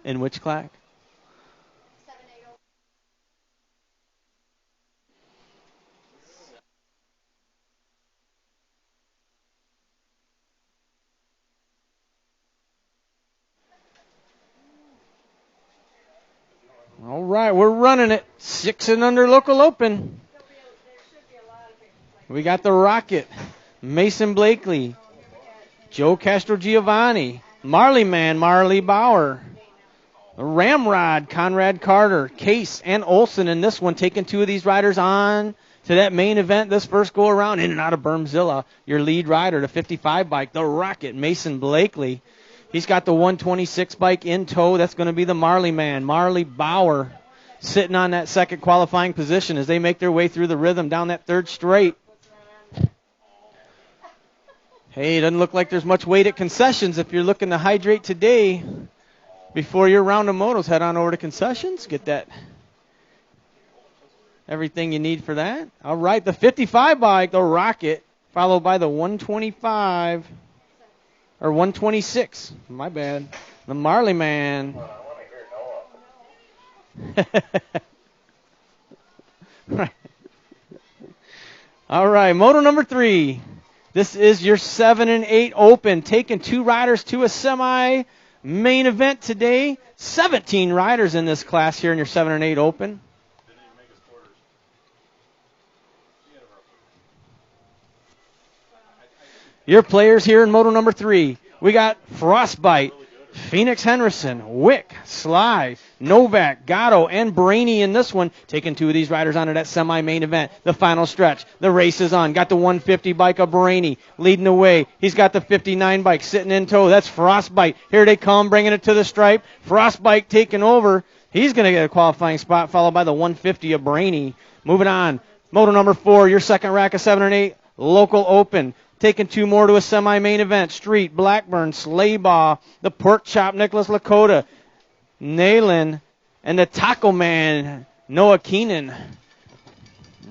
In which class? All right, we're running it. 6 and under local open. We got the Rocket, Mason Blakely, Joe Castro Giovanni, Marley Man, Marley Bauer, the Ramrod, Conrad Carter, Case, and Olson in this one, taking 2 of these riders on to that main event this first go around. In and out of Bermzilla, your lead rider, the 55 bike, the Rocket, Mason Blakely. He's got the 126 bike in tow. That's going to be the Marley Man, Marley Bauer, sitting on that second qualifying position as they make their way through the rhythm down that third straight. Hey, it doesn't look like there's much weight at concessions. If you're looking to hydrate today before your round of motos, head on over to concessions. Get that, everything you need for that. All right, the 55 bike, the Rocket, followed by the 125, or 126, my bad, the Marley Man. All right, moto number 3. This is your 7 and 8 open, taking 2 riders to a semi-main event today. 17 riders in this class here in your 7 and 8 open. Your players here in moto number 3. We got Frostbite, Phoenix Henderson, Wick, Sly, Novak, Gatto, and Brainy in this one, taking 2 of these riders onto that semi-main event. The final stretch. The race is on. Got the 150 bike of Brainy leading the way. He's got the 59 bike sitting in tow. That's Frostbite. Here they come, bringing it to the stripe. Frostbite taking over. He's going to get a qualifying spot, followed by the 150 of Brainy. Moving on. Moto number 4, your second rack of 7 and 8, local open. Taking 2 more to a semi-main event. Street, Blackburn, Slaybaugh, the Pork Chop, Nicholas Lakota, Nayland, and the Taco Man, Noah Keenan.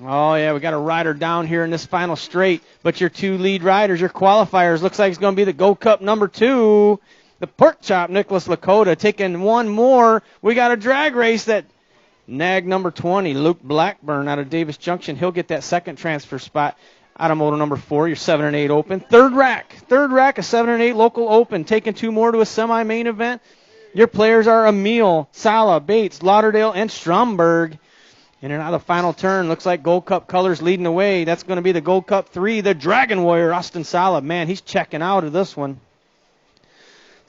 Oh, yeah, we got a rider down here in this final straight. But your 2 lead riders, your qualifiers, looks like it's going to be the Gold Cup number 2, the Pork Chop, Nicholas Lakota. Taking 1 more, we got a drag race that nag number 20, Luke Blackburn out of Davis Junction. He'll get that second transfer spot. Out of moto number 4, your 7 and 8 open. Third rack of 7 and 8 local open. Taking 2 more to a semi-main event. Your players are Emil, Sala, Bates, Lauderdale, and Stromberg. In and out of the final turn. Looks like Gold Cup colors leading the way. That's going to be the Gold Cup 3, the Dragon Warrior, Austin Sala. Man, he's checking out of this one.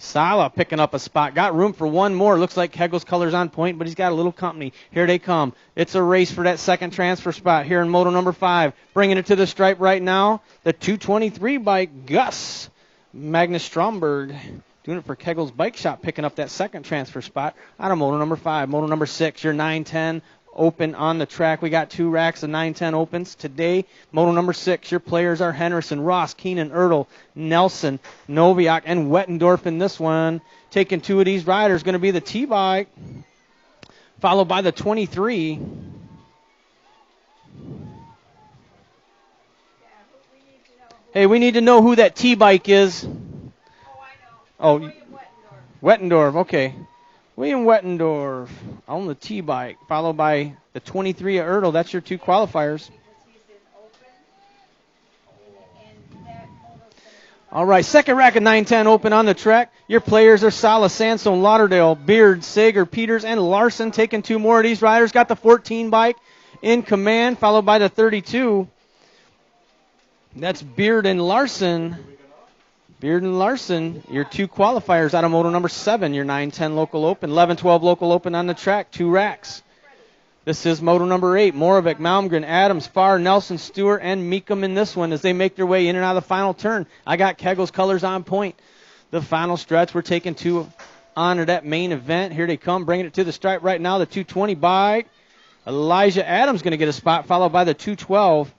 Sala picking up a spot. Got room for 1 more. Looks like Hegel's colors on point, but he's got a little company. Here they come. It's a race for that second transfer spot here in moto number 5. Bringing it to the stripe right now, the 223 bike, Gus Magnus Stromberg. Doing it for Kegel's Bike Shop, picking up that second transfer spot out of moto number 5. Moto number 6, your 910 open on the track. We got 2 racks of 910 opens today. Moto number 6, your players are Henderson, Ross, Keenan, Ertl, Nelson, Noviak, and Wettendorf in this one. Taking 2 of these riders, going to be the T-Bike, followed by the 23. Hey, we need to know who that T-Bike is. Oh, Wettendorf, okay. William Wettendorf on the T-Bike, followed by the 23 of Ertl. That's your 2 qualifiers. All right, second rack of 910 open on the track. Your players are Sala, Sansone, Lauderdale, Beard, Sager, Peters, and Larson. Taking 2 more of these riders. Got the 14 bike in command, followed by the 32. That's Beard and Larson. Beard and Larson, your 2 qualifiers out of moto number 7, your 910 local open. 11-12 local open on the track, 2 racks. This is moto number 8, Moravec, Malmgren, Adams, Farr, Nelson, Stewart, and Meekum in this one as they make their way in and out of the final turn. I got Kegel's colors on point. The final stretch, we're taking 2 onto that main event. Here they come, bringing it to the stripe right now, the 220 bike. Elijah Adams going to get a spot, followed by the 212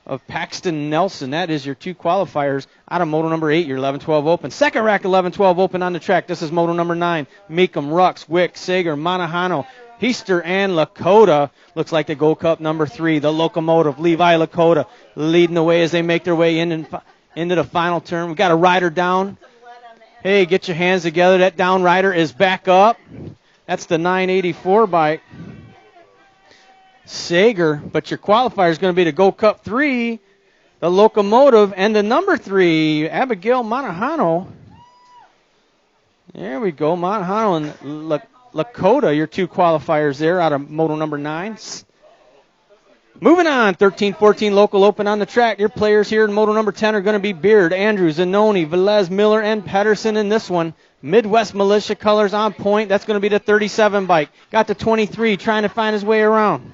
of Paxton Nelson. That is your 2 qualifiers out of moto number 8, your 11-12 open. Second rack 11-12 open on the track. This is moto number 9. Meekum, Rux, Wick, Sager, Monahano, Heister, and Lakota. Looks like the Gold Cup number 3, the locomotive, Levi Lakota, leading the way as they make their way into the final turn. We got a rider down. Hey, get your hands together. That down rider is back up. That's the 984 bike. Sager, but your qualifier is going to be the Go Cup 3, the Locomotive, and the number 3, Abigail Montajano. There we go, Montajano and Lakota, your 2 qualifiers there out of Moto number 9. Moving on, 13-14 local open on the track. Your players here in Moto number 10 are going to be Beard, Andrews, Zanoni, Velez, Miller, and Pedersen in this one. Midwest Militia colors on point. That's going to be the 37 bike. Got the 23 trying to find his way around.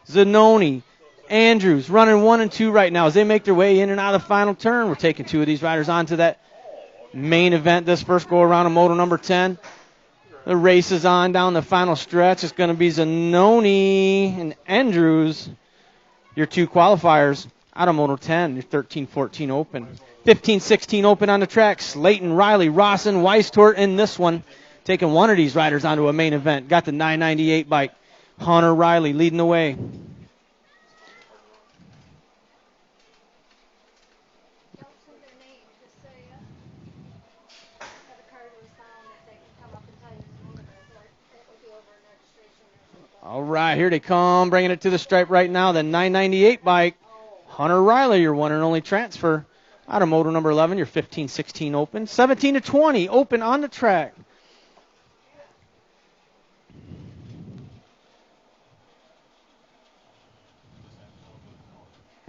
Zanoni, Andrews running 1 and 2 right now as they make their way in and out of the final turn. We're taking 2 of these riders on to that main event this first go around of Moto number 10. The race is on down the final stretch. It's going to be Zanoni and Andrews, your 2 qualifiers out of Moto 10, your 13-14 open. 15-16 open on the track. Slayton, Riley, Rawson, Weistort in this one. Taking one of these riders onto a main event. Got the 998 bike. Hunter Riley leading the way. All right, here they come, bringing it to the stripe right now. The 998 bike, Hunter Riley, your one and only transfer out of Moto number 11, your 15-16 open. 17-20 open on the track.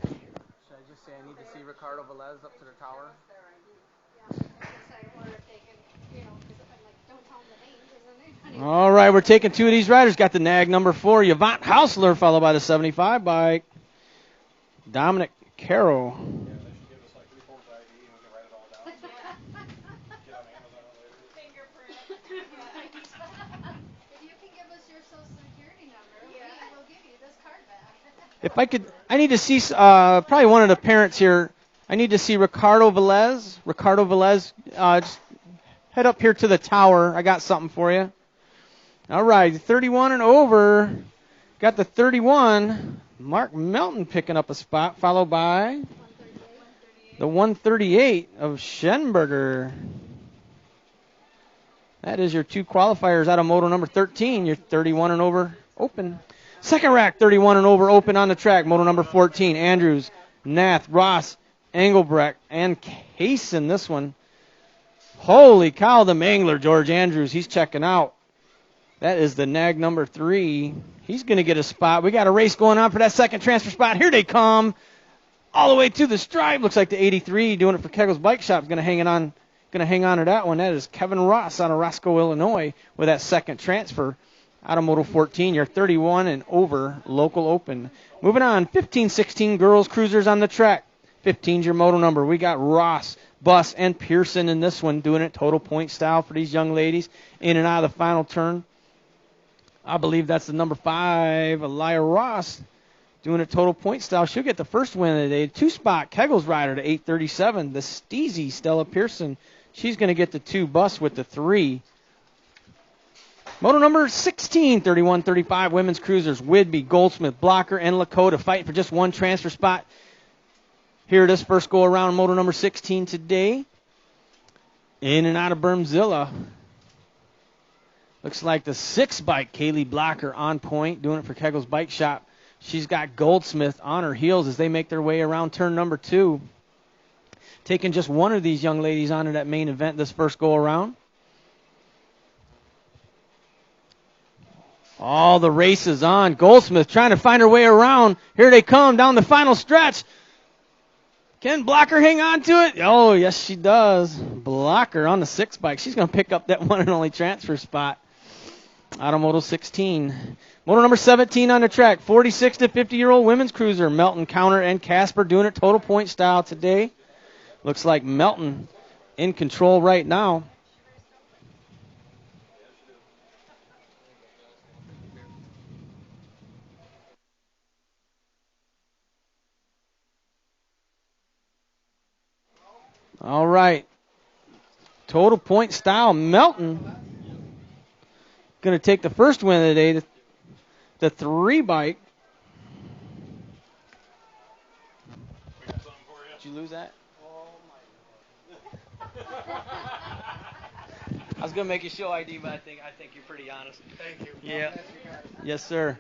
Should I just say I need to see Ricardo Velez up to the tower? All right, we're taking 2 of these riders. Got the nag number 4, Yvonne Hausler, followed by the 75 bike, Dominic Caro. If I could, I need to see probably one of the parents here. I need to see Ricardo Velez. Ricardo Velez, just head up here to the tower. I got something for you. All right, 31 and over. Got the 31. Mark Melton picking up a spot, followed by the 138 of Schenberger. That is your 2 qualifiers out of Moto number 13. Your 31 and over open. Second rack, 31 and over open on the track. Moto number 14. Andrews, Nath, Ross, Engelbrecht, and Case in this one. Holy cow, the mangler, George Andrews. He's checking out. That is the nag number 3. He's going to get a spot. We got a race going on for that second transfer spot. Here they come. All the way to the stripe. Looks like the 83 doing it for Kegel's Bike Shop is going to hang on to that one. That is Kevin Ross out of Roscoe, Illinois with that second transfer out of Moto 14. Your 31 and over local open. Moving on, 15-16 girls cruisers on the track. 15's your moto number. We got Ross, Buss, and Pearson in this one doing it total point style for these young ladies in and out of the final turn. I believe that's the number 5, Elia Ross, doing it total point style. She'll get the first win of the day. 2-spot Kegel's rider to 837. The Steezy, Stella Pearson, she's going to get the 2. Buss with the 3. Moto number 16, 31-35 women's cruisers. Whidbey, Goldsmith, Blocker, and Lakota fighting for just one transfer spot here this first go around. Moto number 16 today. In and out of Bermzilla. Looks like the 6 bike, Kaylee Blocker on point, doing it for Kegel's Bike Shop. She's got Goldsmith on her heels as they make their way around turn number 2. Taking just one of these young ladies onto that main event this first go around. All the races on. Goldsmith trying to find her way around. Here they come down the final stretch. Can Blocker hang on to it? Oh, yes, she does. Blocker on the 6 bike. She's going to pick up that one and only transfer spot out of Moto 16. Moto number 17 on the track. 46 to 50-year-old women's cruiser. Melton, Counter, and Casper doing it total point style today. Looks like Melton in control right now. All right. Total point style. Melton going to take the first win of the day. The 3 bike. Did you lose that? was gonna make you show ID, but I think you're pretty honest. Thank you. Yeah. Yes, sir.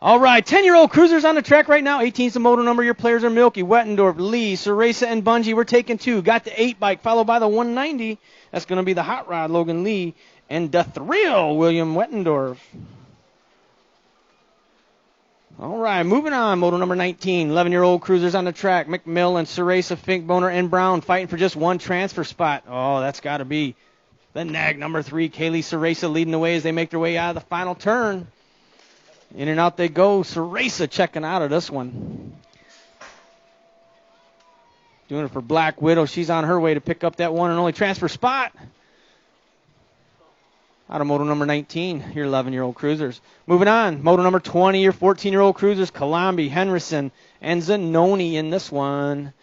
All right, 10-year-old cruisers on the track right now. 18's the moto number. Your players are Milky, Wettendorf, Lee, Ceresa, and Bungie. We're taking 2. Got the 8 bike, followed by the 190. That's going to be the Hot Rod, Logan Lee, and the Thrill, William Wettendorf. All right, moving on. Moto number 19. 11-year-old cruisers on the track. McMillan, Ceresa, Finkboner, and Brown fighting for just one transfer spot. Oh, that's got to be the nag number 3. Kaylee Ceresa leading the way as they make their way out of the final turn. In and out they go. Ceresa checking out of this one. Doing it for Black Widow. She's on her way to pick up that one and only transfer spot. Out of moto number 19, your 11-year-old cruisers. Moving on, moto number 20, your 14-year-old cruisers. Colombi, Henderson, and Zanoni in this one.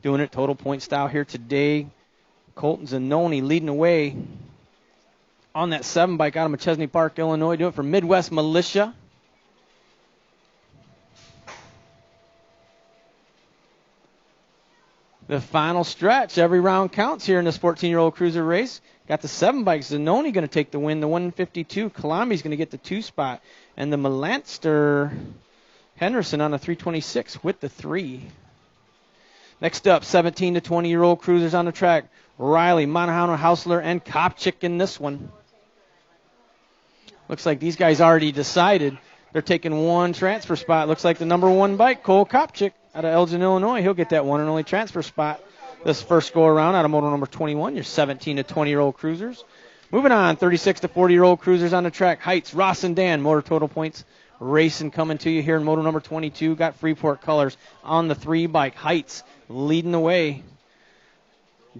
Doing it total point style here today. Colton Zanoni leading the way on that 7 bike out of McChesney Park, Illinois. Doing it for Midwest Militia. The final stretch. Every round counts here in this 14-year-old cruiser race. Got the 7 bikes. Zanoni going to take the win, the 152. Colombi's going to get the 2 spot. And the Melanster Henderson on the 326 with the 3. Next up, 17 to 20-year-old cruisers on the track. Riley, Monahano, Hausler, and Kopchik in this one. Looks like these guys already decided. They're taking one transfer spot. Looks like the number 1 bike, Cole Kopchik, out of Elgin, Illinois. He'll get that one and only transfer spot this first go around out of moto number 21, your 17 to 20-year-old cruisers. Moving on, 36 to 40-year-old cruisers on the track. Heights, Ross and Dan, motor total points racing coming to you here in moto number 22. Got Freeport colors on the 3 bike. Heights leading the way.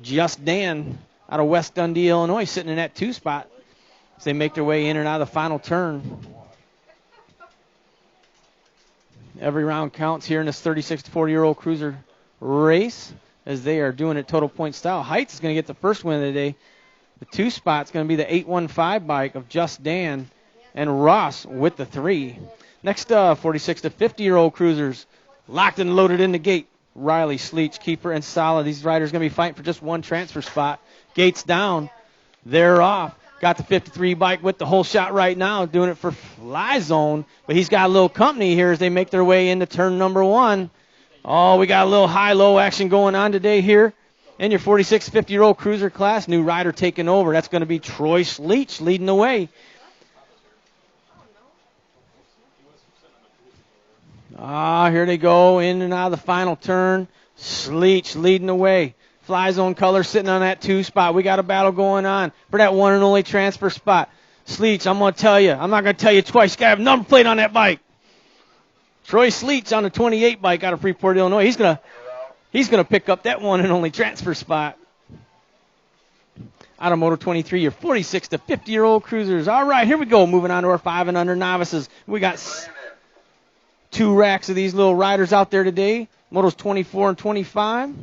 Just Dan out of West Dundee, Illinois, sitting in that 2 spot as they make their way in and out of the final turn. Every round counts here in this 36 to 40-year-old cruiser race as they are doing it total point style. Heights is going to get the first win of the day. The 2 spot's going to be the 815 bike of Just Dan and Ross with the 3. Next up, 46 to 50-year-old cruisers locked and loaded in the gate. Riley, Sleech, Keeper, and Sala. These riders going to be fighting for just one transfer spot. Gates down. They're off. Got the 53 bike with the whole shot right now, doing it for Fly Zone. But he's got a little company here as they make their way into turn number 1. Oh, we got a little high-low action going on today here in your 46, 50-year-old cruiser class. New rider taking over. That's going to be Troy Sleech leading the way. Here they go in and out of the final turn. Sleech leading the way. Fly Zone color sitting on that 2 spot. We got a battle going on for that one and only transfer spot. Sleech, I'm going to tell you. I'm not going to tell you twice. You got to have a number plate on that bike. Troy Sleech on the 28 bike out of Freeport, Illinois. He's going to pick up that one and only transfer spot. Out of Moto 23, your 46 to 50-year-old cruisers. All right, here we go. Moving on to our 5 and under novices. We got 2 racks of these little riders out there today. Motos 24 and 25.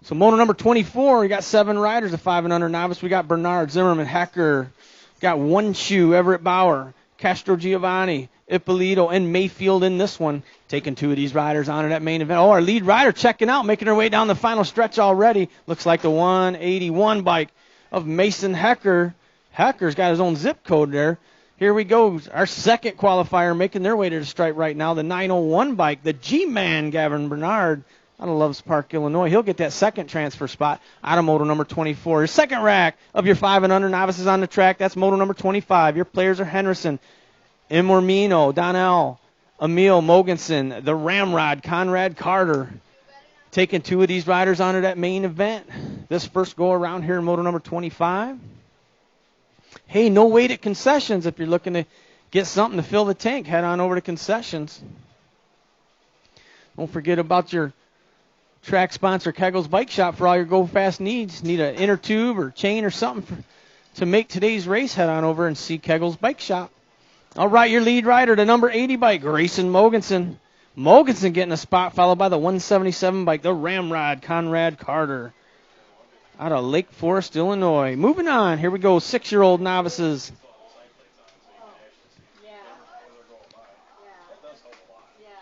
So moto number 24, we got 7 riders of 5 and under novice. We got Bernard, Zimmerman, Hecker. Got One Shoe, Everett Bauer, Castro Giovanni, Ippolito, and Mayfield in this one. Taking 2 of these riders on in that main event. Oh, our lead rider checking out, making her way down the final stretch already. Looks like the 181 bike of Mason Hecker. Hecker's got his own zip code there. Here we go. Our second qualifier making their way to the stripe right now. The 901 bike, the G-Man, Gavin Bernard, out of Loves Park, Illinois. He'll get that second transfer spot out of moto number 24. Your second rack of your 5 and under novices on the track, that's moto number 25. Your players are Henderson, Imormino, Donnell, Emil Mogensen, the Ramrod, Conrad Carter. Taking 2 of these riders onto that main event. This first go around here in moto number 25. Hey, no wait at concessions. If you're looking to get something to fill the tank, head on over to concessions. Don't forget about your track sponsor, Kegel's Bike Shop, for all your go fast needs. Need an inner tube or chain or something to make today's race, head on over and see Kegel's Bike Shop. All right, your lead rider, the number 80 bike, Grayson Mogensen. Mogensen getting a spot, followed by the 177 bike, the Ramrod, Conrad Carter, out of Lake Forest, Illinois. Moving on, here we go, 6-year-old novices.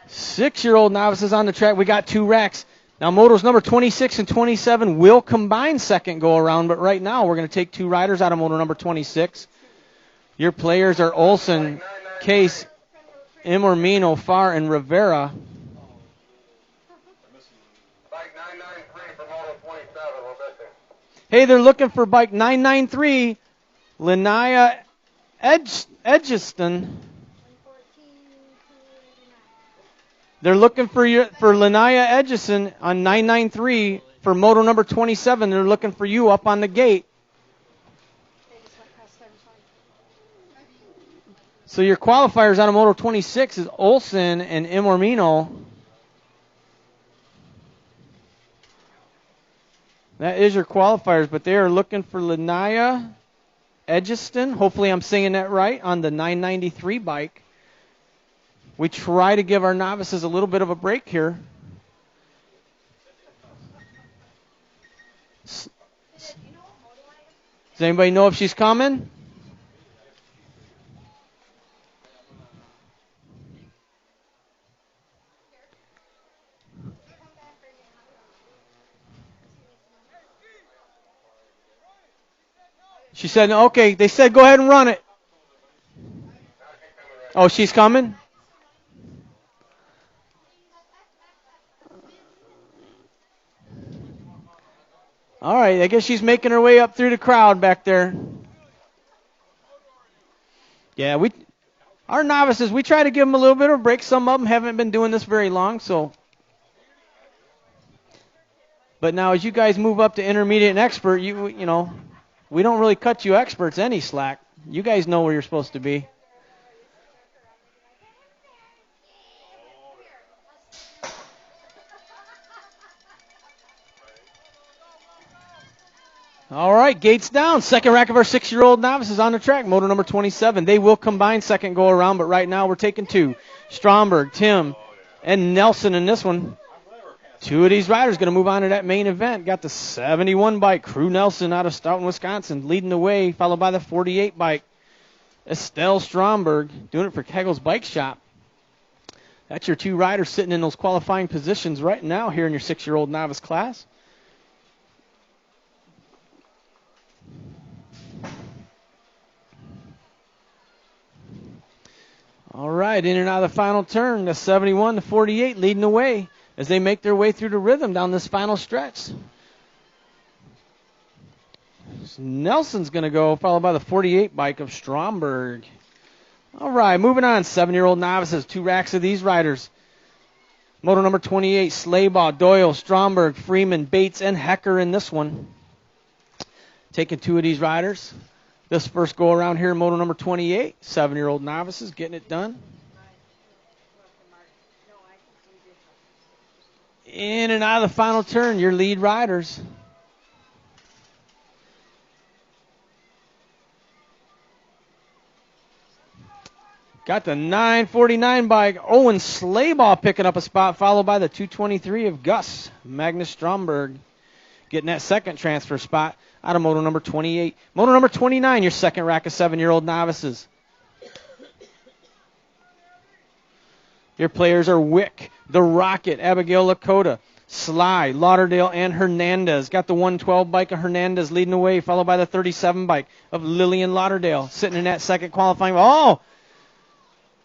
6-year-old novices on the track. We got 2 racks. Now, motos number 26 and 27 will combine second go around, but right now we're going to take 2 riders out of moto number 26. Your players are Olson, Case, Imormino, Farr, and Rivera. Bike 993 for moto 27, we're missing. Hey, they're looking for bike 993, Linnea Edgiston. They're looking for Linnea Edgiston on 993 for moto number 27. They're looking for you up on the gate. So your qualifiers out of moto 26 is Olson and Imormino. That is your qualifiers, but they are looking for Linnea Edgiston. Hopefully I'm saying that right, on the 993 bike. We try to give our novices a little bit of a break here. Does anybody know if she's coming? She said, okay, they said go ahead and run it. Oh, she's coming? All right, I guess she's making her way up through the crowd back there. Yeah, our novices, we try to give them a little bit of a break. Some of them haven't been doing this very long, so. But now as you guys move up to intermediate and expert, you know, we don't really cut you experts any slack. You guys know where you're supposed to be. All right, gates down. Second rack of our 6-year-old novices on the track. Motor number 27. They will combine second go around, but right now we're taking 2. Stromberg, Tim, and Nelson in this one. 2 of these riders going to move on to that main event. Got the 71 bike, Crew Nelson out of Stoughton, Wisconsin, leading the way, followed by the 48 bike, Estelle Stromberg, doing it for Kegel's Bike Shop. That's your 2 riders sitting in those qualifying positions right now here in your 6-year-old novice class. All right, in and out of the final turn, the 71, the 48 leading the way as they make their way through the rhythm down this final stretch. Nelson's going to go, followed by the 48 bike of Stromberg. All right, moving on, 7-year-old novices, 2 racks of these riders. Moto number 28, Slaybaugh, Doyle, Stromberg, Freeman, Bates, and Hecker in this one. Taking 2 of these riders. This first go around here in moto number 28, 7-year-old novices getting it done. In and out of the final turn, your lead riders. Got the 949 bike, Owen Slaybaugh picking up a spot, followed by the 223 of Gus Magnus Stromberg, getting that second transfer spot out of moto number 28. Moto number 29, your second rack of 7-year-old novices. Your players are Wick, the Rocket, Abigail Lakota, Sly, Lauderdale, and Hernandez. Got the 112 bike of Hernandez leading the way, followed by the 37 bike of Lillian Lauderdale, sitting in that second qualifying. Oh!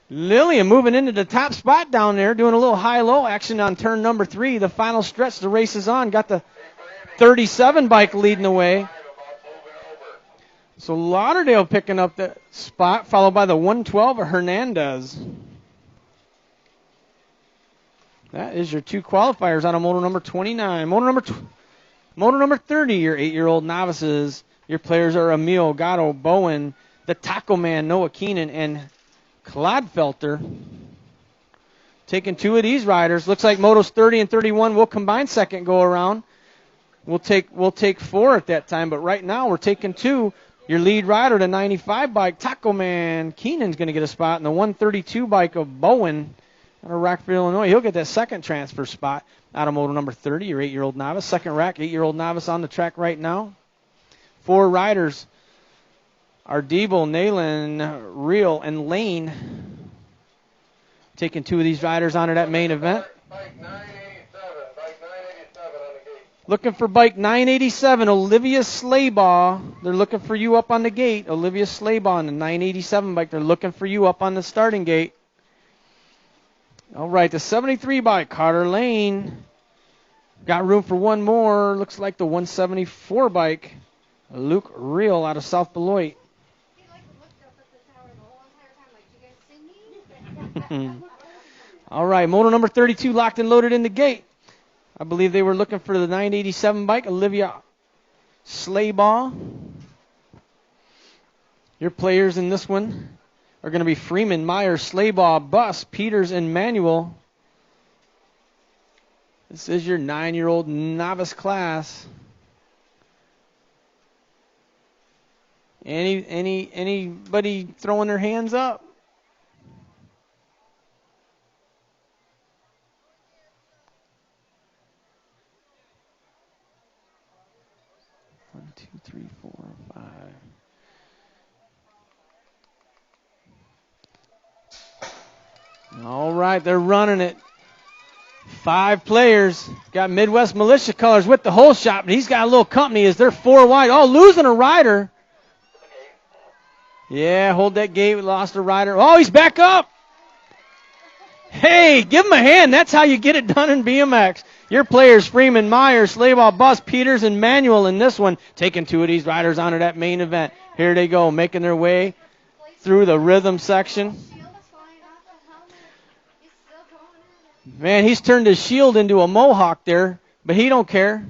Lillian moving into the top spot down there, doing a little high-low action on turn number 3. The final stretch, the race is on. Got the 37 bike leading the way. So Lauderdale picking up the spot, followed by the 112 of Hernandez. That is your 2 qualifiers on a moto number 29. Moto number 30, your 8-year-old novices. Your players are Emil, Gatto, Bowen, the Taco Man, Noah Keenan, and Clodfelter. Taking 2 of these riders. Looks like motos 30 and 31 will combine second go around. We'll take 4 at that time, but right now we're taking 2. Your lead rider, the 95 bike, Taco Man Keenan's going to get a spot, and the 132 bike of Bowen out of Rockford, Illinois. He'll get that second transfer spot out of moto number 30, your 8-year-old novice. Second rack, 8-year-old novice on the track right now. 4 riders are Debo, Nayland, Real, and Lane. Taking 2 of these riders onto that main event. Bike 987, bike Looking for bike 987, Olivia Slaybaugh. They're looking for you up on the gate. Olivia Slaybaugh on the 987 bike. They're looking for you up on the starting gate. All right, the 73 bike, Carter Lane. Got room for one more. Looks like the 174 bike, Luke Reel out of South Beloit. All right, moto number 32 locked and loaded in the gate. I believe they were looking for the 987 bike, Olivia Slaybaugh. Your players in this one are going to be Freeman, Meyer, Slaybaugh, Buss, Peters, and Manuel. This is your 9-year-old novice class. Anybody throwing their hands up? One, two, three, 4, 5. All right, they're running it. 5 players. Got Midwest Militia colors with the whole shot, but he's got a little company as they're 4 wide. Oh, losing a rider. Yeah, hold that gate. We lost a rider. Oh, he's back up. Hey, give him a hand. That's how you get it done in BMX. Your players, Freeman, Myers, Slaybaugh, Buss, Peters, and Manuel in this one, taking 2 of these riders onto that main event. Here they go, making their way through the rhythm section. Man, he's turned his shield into a mohawk there, but he don't care.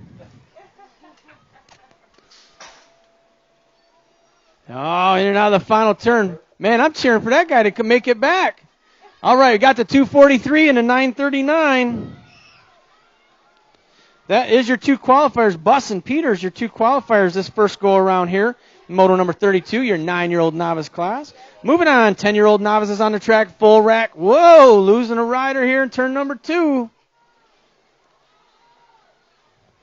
Oh, in and out of the final turn. Man, I'm cheering for that guy to make it back. All right, we got the 243 and the 939. That is your 2 qualifiers. Buss and Peters, your 2 qualifiers this first go around here. Moto number 32, your 9-year-old novice class. Moving on, 10-year-old novices on the track, full rack. Whoa, losing a rider here in turn number 2.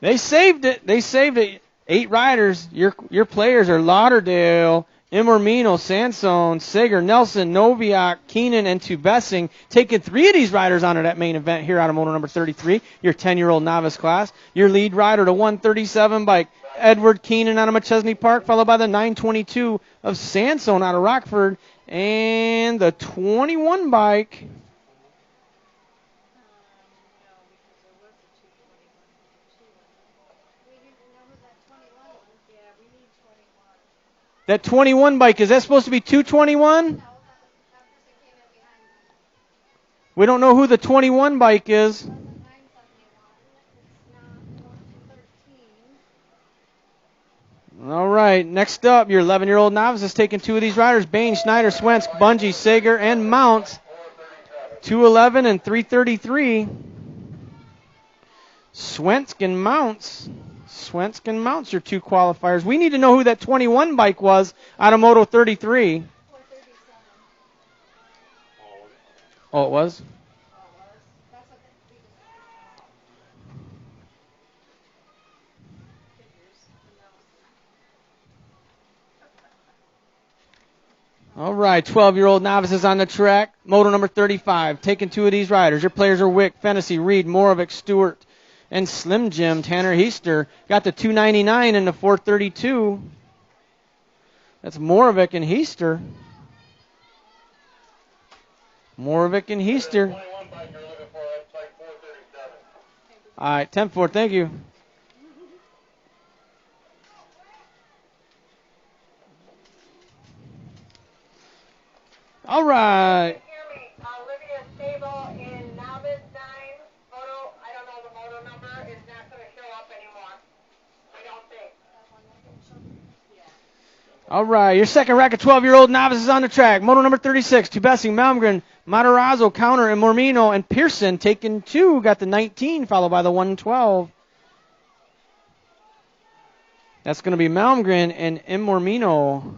They saved it. 8 riders. Your players are Lauderdale, Imormino, Sansone, Sager, Nelson, Noviak, Keenan, and Tubessing. Taking 3 of these riders onto that main event here out of moto number 33, your 10-year-old novice class. Your lead rider, the 137 bike, Edward Keenan out of McChesney Park, followed by the 922 of Sansone out of Rockford. And the 21 bike. That 21 bike, is that supposed to be 221? We don't know who the 21 bike is. All right, next up, your 11-year-old novice is taking 2 of these riders, Bain, Schneider, Swensk, Bungie, Sager, and Mounts. 211 and 333. Swensk and Mounts. Swensk and Mounts, your 2 qualifiers. We need to know who that 21 bike was out of Moto 33. Oh, it was? All right, 12-year-old novices on the track. Moto number 35, taking 2 of these riders. Your players are Wick, Fennessy, Reed, Moravik, Stewart, and Slim Jim. Tanner Heister got the 299 and the 432. That's Moravik and Heister. Moravik and Heister. All right, 10-4, thank you. All right. Olivia Stable in novice 9 photo. I don't know the moto number. It's not going to show up anymore. I don't think. All right, your second rack of 12-year-old novices on the track. Moto number 36, Tubessing, Malmgren, Matarazzo, Counter, and Mormino, and Pearson taking 2. Got the 19, followed by the 112. That's going to be Malmgren and Mormino.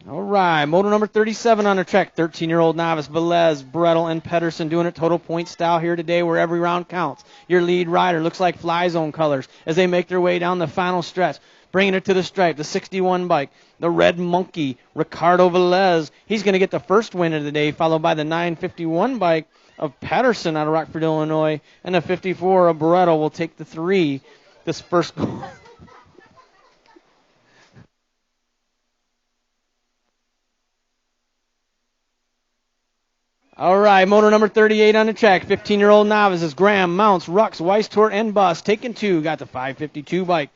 All right, moto number 37 on the track, 13-year-old novice, Velez, Brettel, and Pedersen doing it total point style here today where every round counts. Your lead rider looks like Fly Zone colors as they make their way down the final stretch. Bringing it to the stripe, the 61 bike, the Red Monkey, Ricardo Velez. He's going to get the first win of the day, followed by the 951 bike of Patterson out of Rockford, Illinois. And the 54 of Barretto will take the 3. This first goal. All right, motor number 38 on the track. 15-year-old novices, Graham, Mounts, Rux, Weistort, and Bus. Taking 2, got the 552 bike.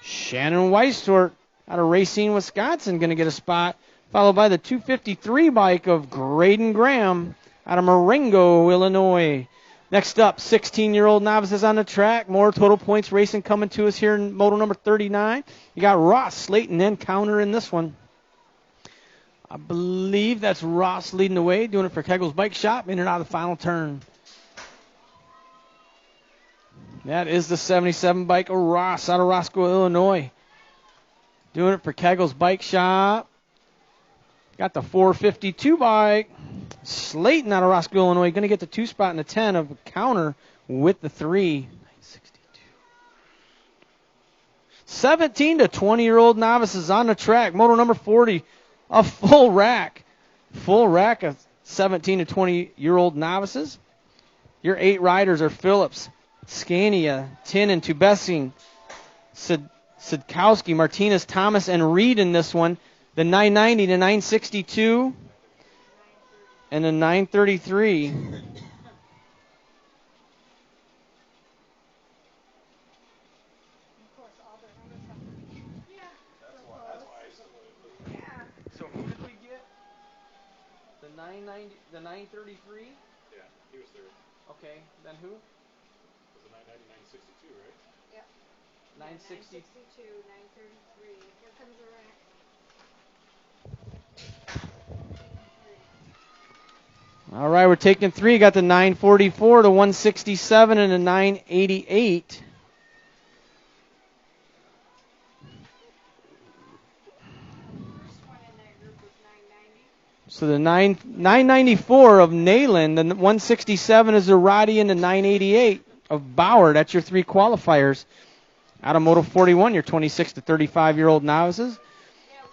Shannon Weistort out of Racine, Wisconsin, going to get a spot. Followed by the 253 bike of Graydon Graham out of Marengo, Illinois. Next up, 16-year-old novices on the track. More total points racing coming to us here in motor number 39. You got Ross, Slayton, and Counter in this one. I believe that's Ross leading the way, doing it for Kegel's Bike Shop, in and out of the final turn. That is the 77 bike of Ross out of Roscoe, Illinois. Doing it for Kegel's Bike Shop. Got the 452 bike. Slayton out of Roscoe, Illinois, going to get the 2 spot in the 10 of Counter with the 3. 17 to 20-year-old novices on the track. Moto number 40. A full rack of 17 to 20-year-old novices. Your 8 riders are Phillips, Scania, Tin and Tubessing, Sidkowski, Martinez, Thomas, and Reed in this one. The 990 to 962 and the 933. The 933? Yeah, he was third. Okay, then who? Was the 990, 962, right? Yep. 960. 962, 933. Here comes the rack. All right, we're taking 3. Got the 944, the 167, and the 988. So the 994 of Nayland, the 167 is the Roddy, and the 988 of Bauer. That's your 3 qualifiers. Out of Moto 41, your 26 to 35-year-old novices.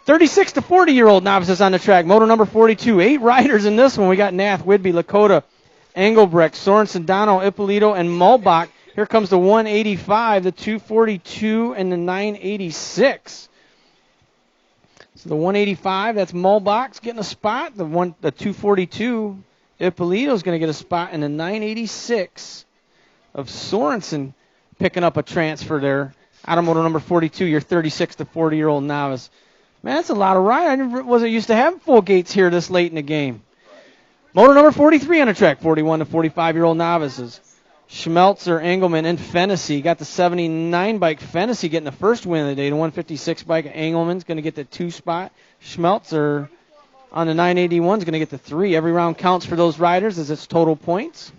36 to 40-year-old novices on the track. Moto number 42. 8 riders in this one. We got Nath, Whidbey, Lakota, Engelbrecht, Sorensen, Dono, Ippolito, and Mulbach. Here comes the 185, the 242, and the 986. So the 185, that's Mulbach's getting a spot. The 242, Ippolito's going to get a spot. And the 986 of Sorensen picking up a transfer there. Out of moto number 42, your 36 to 40-year-old novice. Man, that's a lot of ride. I wasn't used to having full gates here this late in the game. Motor number 43 on the track, 41 to 45-year-old novices. Schmelzer, Engelman, and Fennessy. Got the 79 bike. Fennessy getting the first win of the day. The 156 bike, Engelman's going to get the 2 spot. Schmelzer on the 981 is going to get the 3. Every round counts for those riders as its total points.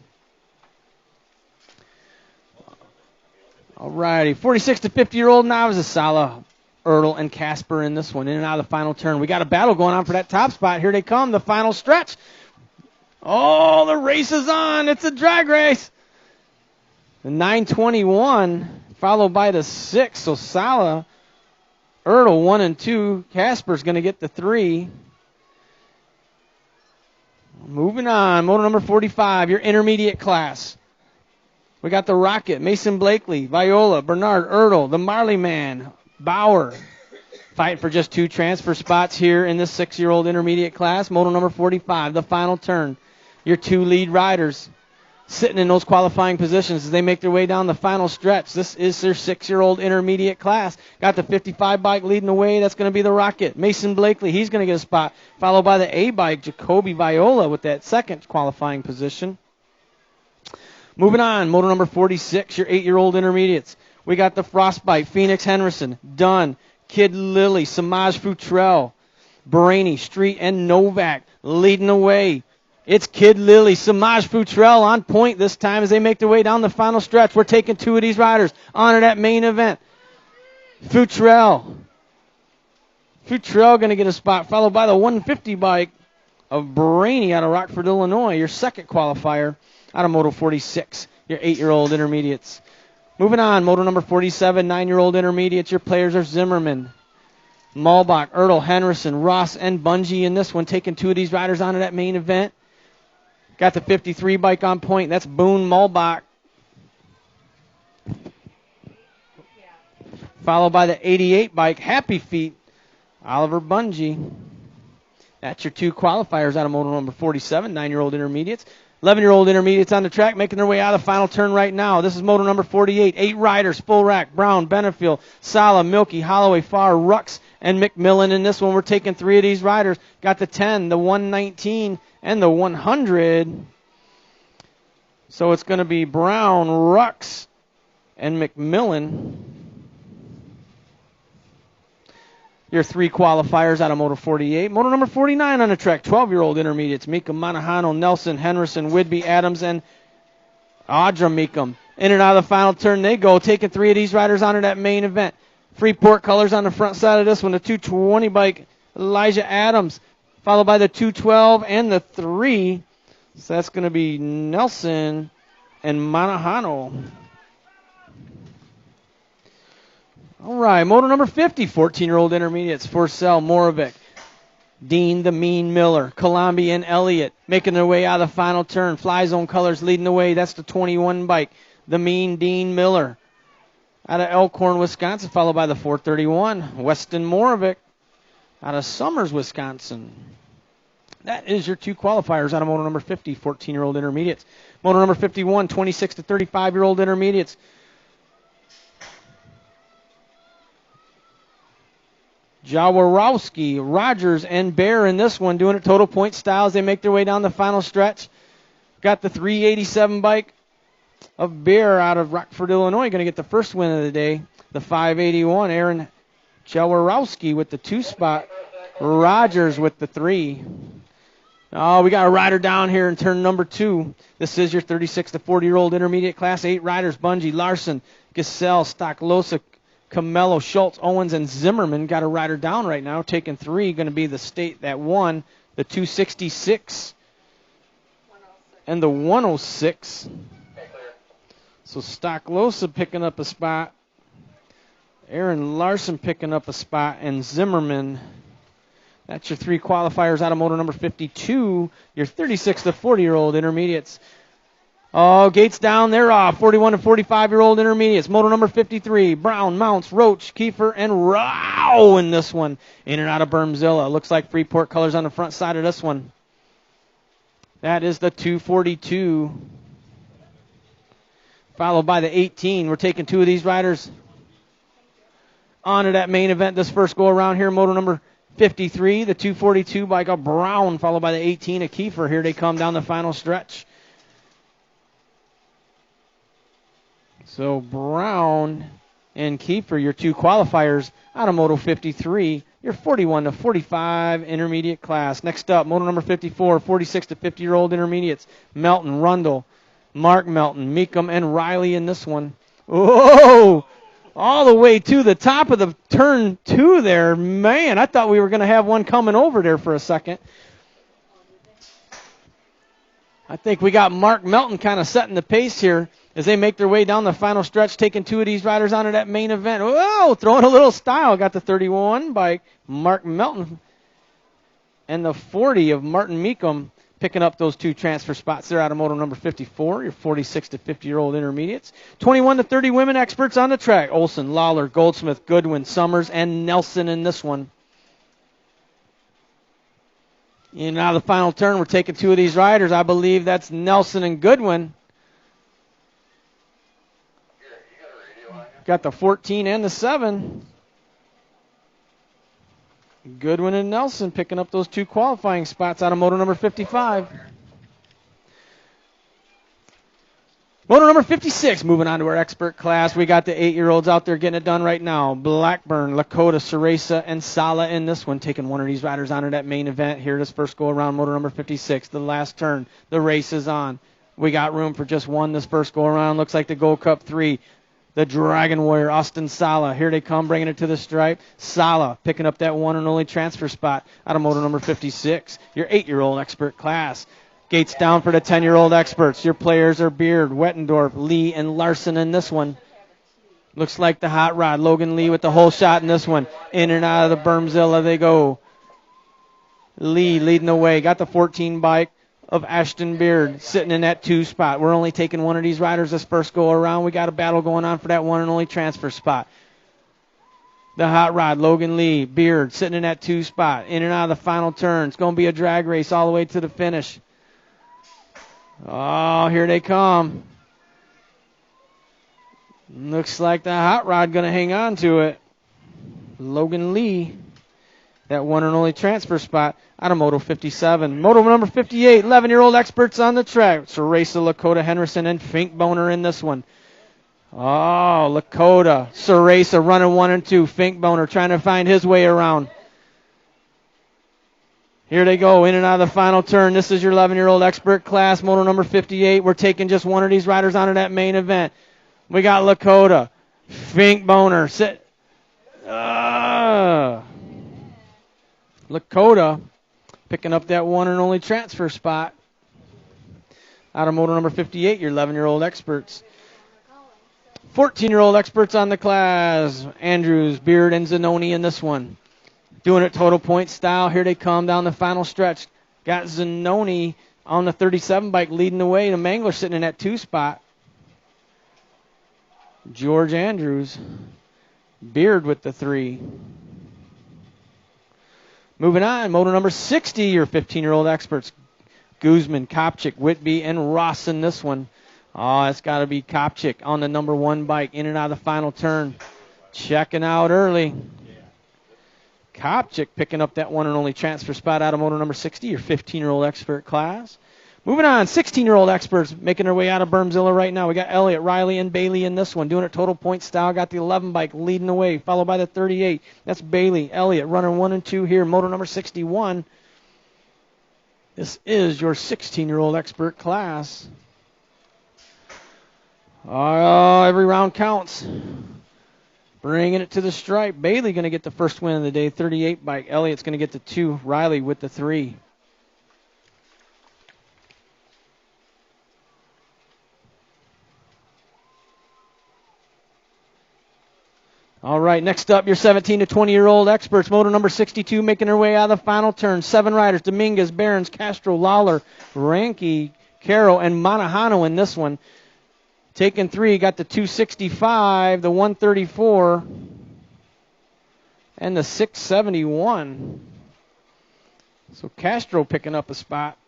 All righty, 46 to 50-year-old novices. Sala, Ertl, and Casper in this one. In and out of the final turn. We got a battle going on for that top spot. Here they come, the final stretch. Oh, the race is on. It's a drag race. The 921 followed by the 6. So Sala, Ertl 1 and 2. Casper's going to get the 3. Moving on, motor number 45, your intermediate class. We got the Rocket, Mason Blakely, Viola, Bernard, Ertl, the Marley Man, Bauer. Fighting for just 2 transfer spots here in this 6-year-old intermediate class. Motor number 45, the final turn. Your 2 lead riders sitting in those qualifying positions as they make their way down the final stretch. This is their 6-year-old intermediate class. Got the 55 bike leading the way. That's going to be the Rocket. Mason Blakely, he's going to get a spot. Followed by the A bike, Jacoby Viola with that second qualifying position. Moving on, motor number 46, your 8-year-old intermediates. We got the Frostbite, Phoenix Henderson, Dunn, Kid Lilly, Samaj Futrell, Brainy, Street, and Novak leading the way. It's Kid Lilly, Samaj Futrell on point this time as they make their way down the final stretch. We're taking 2 of these riders on to that main event. Futrell going to get a spot, followed by the 150 bike of Brainy out of Rockford, Illinois, your second qualifier out of Moto 46, your 8-year-old intermediates. Moving on, moto number 47, 9-year-old intermediates. Your players are Zimmerman, Malbach, Ertl, Henderson, Ross, and Bungie in this one, taking 2 of these riders onto that main event. Got the 53 bike on point. That's Boone Malbach. Followed by the 88 bike, Happy Feet, Oliver Bungie. That's your 2 qualifiers out of moto number 47, 9-year-old intermediates. 11-year-old intermediates on the track making their way out of the final turn right now. This is moto number 48. 8 riders, full rack, Brown, Benefield, Sala, Milky, Holloway, Farr, Rux, and McMillan. In this one, we're taking 3 of these riders. Got the 10, the 119, and the 100. So it's going to be Brown, Rux, and McMillan. Your 3 qualifiers out of moto 48. Moto number 49 on the track, 12-year-old intermediates. Meekum, Monagano, Nelson, Henderson, Whidbey, Adams, and Audra Meekum. In and out of the final turn they go, taking 3 of these riders onto that main event. Freeport colors on the front side of this one. The 220 bike, Elijah Adams, followed by the 212 and the 3. So that's going to be Nelson and Monagano. All right, moto number 50, 14-year-old intermediates. Forcell, Moravec, Dean, the Mean Miller, Columbia, and Elliott making their way out of the final turn. Fly Zone colors leading the way. That's the 21 bike, the Mean Dean Miller. Out of Elkhorn, Wisconsin, followed by the 431, Weston Moravec out of Summers, Wisconsin. That is your 2 qualifiers out of moto number 50, 14-year-old intermediates. Moto number 51, 26 to 35-year-old intermediates. Jaworowski, Rogers, and Bear in this one, doing it total point styles. They make their way down the final stretch. Got the 387 bike of Bear out of Rockford, Illinois, going to get the first win of the day. The 581, Aaron Jaworowski with the 2 spot. Rogers with the 3. Oh, we got a rider down here in turn number 2. This is your 36 to 40-year-old intermediate class. 8 riders, Bungie, Larson, Giselle, Stocklosa, Camello, Schultz, Owens, and Zimmerman. Got a rider down right now, taking 3. Going to be the state that won, the 266 and the 106. So Stocklosa picking up a spot. Aaron Larson picking up a spot, and Zimmerman. That's your 3 qualifiers out of moto number 52, your 36 to 40-year-old intermediates. Oh, Gates down, they're off. 41 to 45-year-old intermediates. Moto number 53, Brown, Mounts, Roach, Kiefer, and Rao in this one. In and out of Bermzilla. Looks like Freeport colors on the front side of this one. That is the 242. Followed by the 18. We're taking 2 of these riders onto that main event this first go around here. Moto number 53, the 242 by Brown, followed by the 18 of Kiefer. Here they come down the final stretch. So Brown and Kiefer, your 2 qualifiers out of Moto 53, your 41 to 45 intermediate class. Next up, Moto number 54, 46 to 50-year-old intermediates. Melton, Rundle, Mark Melton, Meekum, and Riley in this one. Oh, all the way to the top of the turn 2 there. Man, I thought we were going to have one coming over there for a second. I think we got Mark Melton kind of setting the pace here as they make their way down the final stretch, taking 2 of these riders onto that main event. Whoa, throwing a little style. Got the 31 by Mark Melton and the 40 of Martin Meekum picking up those 2 transfer spots there out of moto number 54, your 46 to 50-year-old intermediates. 21 to 30 women experts on the track. Olson, Lawler, Goldsmith, Goodwin, Summers, and Nelson in this one. And now the final turn, we're taking 2 of these riders. I believe that's Nelson and Goodwin. Got the 14 and the 7. Goodwin and Nelson picking up those 2 qualifying spots out of moto number 55. Moto number 56, moving on to our expert class. We got the 8-year-olds out there getting it done right now. Blackburn, Lakota, Ceresa, and Sala in this one, taking 1 of these riders onto that main event here this first go around, moto number 56. The last turn, the race is on. We got room for just 1 this first go around. Looks like the Gold Cup 3. The Dragon Warrior, Austin Sala. Here they come, bringing it to the stripe. Sala picking up that 1 and only transfer spot out of moto number 56. Your 8-year-old expert class. Gates down for the 10-year-old experts. Your players are Beard, Wettendorf, Lee, and Larson in this one. Looks like the hot rod. Logan Lee with the whole shot in this one. In and out of the Bermzilla they go. Lee leading the way. Got the 14 bike of Ashton Beard sitting in that 2 spot. We're only taking one of these riders this first go around. We got a battle going on for that one and only transfer spot. The hot rod, Logan Lee, Beard sitting in that 2 spot. In and out of the final turn. It's going to be a drag race all the way to the finish. Oh, here they come. Looks like the hot rod going to hang on to it. Logan Lee, that one and only transfer spot out of Moto 57. Moto number 58, 11-year-old experts on the track. Ceresa, Lakota Henderson, and Fink Boner in this one. Oh, Lakota, Ceresa running 1 and 2. Fink Boner trying to find his way around. Here they go, in and out of the final turn. This is your 11-year-old expert class, Moto number 58. We're taking just one of these riders onto that main event. We got Lakota, Fink Boner. Lakota picking up that one and only transfer spot out of Moto number 58, your 11-year-old experts. 14-year-old experts on the class. Andrews, Beard, and Zanoni in this one. Doing it total point style. Here they come down the final stretch. Got Zanoni on the 37 bike leading the way. The Mangler sitting in that 2 spot. George Andrews. Beard with the 3. Moving on, Moto number 60, your 15-year-old experts. Guzman, Kopchik, Whitby, and Ross in this one. Oh, it's got to be Kopchik on the number 1 bike, in and out of the final turn. Checking out early. Kopchik picking up that one and only transfer spot out of Moto number 60, your 15-year-old expert class. Moving on, 16-year-old experts making their way out of Bermzilla right now. We got Elliott, Riley, and Bailey in this one, doing it total point style. Got the 11 bike leading the way, followed by the 38. That's Bailey, Elliott, running 1 and 2 here. Moto number 61. This is your 16-year-old expert class. Oh, every round counts. Bringing it to the stripe. Bailey going to get the first win of the day, 38 bike. Elliott's going to get the 2. Riley with the 3. All right, next up, your 17 to 20-year-old experts. Moto number 62 making their way out of the final turn. 7 riders, Dominguez, Behrens, Castro, Lawler, Ranke, Caro, and Monahano in this one. Taking 3, got the 265, the 134, and the 671. So Castro picking up a spot.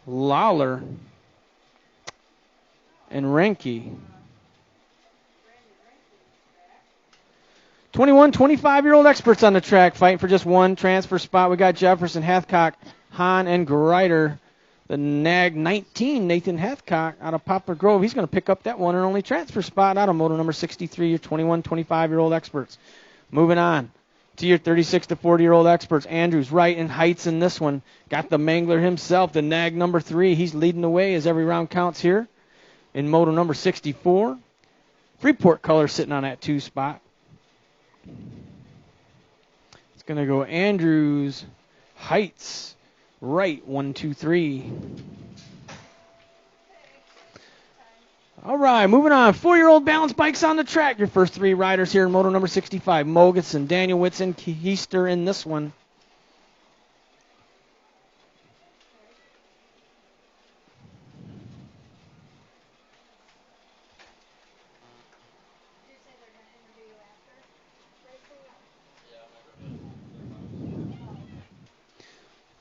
Lawler and Ranke. 21, 25-year-old experts on the track fighting for just one transfer spot. We got Jefferson, Hathcock, Hahn, and Greider. The NAG 19, Nathan Hathcock out of Poplar Grove. He's going to pick up that one and only transfer spot out of Moto number 63, your 21, 25-year-old experts. Moving on to your 36 to 40-year-old experts. Andrews, Wright, and Heights in this one. Got the Mangler himself, the NAG number 3. He's leading the way as every round counts here in Moto number 64. Freeport color sitting on that 2 spot. It's going to go Andrews, Heights, Wright, 1, 2, 3. All right, moving on. 4-year-old balance bikes on the track. Your first 3 riders here in Moto number 65. Mogensen, Daniel Whitson, Keister in this one.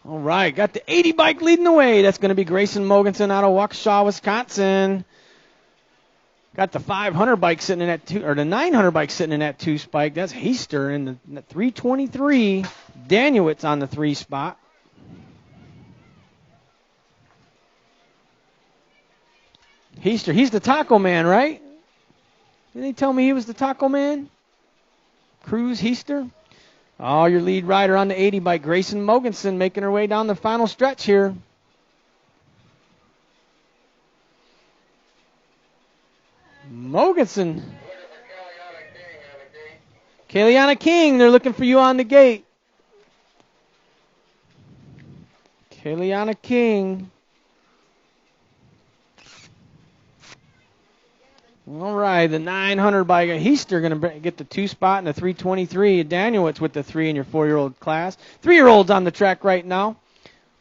All right, got the 80 bike leading the way. That's going to be Grayson Mogensen out of Waukesha, Wisconsin. Got the 500 bike sitting in that 2, or the 900 bike sitting in that 2 spike. That's Heister in the 323. Danielitz on the 3 spot. Heister, he's the taco man, right? Didn't he tell me he was the taco man? Cruz Heister. Oh, your lead rider on the 80 bike, Grayson Mogensen, making her way down the final stretch here. Mogensen. Kaliana King, they're looking for you on the gate. Kaliana King. All right, the 900 by Heister going to get the 2 spot and the 323. Danielitz with the 3 in your 4-year-old class. 3-year-olds on the track right now.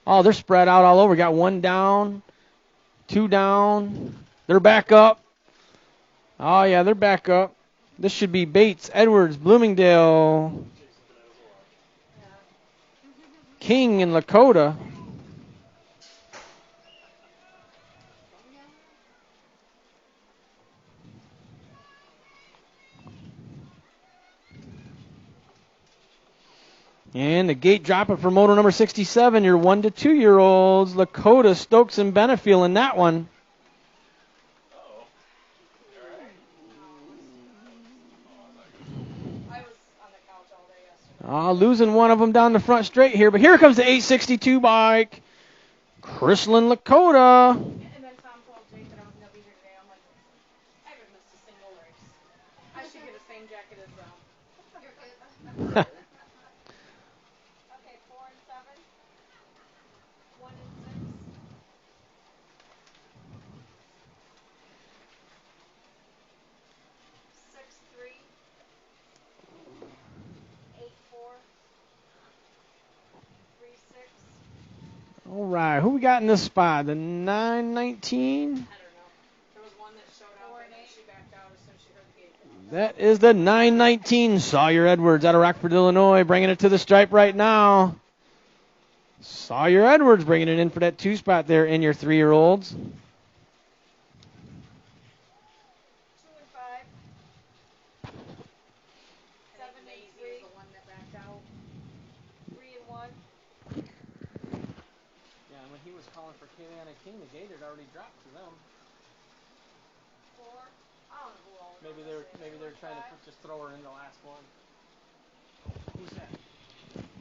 Oh, they're spread out all over. Got 1 down, 2 down. They're back up. Oh, yeah, they're back up. This should be Bates, Edwards, Bloomingdale, King, and Lakota. And the gate dropping for moto number 67, your 1 to 2-year-olds, Lakota, Stokes, and Benefiel in that one. Losing one of them down the front straight here, but here comes the 862 bike. Chrislyn Lakota. And then Tom told Jake that I was going to be here today. I'm like, I haven't missed a single race. I should get the same jacket as You're good. Okay, 4 and 7. 1 and 6. 6-3. 8-4. 3-6. All right, who we got in this spot? The 919? I don't know. There was one that showed up and then she backed out as soon as she heard the gate. That is the 919. Sawyer Edwards out of Rockford, Illinois, bringing it to the stripe right now. Sawyer Edwards bringing it in for that 2 spot there in your 3-year-olds. 2 and 5. 7 and 3. The one that backed out. 3 and 1. Yeah, when he was calling for Kayleana King, the gate had already dropped to them. 4. I don't know who all was Maybe they're trying to just throw her in the last one. Who's that? 4 and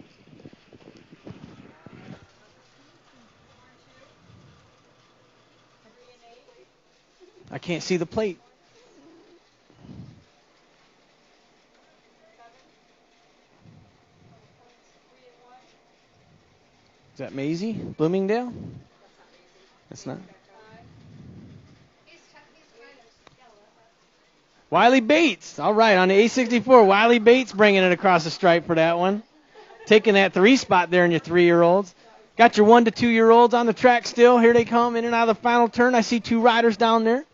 2. 3 and 8. I can't see the plate. 7. Couple points. 3 and 1. Is that Maisie? Bloomingdale? That's not. 5. He's trying to yell at us. Wiley Bates. All right, on the 864, Wiley Bates bringing it across the stripe for that one. Taking that 3 spot there in your 3-year-olds. Got your 1 to 2-year-olds on the track still. Here they come in and out of the final turn. I see 2 riders down there.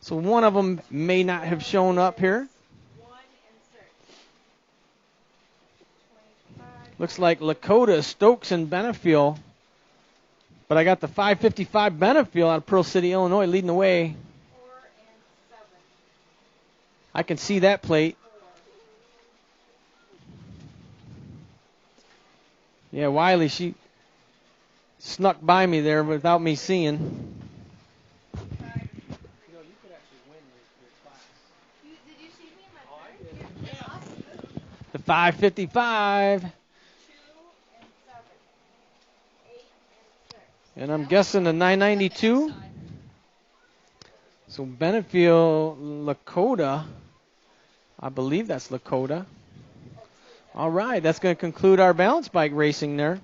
So one of them may not have shown up here. 1 and 6. 25. Looks like Lakota, Stokes, and Benefiel. But I got the 555 Benefiel out of Pearl City, Illinois, leading the way. 4 and 7. I can see that plate. 4. Yeah, Wiley, she snuck by me there without me seeing. 5. You could actually win your class. Did you see me in my car? Awesome. The 555. 2 and 7. 8 and 6. And I'm guessing the 992. So Benefiel, Lakota. I believe that's Lakota. All right, that's going to conclude our balance bike racing there.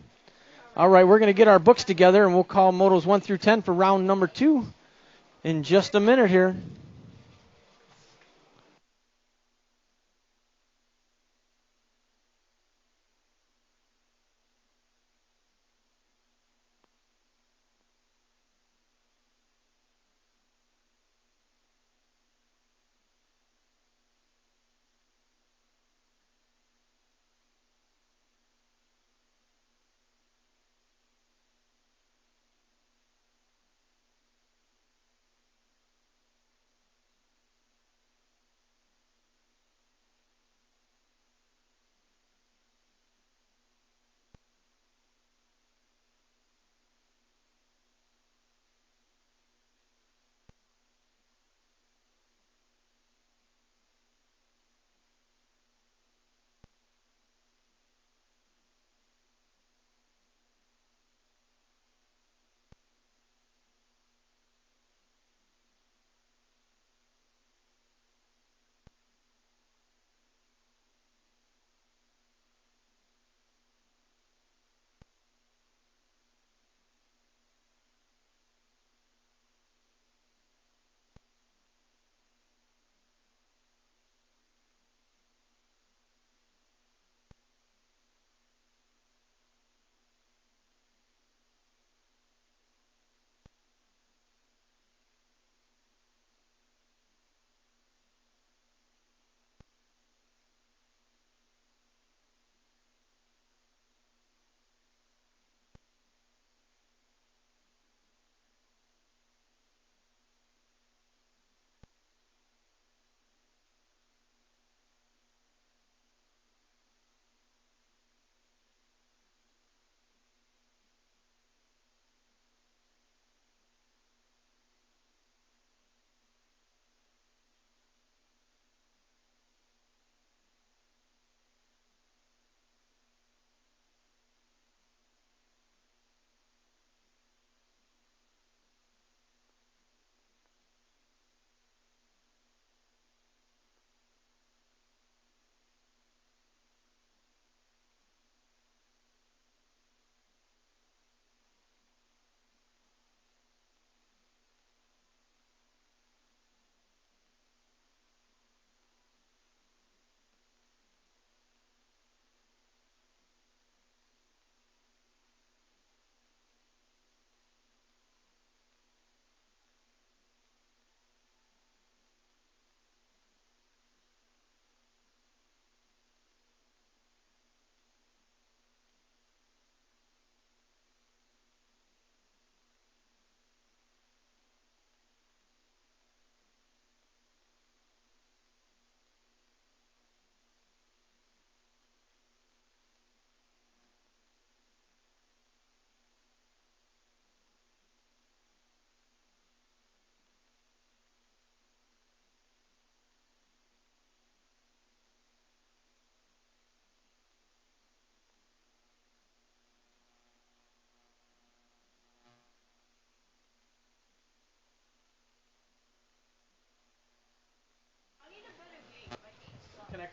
All right, we're going to get our books together, and we'll call motos 1 through 10 for round number 2 in just a minute here.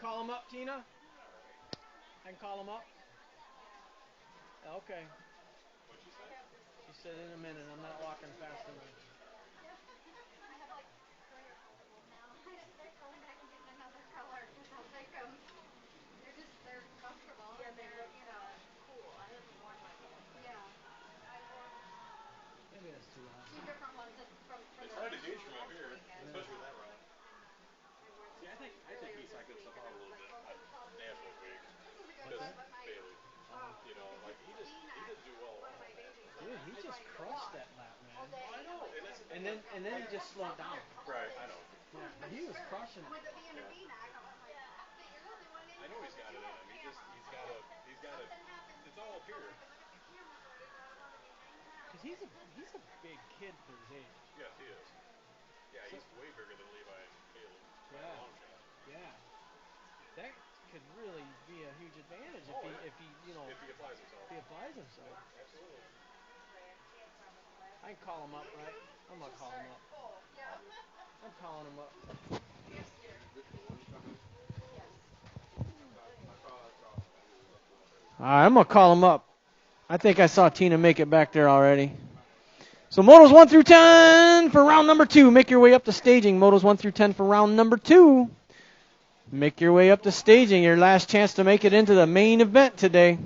call him up, Tina? I can call him up? Okay. What'd she say? She said in a minute. I'm not walking fast enough. I have like 3 or 4 of them now. They're going back and getting another color because I like them. They're comfortable and they're, cool. I haven't worn mine yet. yeah. I wore Maybe that's too loud. 2 different ones from It's the hard to gauge national from up last here, weekend. especially with that run. And I wore See, this one I think earlier he this cycles week stuff and out I a was little like, bit well, on this is probably Nationals week. this is a good Because one, but my Bailey, you know, if like it's he V-neck, doesn't do well one of on my Nationals. babies Dude, he is just trying to crushed walk that lap, all man. day. I know, I'm like, and that's the And thing. then he just slowed down. Right, I know. Yeah, but he was crushing And with it. it being a Yeah. V-neck, I'm like, but you're the only one in I know here he's that got you it in have him. camera. He's got to. Something happens. It's all up I'm here. like, I'm looking at the camera footage. I don't want to be hanging out. Because he's a big kid for his age. Yes, he is. Yeah, So- he's way bigger than Levi and Caleb by a Yeah. long shot. Yeah. That could really be a huge advantage Oh, yeah. if he If he applies himself. applies himself. Absolutely. I can call him up, right? I'm gonna call him up. Oh, yeah. I'm calling him up. Yes, dear. Yes. All right, I'm gonna call him up. I think I saw Tina make it back there already. So motos 1 through 10 for round number 2. Make your way up to staging. Motos 1 through 10 for round number 2. Make your way up to staging. Your last chance to make it into the main event today.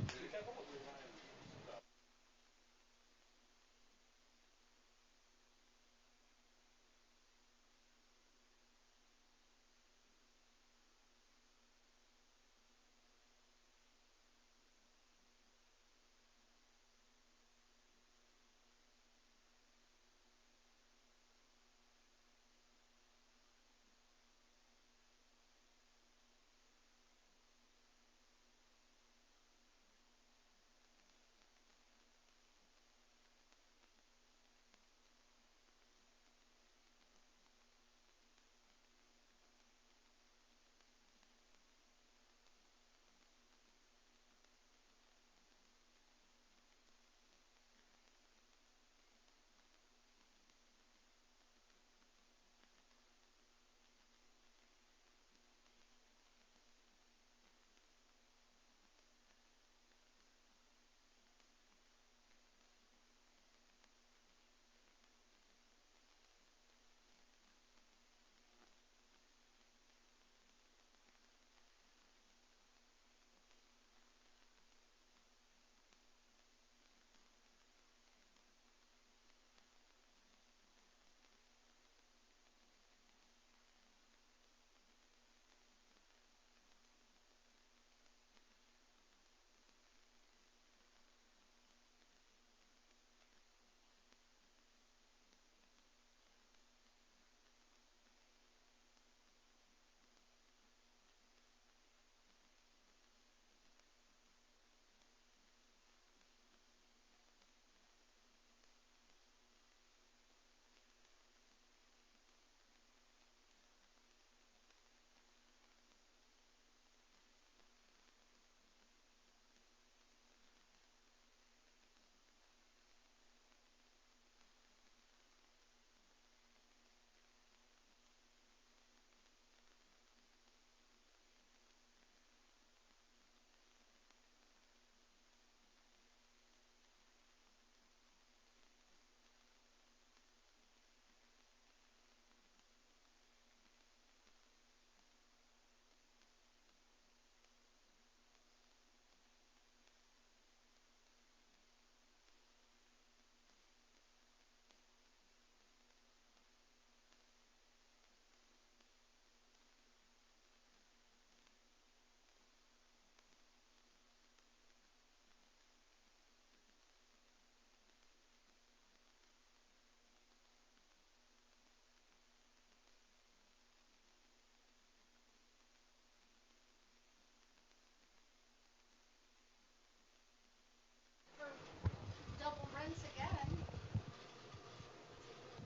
Double rinse again.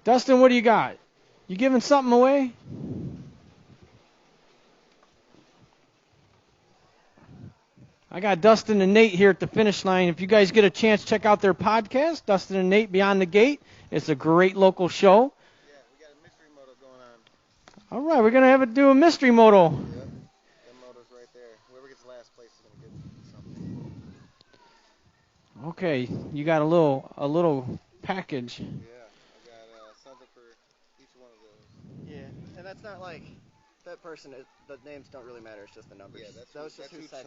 Dustin, what do you got? You giving something away? I got Dustin and Nate here at the finish line. If you guys get a chance, check out their podcast, Dustin and Nate Beyond the Gate. It's a great local show. Yeah, we got a mystery moto going on. All right, we're going to do a mystery moto. Yep. Them motos Okay, you got a little package. Yeah, I got something for each one of those. Yeah, and that's not like that person. The names don't really matter. It's just the numbers. Yeah, that's just who who said.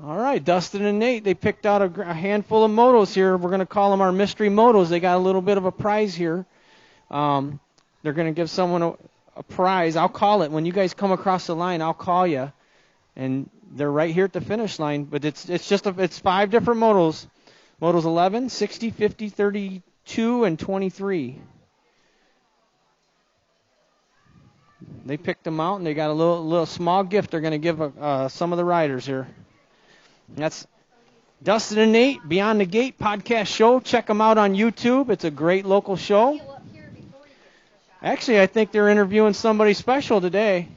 All right, Dustin and Nate, they picked out a handful of motos here. We're going to call them our mystery motos. They got a little bit of a prize here. They're going to give someone a prize. I'll call it. When you guys come across the line, I'll call you. And they're right here at the finish line. But it's 5 different motos. Motos 11, 60, 50, 32, and 23. They picked them out, and they got a little small gift they're going to give some of the riders here. That's Dustin and Nate, Beyond the Gate podcast show. Check them out on YouTube. It's a great local show. Actually, I think they're interviewing somebody special today.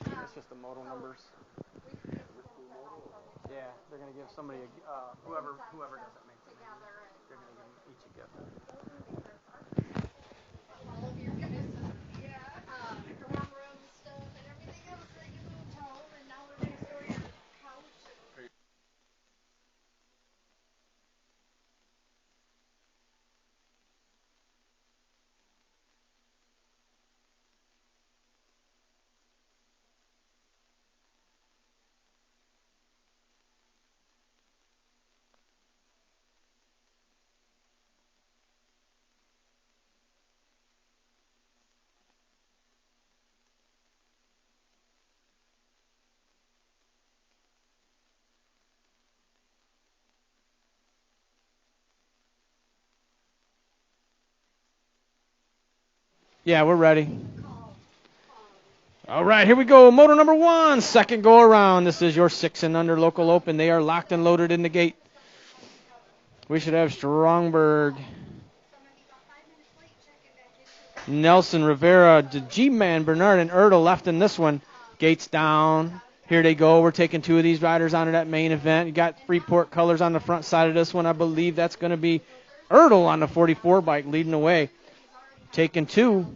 It's just the moto numbers. Yeah, they're going to give somebody, whoever doesn't make them, they're going to give them each a gift. All of your guys' dorm room stuff and everything else that you moved home, and now we're gonna store your couch and. Yeah, we're ready. All right, here we go. Moto number 1, second go around. This is your 6 and under local open. They are locked and loaded in the gate. We should have Strongberg, Nelson, Rivera, G-Man, Bernard, and Ertl left in this one. Gates down. Here they go. We're taking 2 of these riders onto that main event. You got Freeport colors on the front side of this one. I believe that's going to be Ertl on the 44 bike leading the way. Taking 2.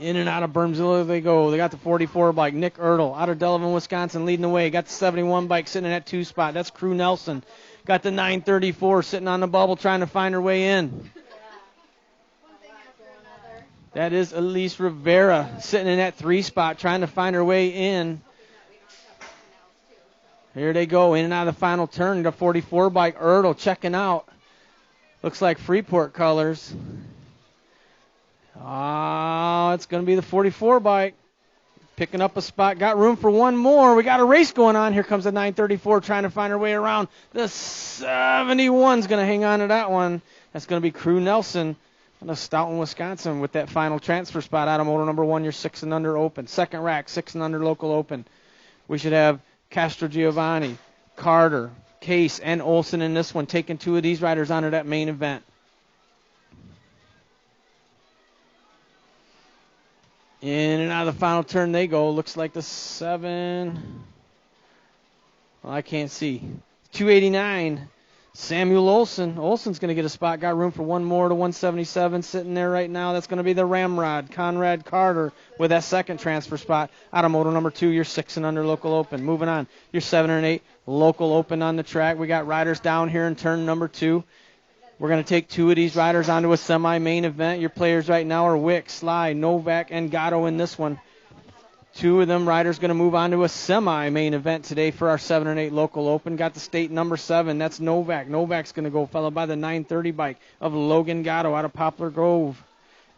In and out of Bermzilla they go. They got the 44 bike. Nick Ertl out of Delavan, Wisconsin leading the way. Got the 71 bike sitting in that 2 spot. That's Crew Nelson. Got the 934 sitting on the bubble trying to find her way in. That is Elise Rivera sitting in that 3 spot trying to find her way in. Here they go, in and out of the final turn. The 44 bike, Ertl checking out. Looks like Freeport colors. It's going to be the 44 bike. Picking up a spot. Got room for one more. We got a race going on. Here comes the 934 trying to find her way around. The 71's going to hang on to that one. That's going to be Crew Nelson out of Stoughton, Wisconsin with that final transfer spot out of moto number 1, your 6 and under open. Second rack, 6 and under local open. We should have Castro Giovanni, Carter, Case, and Olson in this one, taking 2 of these riders onto that main event. In and out of the final turn they go. Looks like the 7. Well, I can't see. 289. Samuel Olson. Olson's going to get a spot. Got room for one more to 177 sitting there right now. That's going to be the Ramrod, Conrad Carter, with that second transfer spot out of moto number 2, your 6 and under local open. Moving on, your 7 and 8 local open on the track. We got riders down here in turn number 2. We're going to take 2 of these riders onto a semi-main event. Your players right now are Wick, Sly, Novak, and Gatto in this one. 2 of them riders going to move on to a semi-main event today for our 7 and 8 local open. Got the state number 7. That's Novak. Novak's going to go followed by the 930 bike of Logan Gatto out of Poplar Grove,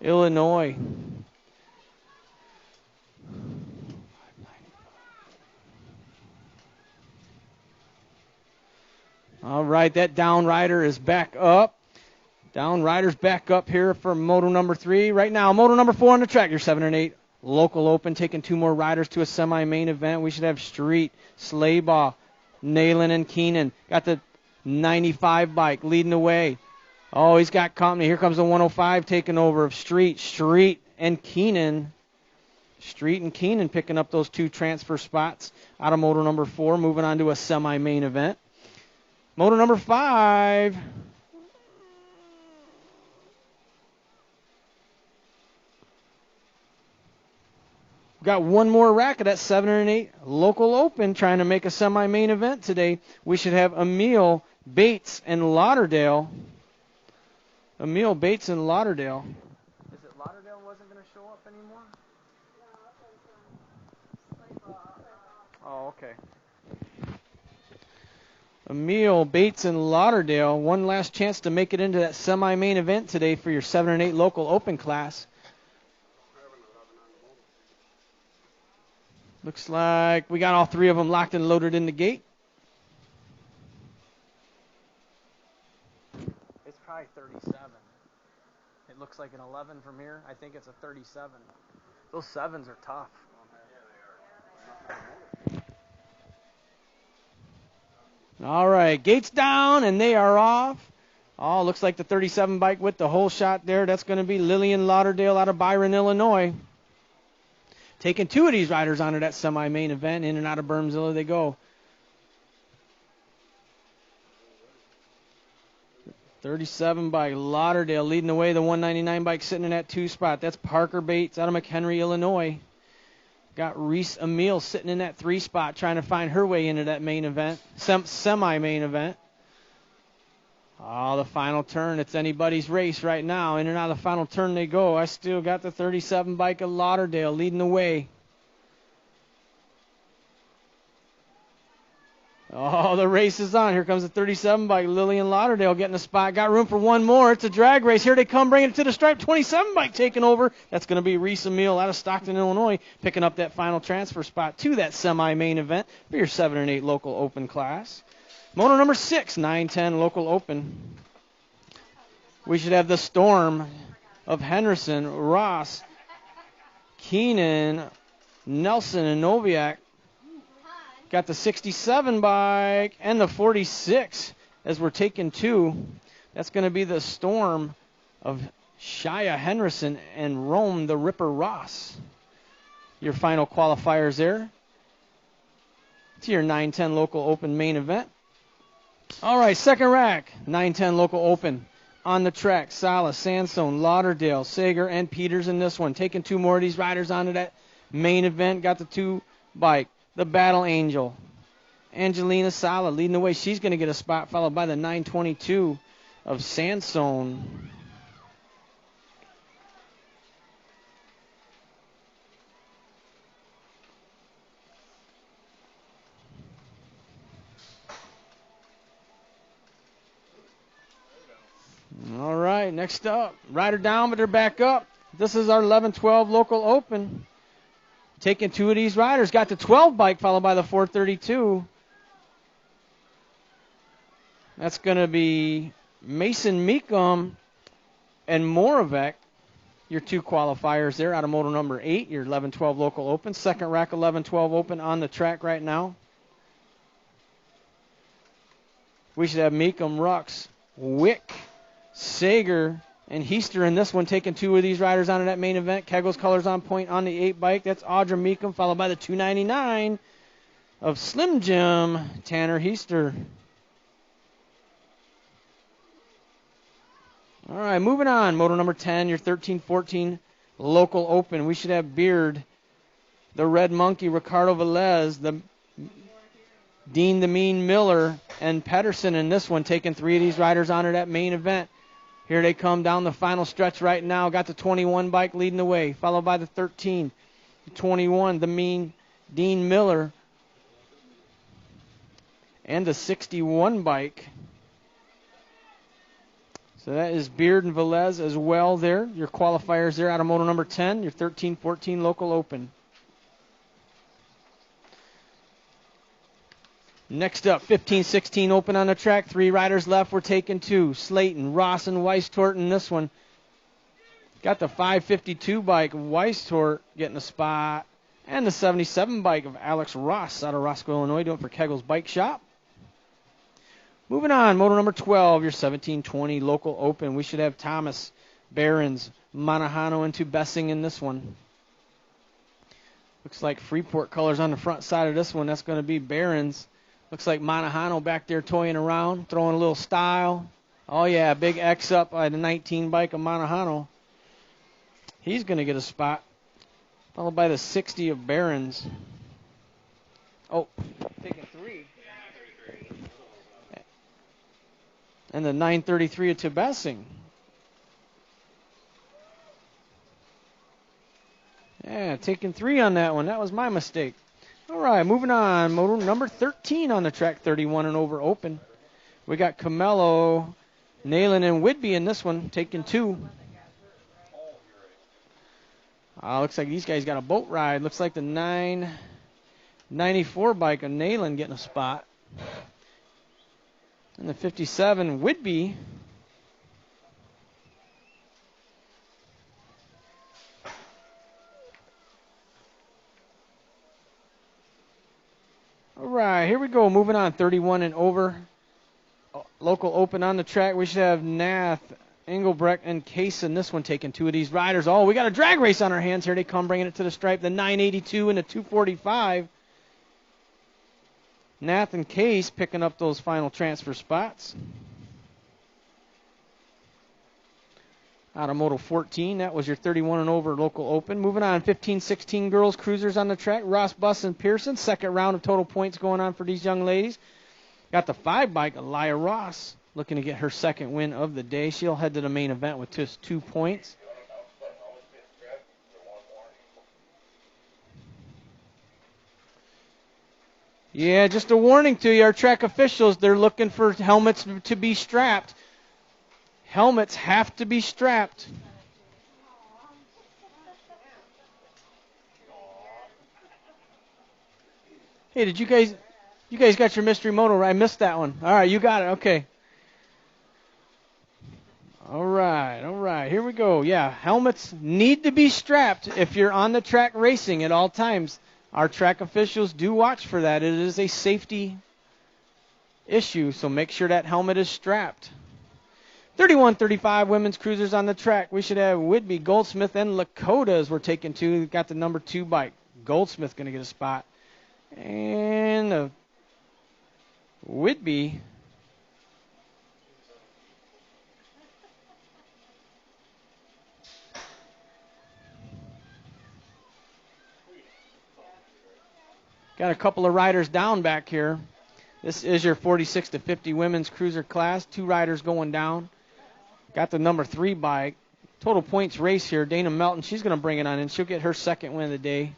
Illinois. All right, that down rider is back up. Down rider's back up here for moto number 3. Right now, moto number 4 on the track, your 7 and 8 local open, taking 2 more riders to a semi-main event. We should have Street, Slaybaugh, Nayland, and Keenan. Got the 95 bike leading the way. Oh, he's got company. Here comes the 105 taking over of Street, and Keenan. Street and Keenan picking up those 2 transfer spots out of moto number 4, moving on to a semi-main event. Moto number 5. Got one more rack of that 7 and 8 local open trying to make a semi-main event today. We should have Emil, Bates, and Lauderdale. Emil, Bates, and Lauderdale. Is it Lauderdale wasn't going to show up anymore? Oh, okay. Emil, Bates, and Lauderdale. One last chance to make it into that semi-main event today for your 7 and 8 local open class. Looks like we got all 3 of them locked and loaded in the gate. It's probably 37. It looks like an 11 from here. I think it's a 37. Those 7s are tough. All right, gates down, and they are off. Oh, looks like the 37 bike with the whole shot there. That's going to be Lillian Lauderdale out of Byron, Illinois. Taking 2 of these riders onto that semi-main event. In and out of Bermzilla they go. 37 by Lauderdale leading the way. The 199 bike sitting in that 2 spot. That's Parker Bates out of McHenry, Illinois. Got Reese Emil sitting in that 3 spot trying to find her way into that main event, semi-main event. Oh, the final turn. It's anybody's race right now. In and out of the final turn they go. I still got the 37 bike of Lauderdale leading the way. Oh, the race is on. Here comes the 37 bike. Lillian Lauderdale getting a spot. Got room for one more. It's a drag race. Here they come, bringing it to the stripe. 27 bike taking over. That's going to be Reese Emil out of Stockton, Illinois, picking up that final transfer spot to that semi-main event for your 7 and 8 local open class. Moto number 6, 9-10 local open. We should have the Storm of Henderson, Ross, Keenan, Nelson, and Noviak. Got the 67 bike and the 46 as we're taking 2. That's going to be the Storm of Shia Henderson and Rome the Ripper Ross. Your final qualifiers there to your 9-10 local open main event. All right, second rack, 9-10 local open. On the track, Sala, Sandstone, Lauderdale, Sager, and Peters in this one. Taking 2 more of these riders onto that main event. Got the 2 bike. The Battle Angel, Angelina Sala leading the way. She's going to get a spot, followed by the 922 of Sandstone. All right, next up, rider down, but they're back up. This is our 11-12 local open. Taking 2 of these riders. Got the 12 bike, followed by the 432. That's going to be Mason Meekum and Moravec, your 2 qualifiers there out of moto number 8, your 11-12 local open. Second rack 11-12 open on the track right now. We should have Meekum, Rux, Wick, Sager, and Heister in this one, taking 2 of these riders onto that main event. Kegel's colors on point on the 8 bike. That's Audra Meekum, followed by the 299 of Slim Jim, Tanner Heister. All right, moving on. Moto number 10, your 13-14 local open. We should have Beard, the Red Monkey, Ricardo Velez, the Dean the Mean Miller, and Pedersen in this one, taking 3 of these riders onto that main event. Here they come down the final stretch right now. Got the 21 bike leading the way, followed by the 13, the 21, the Mean Dean Miller, and the 61 bike. So that is Beard and Velez as well there. Your qualifiers there out of moto number 10, your 13-14 local open. Next up, 15-16 open on the track. 3 riders left. We're taking 2. Slayton, Ross, and Weistort in this one. Got the 552 bike of Weistort getting a spot. And the 77 bike of Alex Ross out of Roscoe, Illinois, doing for Kegel's Bike Shop. Moving on, moto number 12, your 17-20 local open. We should have Thomas, Behrens, Manahano, and Tubessing in this one. Looks like Freeport colors on the front side of this one. That's going to be Barron's. Looks like Monahano back there toying around, throwing a little style. Oh, yeah, big X up by the 19 bike of Monahano. He's going to get a spot, followed by the 60 of Barron's. Oh, taking 3. And the 933 of Tibessing. Yeah, taking 3 on that one. That was my mistake. All right, moving on. Moto number 13 on the track, 31 and over open. We got Camello, Nayland, and Whidbey in this one, taking 2. Looks like these guys got a boat ride. Looks like the 994 bike of Nayland getting a spot. And the 57 Whidbey. All right, here we go. Moving on, 31 and over. Local open on the track. We should have Nath, Engelbrecht, and Case in this one taking 2 of these riders. Oh, we got a drag race on our hands. Here they come, bringing it to the stripe. The 982 and the 245. Nath and Case picking up those final transfer spots. Out of Moto 14, that was your 31 and over local open. Moving on, 15-16 girls cruisers on the track. Ross, Buss, and Pearson. Second round of total points going on for these young ladies. Got the 5 bike, Elia Ross, looking to get her second win of the day. She'll head to the main event with just 2 points. Yeah, just a warning to you, our track officials, they're looking for helmets to be strapped. Helmets have to be strapped. Hey, did you guys got your mystery moto right? I missed that one. All right, you got it. Okay. All right. Here we go. Yeah, helmets need to be strapped if you're on the track racing at all times. Our track officials do watch for that. It is a safety issue, so make sure that helmet is strapped. 31-35 women's cruisers on the track. We should have Whidbey, Goldsmith, and Lakota as we're taking 2. We've got the number 2 bike. Goldsmith going to get a spot. And Whidbey. Got a couple of riders down back here. This is your 46-50 women's cruiser class. 2 riders going down. Got the number 3 bike. Total points race here. Dana Melton, she's going to bring it on in. She'll get her second win of the day.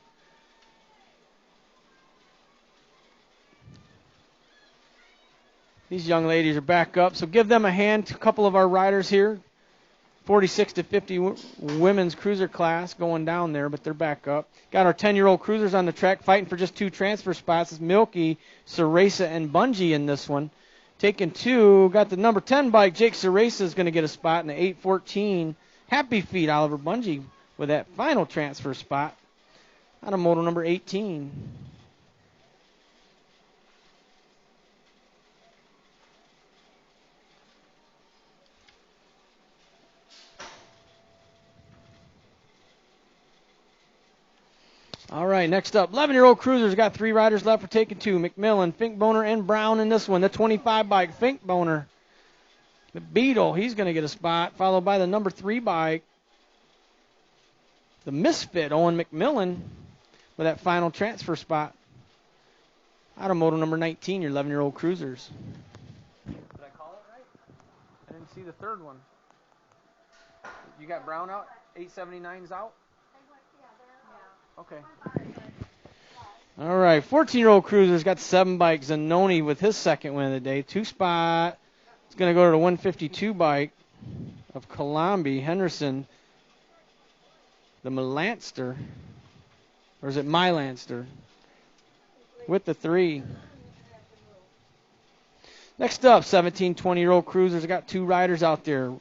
These young ladies are back up, so give them a hand. A couple of our riders here. 46-50 women's cruiser class going down there, but they're back up. Got our 10-year-old cruisers on the track fighting for just 2 transfer spots. It's Milky, Ceresa, and Bungie in this one. Taking 2, got the number 10 bike. Jake Ceresa is going to get a spot in the 814. Happy Feet, Oliver Bungie, with that final transfer spot out of moto number 18. All right, next up, 11-year-old cruisers. Got 3 riders left for taking 2. McMillan, Finkboner, and Brown in this one. The 25 bike, Finkboner. The Beetle, he's going to get a spot, followed by the number 3 bike. The Misfit, Owen McMillan, with that final transfer spot. Out of moto number 19, your 11-year-old cruisers. Did I call it right? I didn't see the third one. You got Brown out? 879's out? Okay. All right, 14-year-old cruisers got 7 bikes. Zanoni with his second win of the day. 2 spot. It's going to go to the 152 bike of Colombi. Henderson, the Melanster. Or is it Mylanster? With the 3. Next up, 17, 20-year-old cruisers. Got 2 riders out there.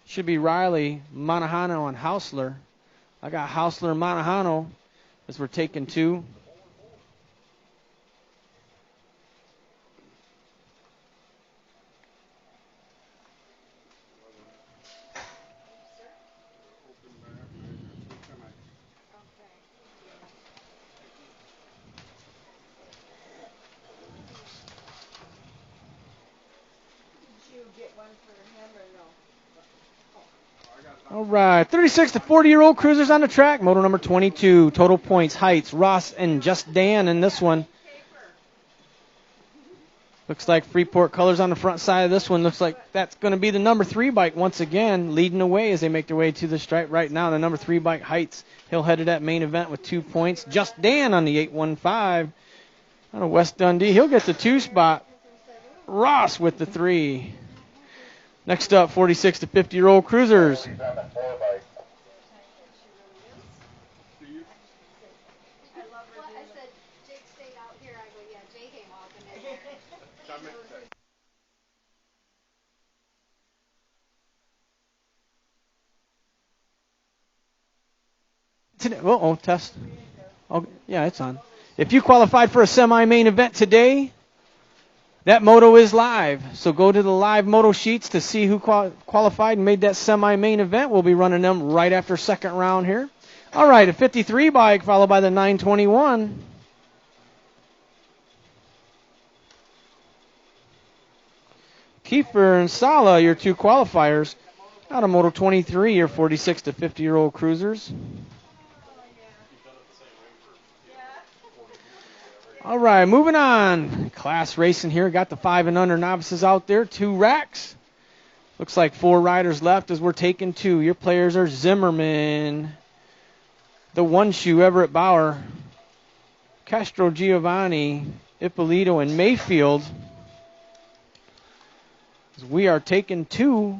Should be Riley, Monahano, and Hausler. I got Hausler and Monahano as we're taking 2. All right, 36 to 40-year-old cruisers on the track. Moto number 22. Total points, heights, Ross and Just Dan in this one. Looks like Freeport colors on the front side of this one. Looks like that's going to be the number 3 bike once again, leading the way as they make their way to the stripe right now. The number 3 bike, Heights. He'll head to that main event with 2 points. Just Dan on the 815. Out of West Dundee. He'll get the 2 spot. Ross with the 3. Next up, 46 to 50-year-old cruisers. Well, I said, Jake stayed out here. I go, yeah, Jake came walking in there. He knows who's Test. Oh, yeah, it's on. If you qualified for a semi-main event today, that moto is live. So go to the live moto sheets to see who qualified and made that semi-main event. We'll be running them right after second round here. All right, a 53 bike followed by the 921. Kiefer and Sala, your 2 qualifiers. Out of Moto 23, your 46 to 50-year-old cruisers. All right, moving on. Class racing here. Got the 5 and under novices out there. 2 racks. Looks like 4 riders left as we're taking 2. Your players are Zimmerman, the 1 shoe Everett Bauer, Castro Giovanni, Ippolito, and Mayfield. As we are taking 2.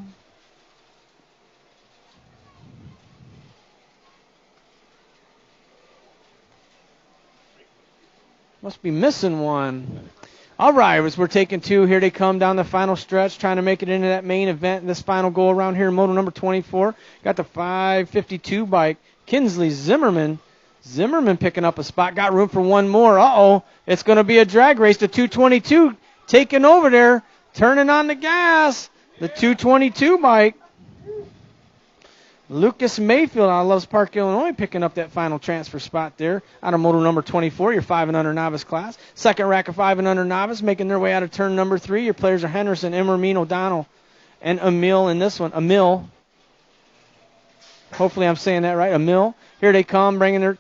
Must be missing 1. All right, as we're taking 2, here they come down the final stretch, trying to make it into that main event. This final go around here in Moto number 24. Got the 552 bike, Kinsley Zimmerman. Zimmerman picking up a spot, got room for 1 more. Uh-oh, it's going to be a drag race. The 222 taking over there, turning on the gas. The 222 bike. Lucas Mayfield out of Loves Park, Illinois, picking up that final transfer spot there out of Moto number 24, your 5 and under novice class. Second rack of 5 and under novice, making their way out of turn number 3. Your players are Henderson, Emermin, O'Donnell, and Emil in this one. Emil. Hopefully I'm saying that right. Emil. Here they come, bringing her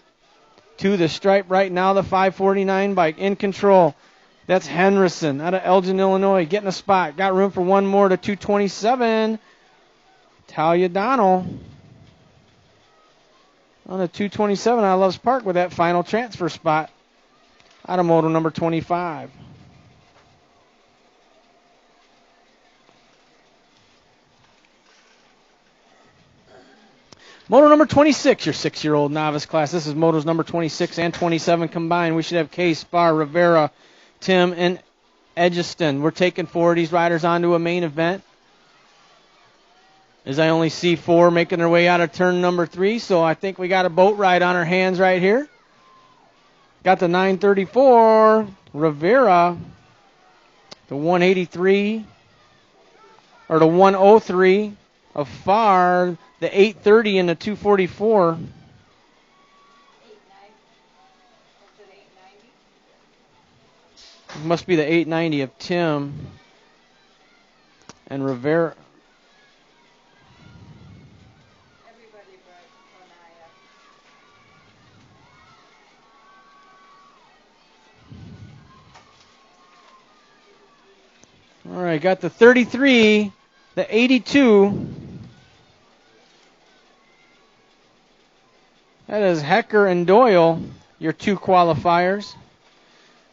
to the stripe right now. The 549 bike in control. That's Henderson out of Elgin, Illinois, getting a spot. Got room for 1 more to 227. Talia Donnell on the 227 out of Loves Park with that final transfer spot out of Moto number 25. Moto number 26, your 6-year-old novice class. This is motos number 26 and 27 combined. We should have Case, Spar, Rivera, Tim, and Edgiston. We're taking 4 of these riders onto a main event. As I only see 4 making their way out of turn number 3, so I think we got a boat ride on our hands right here. Got the 934, Rivera, the 183, or the 103 of Farr, the 830 and the 244. It must be the 890 of Tim and Rivera. All right, got the 33, the 82. That is Hecker and Doyle, your 2 qualifiers.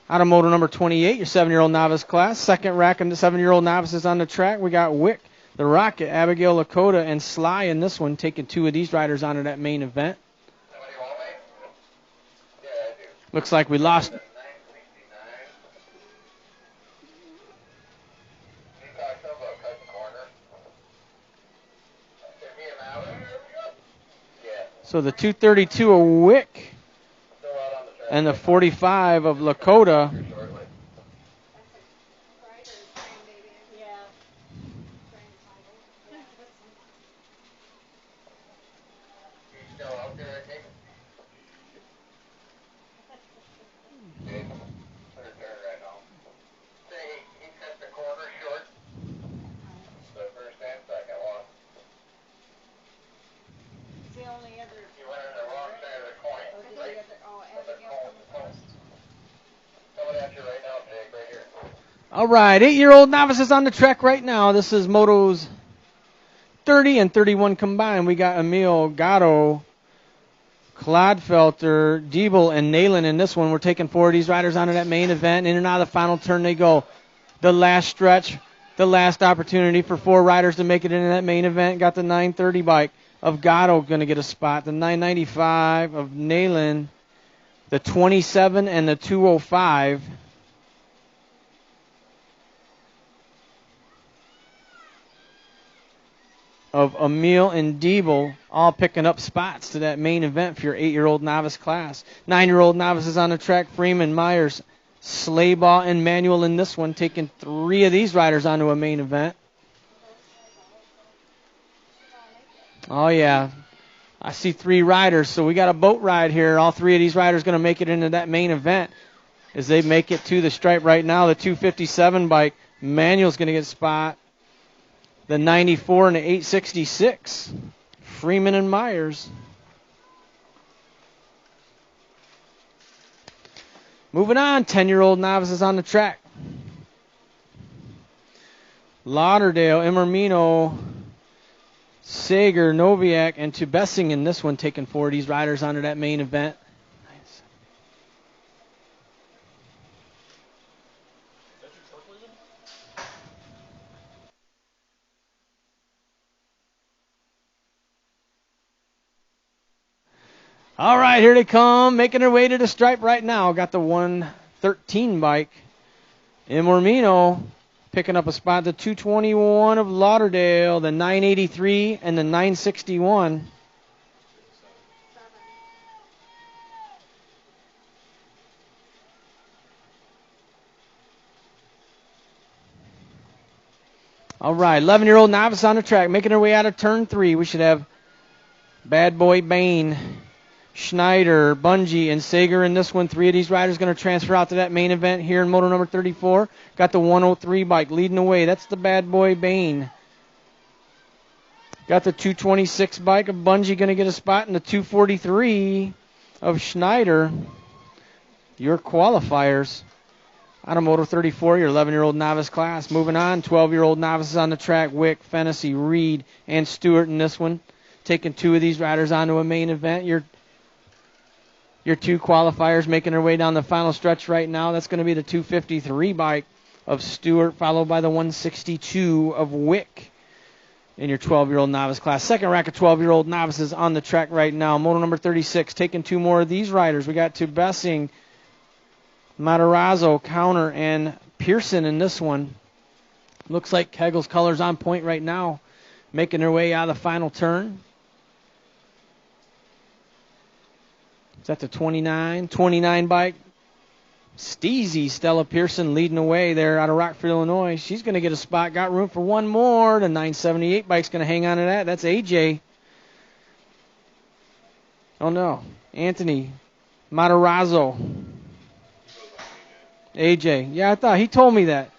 Out of Moto number 28, your 7-year-old novice class. Second rack and the 7-year-old novices on the track. We got Wick, the Rocket, Abigail Lakota, and Sly in this one, taking 2 of these riders onto that main event. Looks like we lost. So the 232 of Wick and the 45 of Lakota. only other. You went on the wrong side of the coin. Oh, did the other? Oh, Abigail coming first. Coming at you right now, Jake, right here. All right, 8-year-old novices on the track right now. This is motos 30 and 31 combined. We got Emil, Gatto, Clodfelter, Diebel, and Nalen in this one. We're taking 4 of these riders onto that main event. In and out of the final turn they go. The last stretch, the last opportunity for 4 riders to make it into that main event. Got the 930 bike of Gatto going to get a spot. The 995 of Nalen, the 27 and the 205. Of Emil and Diebel, all picking up spots to that main event for your 8-year-old novice class. 9-year-old novices on the track, Freeman, Myers, Slaybaugh, and Manuel in this one, taking 3 of these riders onto a main event. Oh, yeah. I see 3 riders, so we got a boat ride here. All 3 of these riders going to make it into that main event as they make it to the stripe right now. The 257 bike, Manuel's going to get a spot. The 94 and the 866, Freeman and Myers. Moving on, 10-year-old novices on the track. Lauderdale, Emermino, Sager, Noviak, and Tubessing in this one, taking 4 of these riders onto that main event. Nice. That your truck leaving? All right, here they come, making their way to the stripe right now. Got the 113 bike. Emermino picking up a spot. The 221 of Lauderdale, the 983, and the 961. All right, 11-year-old novice on the track, making her way out of turn 3. We should have Bad Boy Bain, Schneider, Bungie, and Sager in this one. 3 of these riders going to transfer out to that main event here in moto number 34. Got the 103 bike leading the way. That's the Bad Boy Bain. Got the 226 bike of Bungie going to get a spot in the 243 of Schneider. Your qualifiers. Out of moto 34, your 11-year-old novice class. Moving on, 12-year-old novices on the track. Wick, Fennessy, Reed, and Stewart in this one. Taking 2 of these riders onto a main event. Your 2 qualifiers making their way down the final stretch right now. That's going to be the 253 bike of Stewart, followed by the 162 of Wick in your 12-year-old novice class. Second rack of 12-year-old novices on the track right now. Moto number 36, taking 2 more of these riders. We got Tubessing, Matarazzo, Counter, and Pearson in this one. Looks like Kegel's colors on point right now, making their way out of the final turn. Is that the 29 bike? Steezy, Stella Pearson leading the way there out of Rockford, Illinois. She's going to get a spot. Got room for 1 more. The 978 bike's going to hang on to that. That's AJ. Oh, no. Anthony Matarazzo. AJ. Yeah, I thought. He told me that.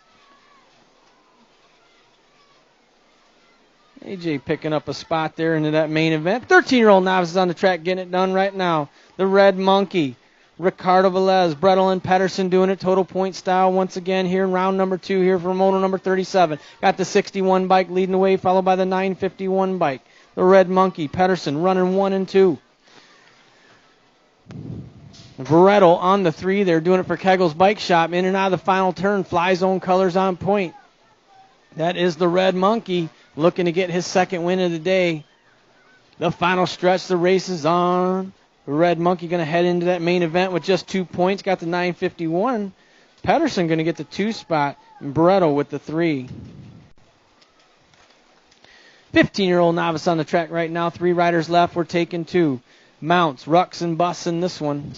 AJ picking up a spot there into that main event. 13-year-old novices on the track getting it done right now. The Red Monkey. Ricardo Velez, Brettel, and Pedersen doing it total point style once again here in round number 2 here for moto number 37. Got the 61 bike leading the way, followed by the 951 bike. The Red Monkey, Pedersen running 1 and 2. Brettel on the 3. They're doing it for Kegel's Bike Shop. In and out of the final turn. Fly Zone colors on point. That is the Red Monkey looking to get his second win of the day. The final stretch, the race is on. The Red Monkey going to head into that main event with just 2 points. Got the 951. Pedersen going to get the 2 spot. And Brettel with the 3. 15-year-old novice on the track right now. 3 riders left. We're taking 2. Mounts, Rucks, and Bus in this one.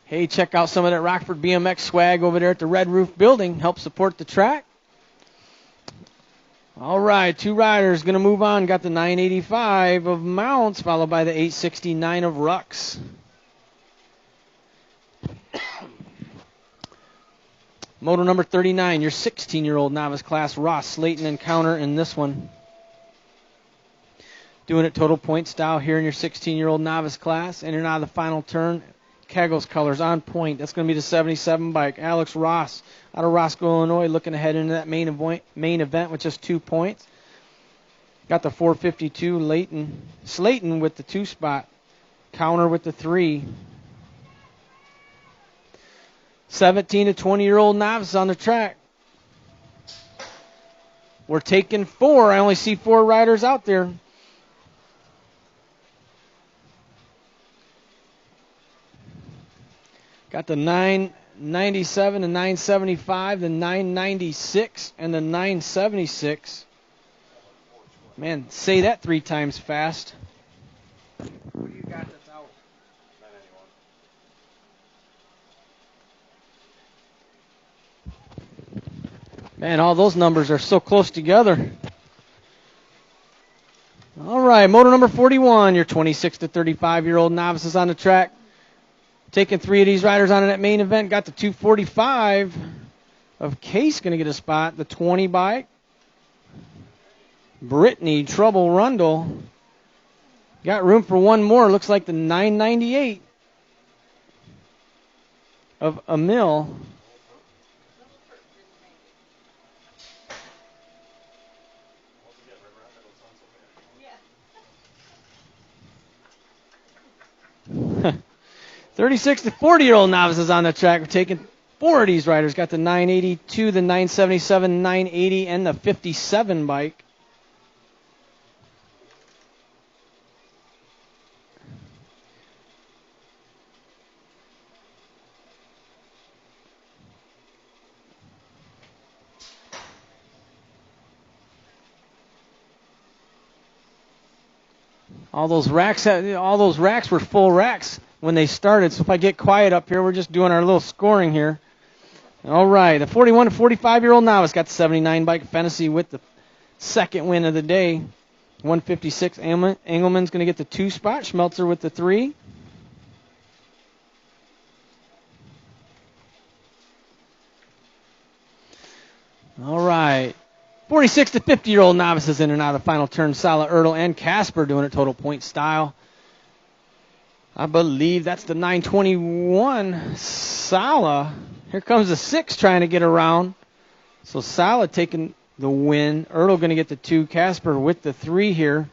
Hey, check out some of that Rockford BMX swag over there at the Red Roof Building. Help support the track. All right, 2 riders going to move on. Got the 985 of Mounts, followed by the 869 of Rucks. Moto number 39, your 16-year-old novice class. Ross, Slayton, and Counter in this one. doing it total point style here in your 16-year-old novice class. In and out of the final turn. Keggles colors on point. That's going to be the 77 bike. Alex Ross out of Roscoe, Illinois, looking ahead into that main event with just 2 points. Got the 452 Slayton with the 2 spot. Counter with the 3. 17 to 20-year-old novices on the track. We're taking 4. I only see 4 riders out there. Got the 997, the 975, the 996, and the 976. Man, say that 3 times fast. What do you got that's out? 991. Man, all those numbers are so close together. All right, moto number 41, your 26 to 35-year-old novices on the track. Taking 3 of these riders on in that main event. Got the 245 of Case going to get a spot. The 20 bike. Brittany Trouble Rundle. Got room for one more. Looks like the 998 of Emil. Yeah. 36 to 40-year-old novices on the track. We're taking 4 of these riders. Got the 982, the 977, 980, and the 57 bike. All those racks were full racks when they started. So if I get quiet up here, we're just doing our little scoring here. All right, the 41 to 45-year-old novice got the 79 bike. Fantasy with the second win of the day. 156. Engelman's going to get the 2 spot. Schmelzer with the 3. All right. 46 to 50-year-old novices in and out of the final turn. Sala, Ertl, and Casper doing it total point style. I believe that's the 921 Sala. Here comes the 6 trying to get around. So Sala taking the win. Ertl going to get the 2. Casper with the 3 here.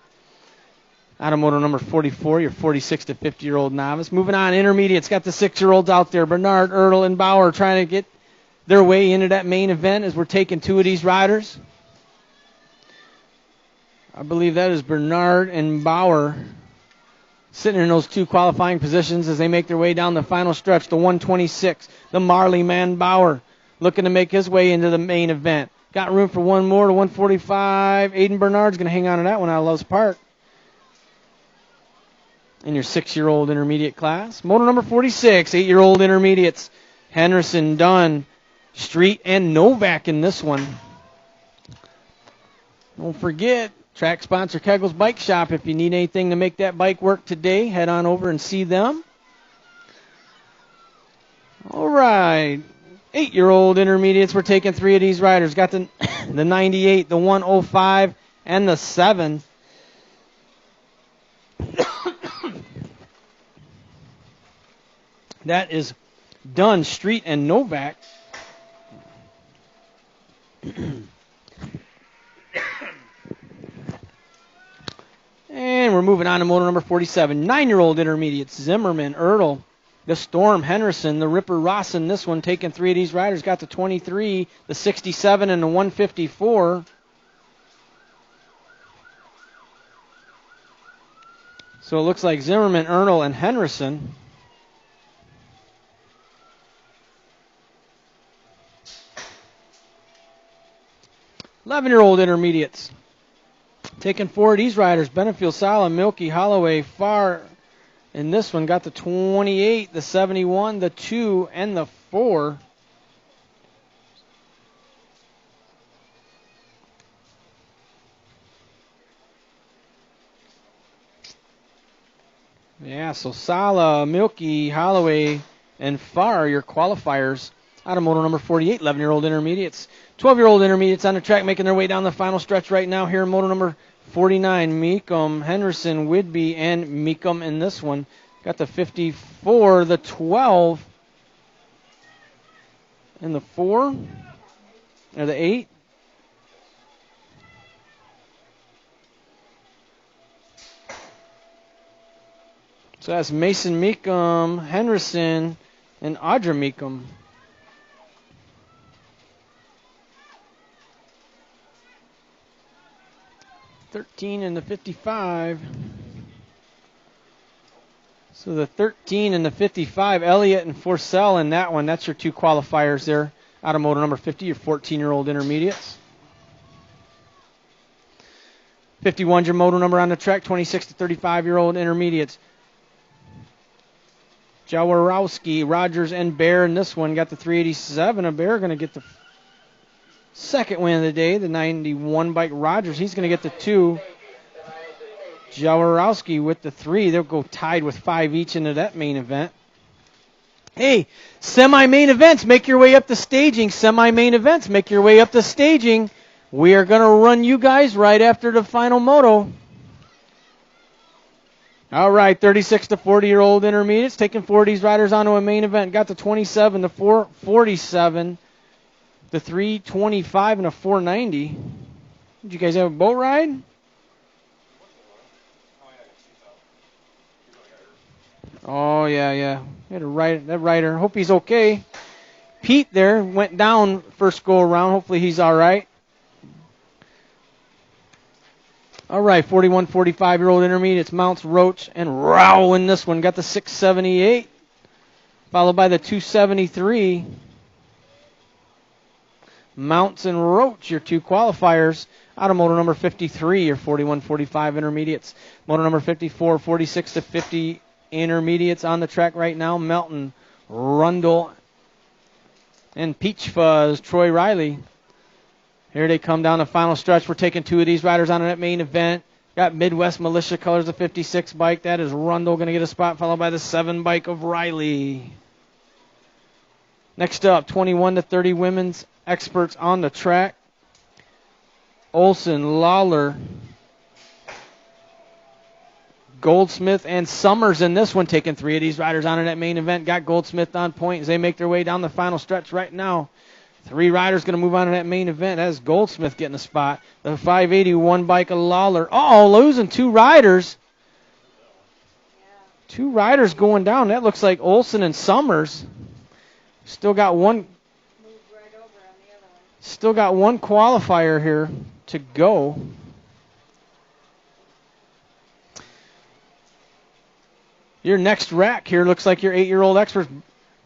Out of moto number 44, your 46 to 50-year-old novice. Moving on, intermediates. Got the 6-year-olds out there. Bernard, Ertl, and Bauer trying to get their way into that main event as we're taking 2 of these riders. I believe that is Bernard and Bauer sitting in those 2 qualifying positions as they make their way down the final stretch. The 126, the Marley Man Bauer, looking to make his way into the main event. Got room for one more, the 145. Aiden Bernard's going to hang on to that one out of Love's Park. In your 6-year-old intermediate class. Moto number 46, 8-year-old intermediates. Henderson, Dunn, Street, and Novak in this one. Don't forget, track sponsor Keggles Bike Shop. If you need anything to make that bike work today, head on over and see them. All right. 8-year-old intermediates. We're taking 3 of these riders. Got the 98, the 105, and the 7. That is Dunn, Street, and Novak. And we're moving on to moto number 47. 9-year-old intermediates. Zimmerman, Ertl, the Storm, Henderson, the Ripper, Ross in this one. Taking 3 of these riders. Got the 23, the 67, and the 154. So it looks like Zimmerman, Ertl, and Henderson. Eleven-year-old intermediates. Taking 4 of these riders. Benefield, Sala, Milky, Holloway, Farr. In this one, got the 28, the 71, the 2, and the 4. Yeah, so Sala, Milky, Holloway, and Farr, your qualifiers. Out of moto number 48, 11-year-old intermediates. 12-year-old intermediates on the track making their way down the final stretch right now here in moto number 49, Meekum, Henderson, Whidbey, and Meekum in this one. Got the 54, the 12, and the 4, or the 8. So that's Mason Meekum, Henderson, and Audra Meekum. $13 and the 55. So the 13 and the 55, Elliott and Forcell in that one. That's your 2 qualifiers there. Out of moto number 50, your 14-year-old intermediates. 51's your moto number on the track, 26 to 35-year-old intermediates. Jaworowski, Rogers, and Bear in this one. Got the 387. A Bear going to get the second win of the day. The 91 bike Rogers, he's going to get the 2. Jaworowski with the 3. They'll go tied with 5 each into that main event. Hey, semi-main events, make your way up the staging. Semi-main events, make your way up the staging. We are going to run you guys right after the final moto. All right, 36 to 40-year-old intermediates, taking 40s riders onto a main event. Got the 27, the 447, the 325, and a 490. Did you guys have a boat ride? Oh, yeah. Had to ride that rider. Hope he's okay. Pete there went down first go around. Hopefully he's all right. All right, 41, 45-year-old intermediates, Mounts, Roach, and Rao in this one. Got the 678, followed by the 273. Mounts and Roach, your 2 qualifiers. Out of moto number 53, your 41, 45 intermediates. Moto number 54, 46 to 50 intermediates on the track right now. Melton, Rundle, and Peach Fuzz, Troy Riley. Here they come down the final stretch. We're taking 2 of these riders on that main event. Got Midwest Militia Colors, the 56 bike. That is Rundle going to get a spot, followed by the 7 bike of Riley. Next up, 21 to 30 women's experts on the track. Olson, Lawler, Goldsmith, and Summers in this one, taking 3 of these riders on in that main event. Got Goldsmith on point as they make their way down the final stretch right now. 3 riders going to move on to that main event. That's Goldsmith getting a spot. The 581 bike of Lawler. Oh, losing 2 riders. 2 riders going down. That looks like Olson and Summers. Still got one. Still got 1 qualifier here to go. Your next rack here looks like your 8-year-old experts.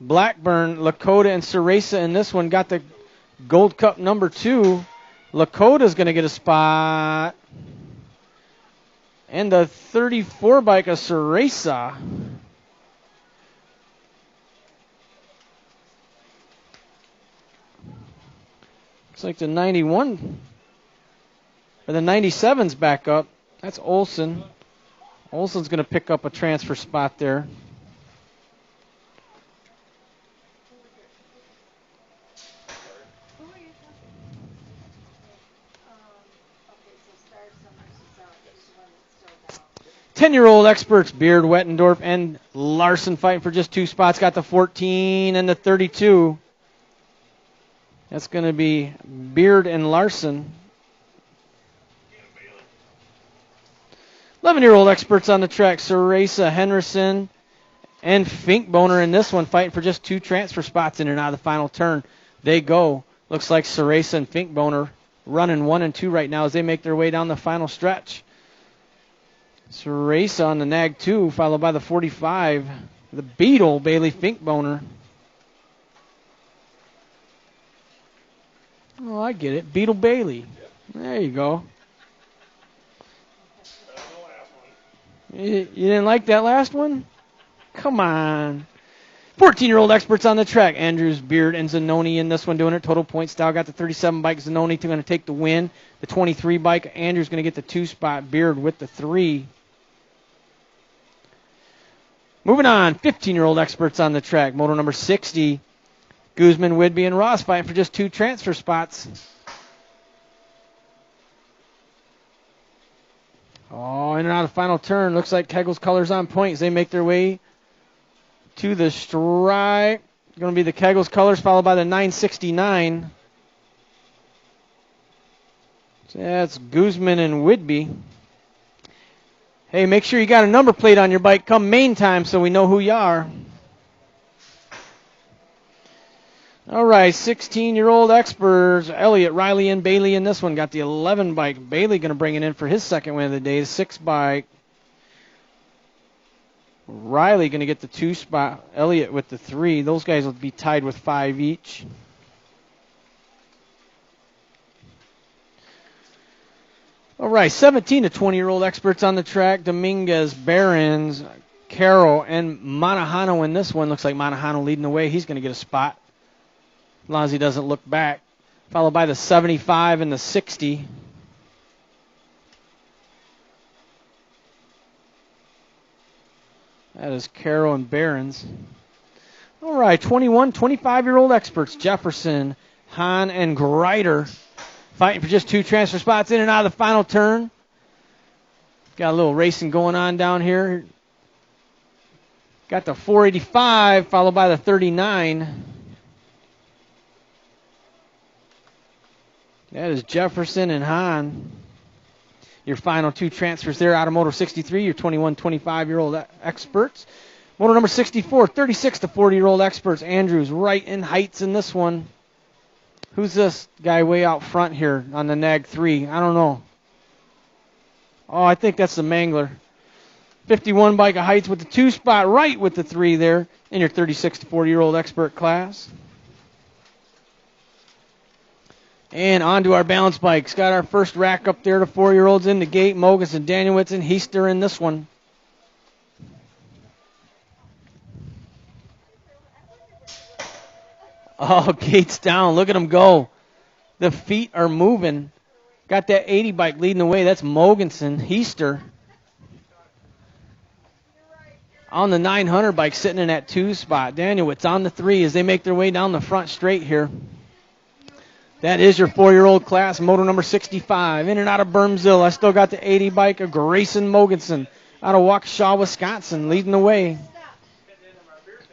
Blackburn, Lakota, and Ceresa in this one. Got the Gold Cup number 2. Lakota's going to get a spot. And the 34 bike of Ceresa. Looks like the 91, or the 97's back up. That's Olson. Olson's going to pick up a transfer spot there. Who are you talking? 10-year-old experts, Beard, Wettendorf, and Larson fighting for just 2 spots. Got the 14 and the 32. That's going to be Beard and Larson. 11-year-old experts on the track, Ceresa, Henderson, and Finkboner in this one, fighting for just 2 transfer spots in and out of the final turn. They go. Looks like Ceresa and Finkboner running 1 and 2 right now as they make their way down the final stretch. Ceresa on the Nag 2, followed by the 45, the Beetle, Bailey Finkboner. Oh, I get it. Beetle Bailey. There you go. You didn't like that last one? Come on. 14-year-old experts on the track. Andrews, Beard, and Zanoni in this one doing it. Total point style. Got the 37 bike. Zanoni going to take the win. The 23 bike. Andrews going to get the 2 spot. Beard with the 3. Moving on. 15-year-old experts on the track. Moto number 60. Guzman, Whidbey, and Ross fighting for just 2 transfer spots. Oh, in and out of final turn. Looks like Kegel's colors on point as they make their way to the stripe. Going to be the Kegel's colors followed by the 969. So that's Guzman and Whidbey. Hey, make sure you got a number plate on your bike come main time so we know who you are. All right, 16-year-old experts, Elliott, Riley, and Bailey in this one. Got the 11 bike. Bailey going to bring it in for his second win of the day, the 6 bike. Riley going to get the 2 spot. Elliott with the 3. Those guys will be tied with 5 each. All right, 17 to 20-year-old experts on the track. Dominguez, Behrens, Carroll, and Monahano in this one. Looks like Monahano leading the way. He's going to get a spot as long as he doesn't look back. Followed by the 75 and the 60. That is Carroll and Behrens. All right, 21, 25-year-old experts. Jefferson, Hahn, and Greider fighting for just 2 transfer spots in and out of the final turn. Got a little racing going on down here. Got the 485 followed by the 39. That is Jefferson and Hahn. Your final 2 transfers there out of Moto 63, your 21, 25-year-old experts. Moto number 64, 36 to 40-year-old experts. Andrews right in heights in this one. Who's this guy way out front here on the Nag 3? I don't know. Oh, I think that's the Mangler. 51 bike of heights with the 2 spot right with the 3 there in your 36 to 40-year-old expert class. And on to our balance bikes. Got our first rack up there to 4-year-olds in the gate. Mogus and Danielitz and Heister in this one. Oh, gates down. Look at them go. The feet are moving. Got that 80 bike leading the way. That's Mogensen. Heister. On the 900 bike sitting in that 2 spot. Danielitz on the 3 as they make their way down the front straight here. That is your 4-year-old class, moto number 65. In and out of Bermsville, I still got the 80 bike of Grayson Mogensen out of Waukesha, Wisconsin, leading the way.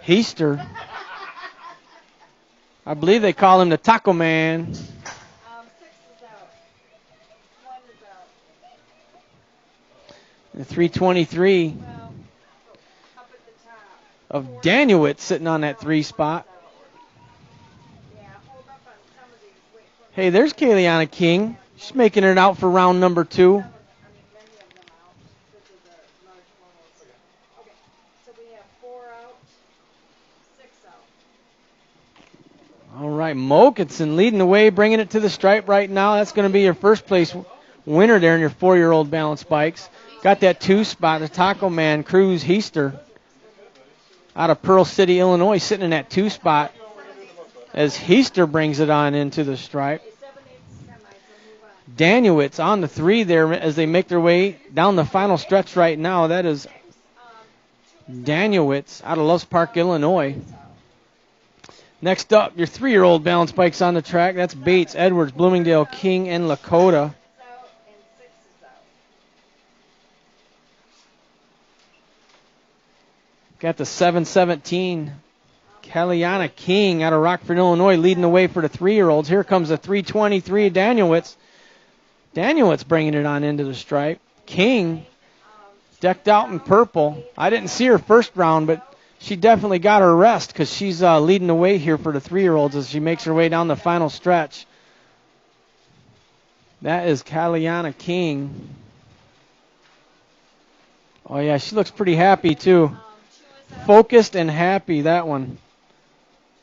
Heister. I believe they call him the Taco Man. 6 is out. 1 is out. The 323 Well, up at the top. of Danielitz sitting on that 3 spot. Yeah, hold up on some of these. Wait for me. Hey, there's Kayliana King. She's making it out for round number 2. Many of them out. This is the large models. Okay, so we have 4 out, 6 out. All right, Mogensen leading the way, bringing it to the stripe right now. That's going to be your first place winner there in your 4-year-old balance bikes. Got that 2 spot, the Taco Man, Cruz Heister, out of Pearl City, Illinois, sitting in that 2 spot as Heister brings it on into the stripe. 7/8 semis, we'll move on. Danielitz on the 3 there as they make their way down the final stretch right now. That is Danielitz out of Loves Park, Illinois. Next up, your 3-year-old balance bikes on the track. That's Bates, Edwards, Bloomingdale, King, and Lakota. Out and 6 is out. Got the 717, Kaliana King out of Rockford, Illinois, leading the way for the 3-year-olds. Here comes the 323, Danielitz. Danielitz bringing it on into the stripe. King decked out in purple. I didn't see her first round, but she definitely got her rest because she's leading the way here for the 3-year-olds as she makes her way down the final stretch. That is Kaliana King. Oh, yeah, she looks pretty happy, too. 2 is out. Focused and happy, that one.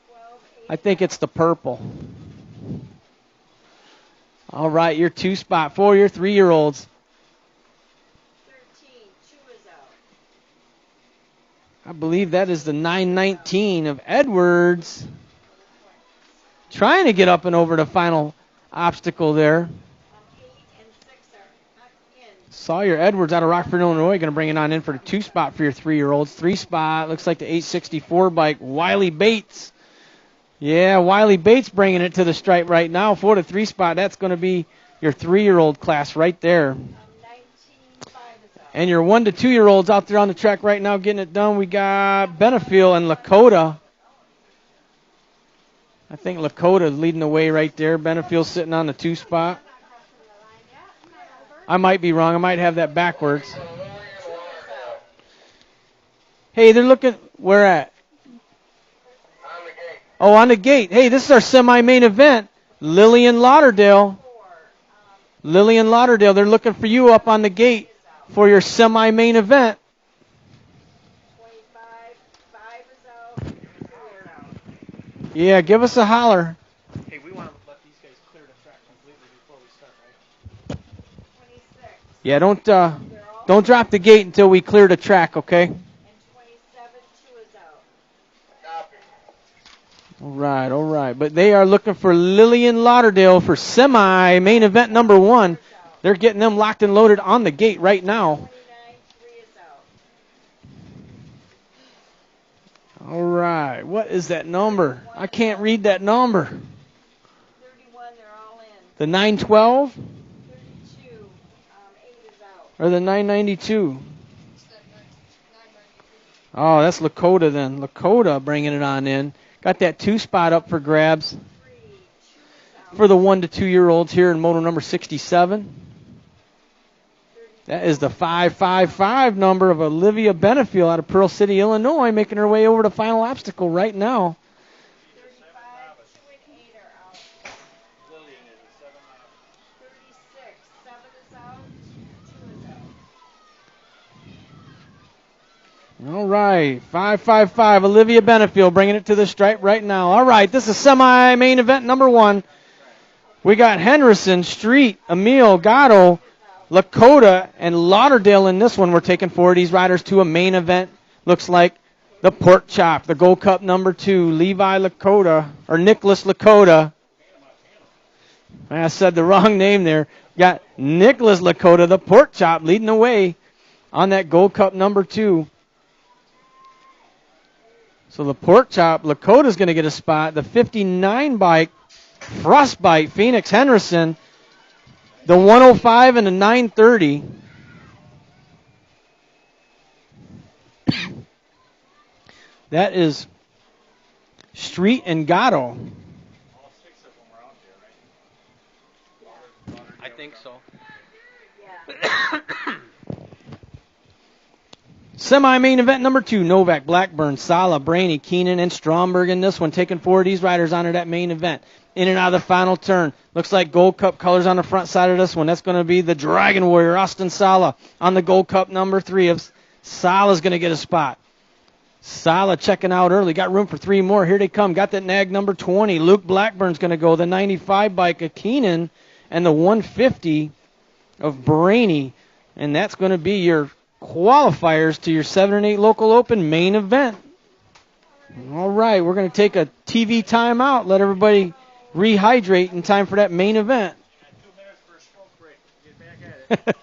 12, 8. I think it's the purple. All right, your 2 spot for your 3-year-olds. 13, 2 is out. I believe that is the 919 of Edwards. Trying to get up and over the final obstacle there. 8 and 6 are in. Sawyer Edwards out of Rockford, Illinois, going to bring it on in for the 2 spot for your 3-year-olds. 3 spot, looks like the 864 bike, Wiley Bates. Yeah, Wiley Bates bringing it to the stripe right now for the 3 spot. That's going to be your 3-year-old class right there. 19, 5 And your 1 to 2 year olds out there on the track right now getting it done. We got Benefield and Lakota. I think Lakota is leading the way right there. Benefield sitting on the 2 spot. I might be wrong. I might have that backwards. Hey, they're looking. Where at? Oh, on the gate. Hey, this is our semi-main event. Lillian Lauderdale. Lillian Lauderdale, they're looking for you up on the gate for your semi-main event. 25, 5 is out. Yeah, give us a holler. Hey, we want to let these guys clear the track completely before we start, right? 26. Yeah, don't drop the gate until we clear the track, okay? And 27, 2 is out. All right. But they are looking for Lillian Lauderdale for semi-main event number 1. They're getting them locked and loaded on the gate right now. 29, 3 is out. All right. What is that number? I can't read that number. 31, they're all in. The 912 32, 8 is out. or the 992? Oh, that's Lakota then. Lakota bringing it on in. Got that 2 spot up for grabs 3, 2 is for the 1 to 2 year olds here in moto number 67. That is the 555 number of Olivia Benefield out of Pearl City, Illinois, making her way over to final obstacle right now. 35, 2 and 8 are out. Lillian is a 7 36, 7 is out. 2 is out. All right, 555 Olivia Benefield bringing it to the stripe right now. All right, this is semi-main event number 1. We got Henderson, Street, Emil, Gatto, Lakota, and Lauderdale in this one. We're taking 4 of these riders to a main event. Looks like the Pork Chop, the Gold Cup number 2, Levi Lakota, or Nicholas Lakota. I said the wrong name there. Got Nicholas Lakota, the Pork Chop, leading the way on that Gold Cup number 2. So the Pork Chop, Lakota's going to get a spot. The 59 bike, Frostbite, Phoenix Henderson, the 105 and the 930. That is Street and Gatto. All 6 of them are out there, right? I think so. Semi-main event number 2, Novak, Blackburn, Sala, Brainy, Keenan, and Stromberg in this one. Taking 4 of these riders onto that main event. In and out of the final turn. Looks like Gold Cup colors on the front side of this one. That's going to be the Dragon Warrior, Austin Sala, on the Gold Cup number 3. Of Sala's going to get a spot. Sala checking out early. Got room for 3 more. Here they come. Got that nag number 20. Luke Blackburn's going to go. The 95 bike of Keenan and the 150 of Brainy. And that's going to be your qualifiers to your 7 and 8 local open main event. All right, we're going to take a TV timeout. Let everybody rehydrate in time for that main event. 2 minutes for a smoke break. Get back at it.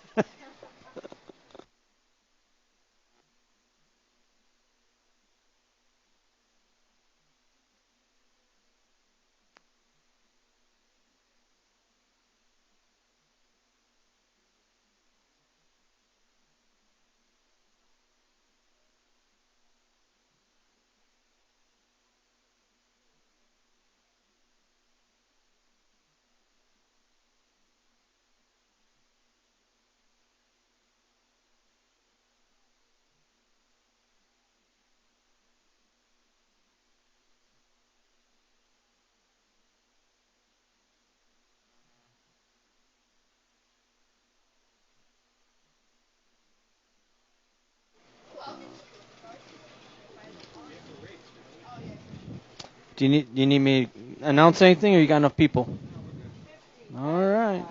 Do you need me to announce anything, or you got enough people? All right.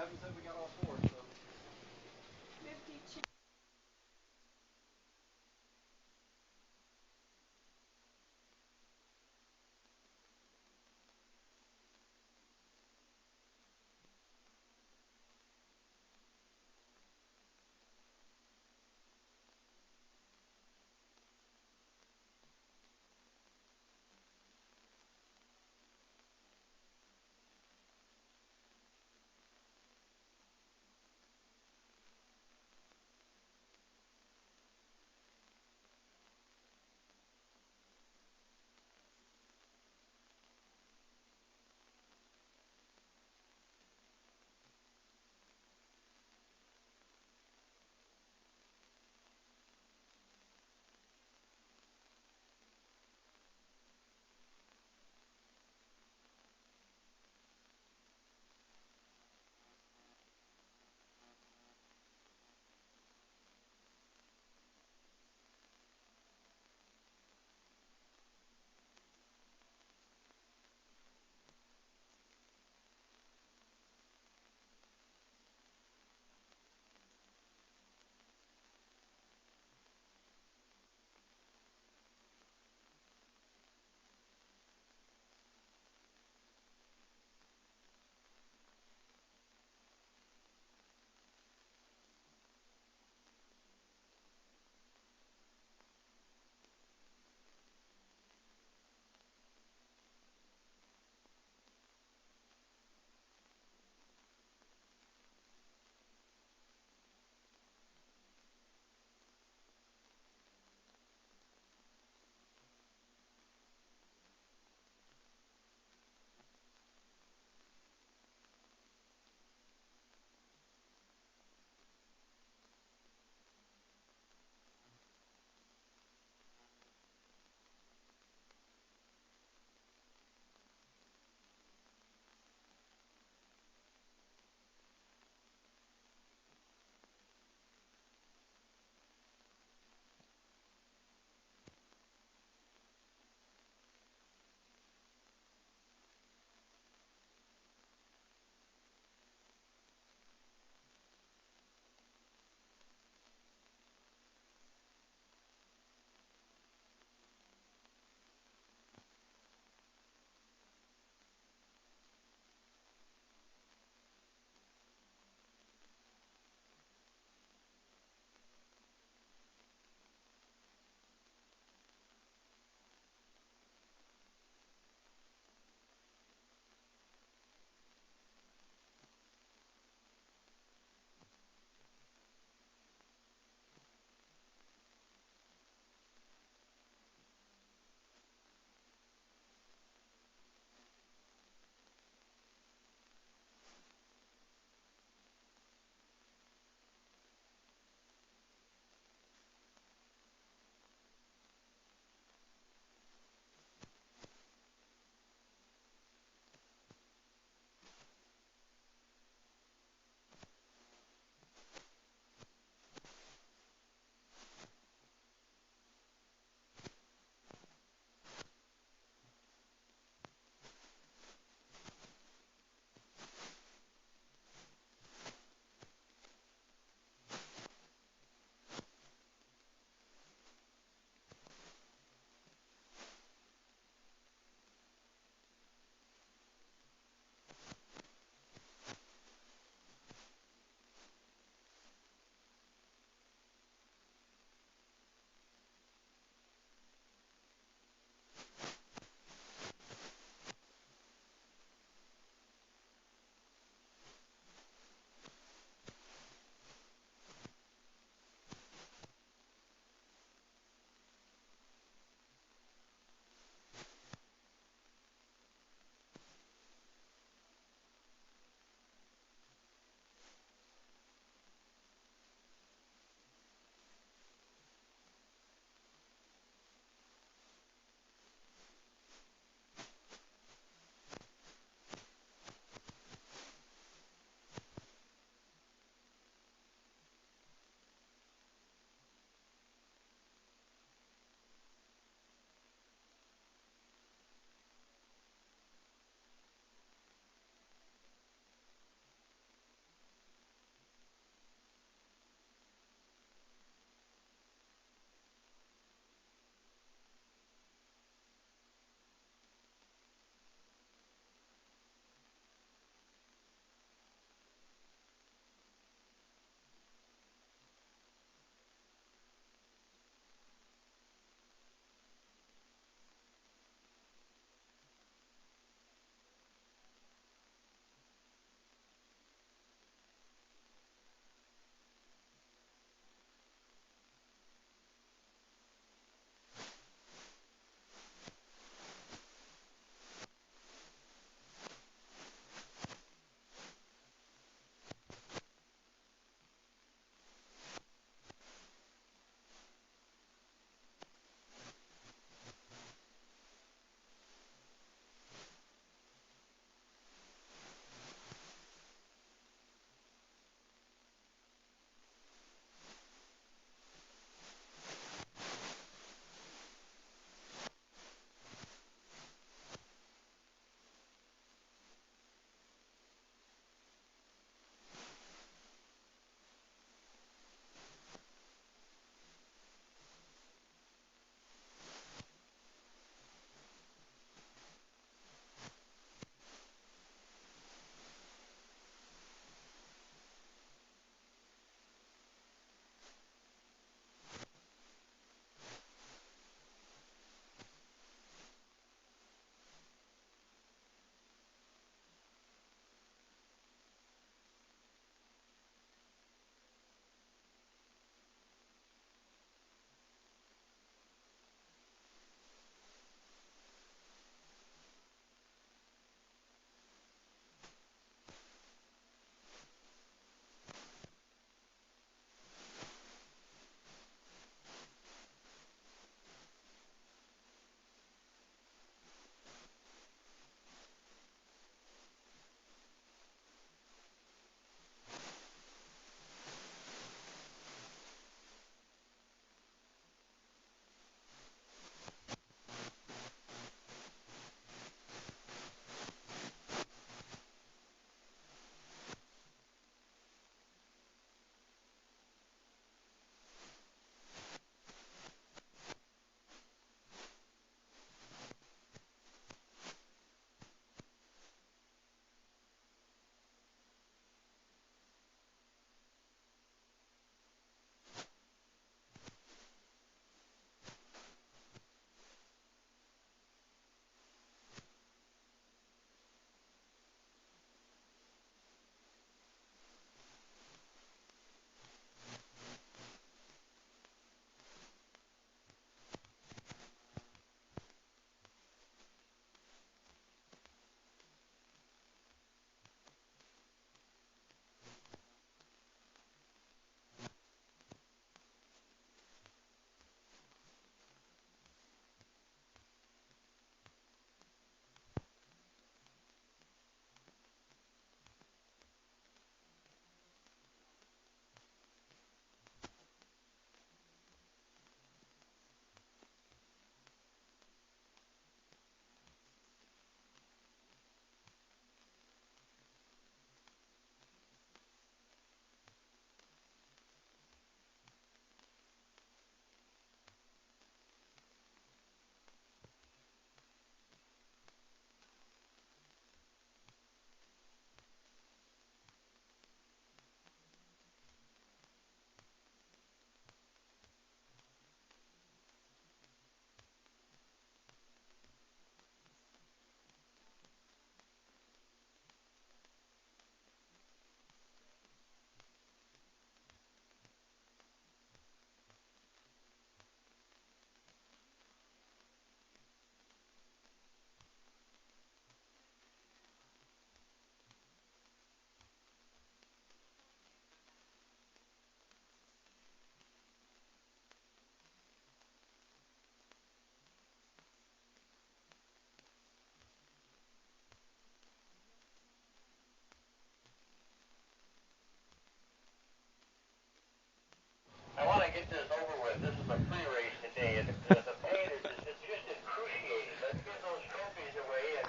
free race today. The pain is it's just excruciating. Let's get those trophies away and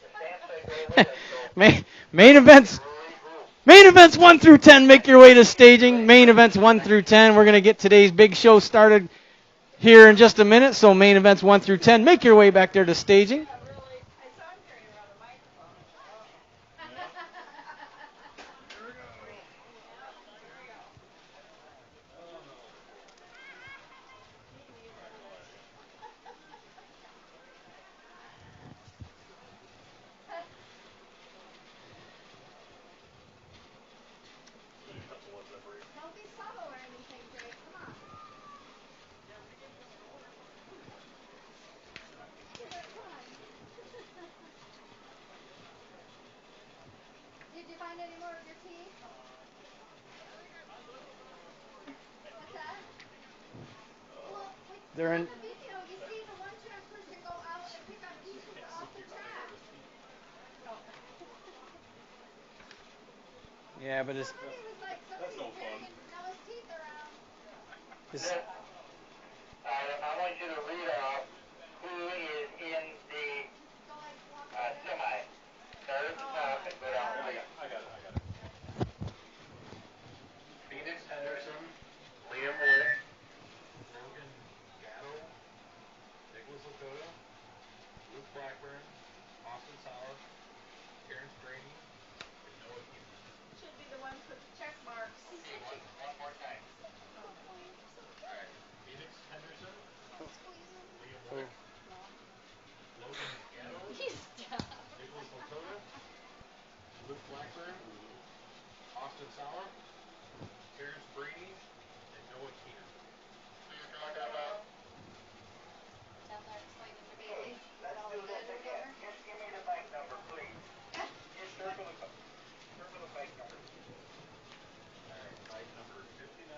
the stamps I go with us. So Main events. Main events 1 through 10, make your way to staging. Main events 1 through 10. We're going to get today's big show started here in just a minute. So main events 1 through 10, make your way back there to staging. Don't be subtle or anything, Jake. Come on. Come on. Did you find any more of your tea? What's that? Well, They're in. You see, the one trackers can go out and pick up pieces off the track. Yeah, but it's. Somebody was like, somebody's carrying Noah's teeth around. I want you to read off who is in the Go like walk over there. semi. Start at the top and go down. I got it. Phoenix Henderson, Liam Wood, Logan Gatto, Nicholas Lakota, Luke Blackburn, Austin Sauer, Terrence Brady, and Noah Keeler. Should be the ones with the check marks. one more time. Oh, flames. Alright. Phoenix Henderson, Squeeze them. Liam Wood, Logan Gatto, Nicholas Lakota, Luke Blackburn, Austin Sauer, Terrence Brady, and Noah Keeler. Down there explaining to baby what all he did or whatever. Just give me the bike number, please. Just circle the bike number. Alright, bike number 59,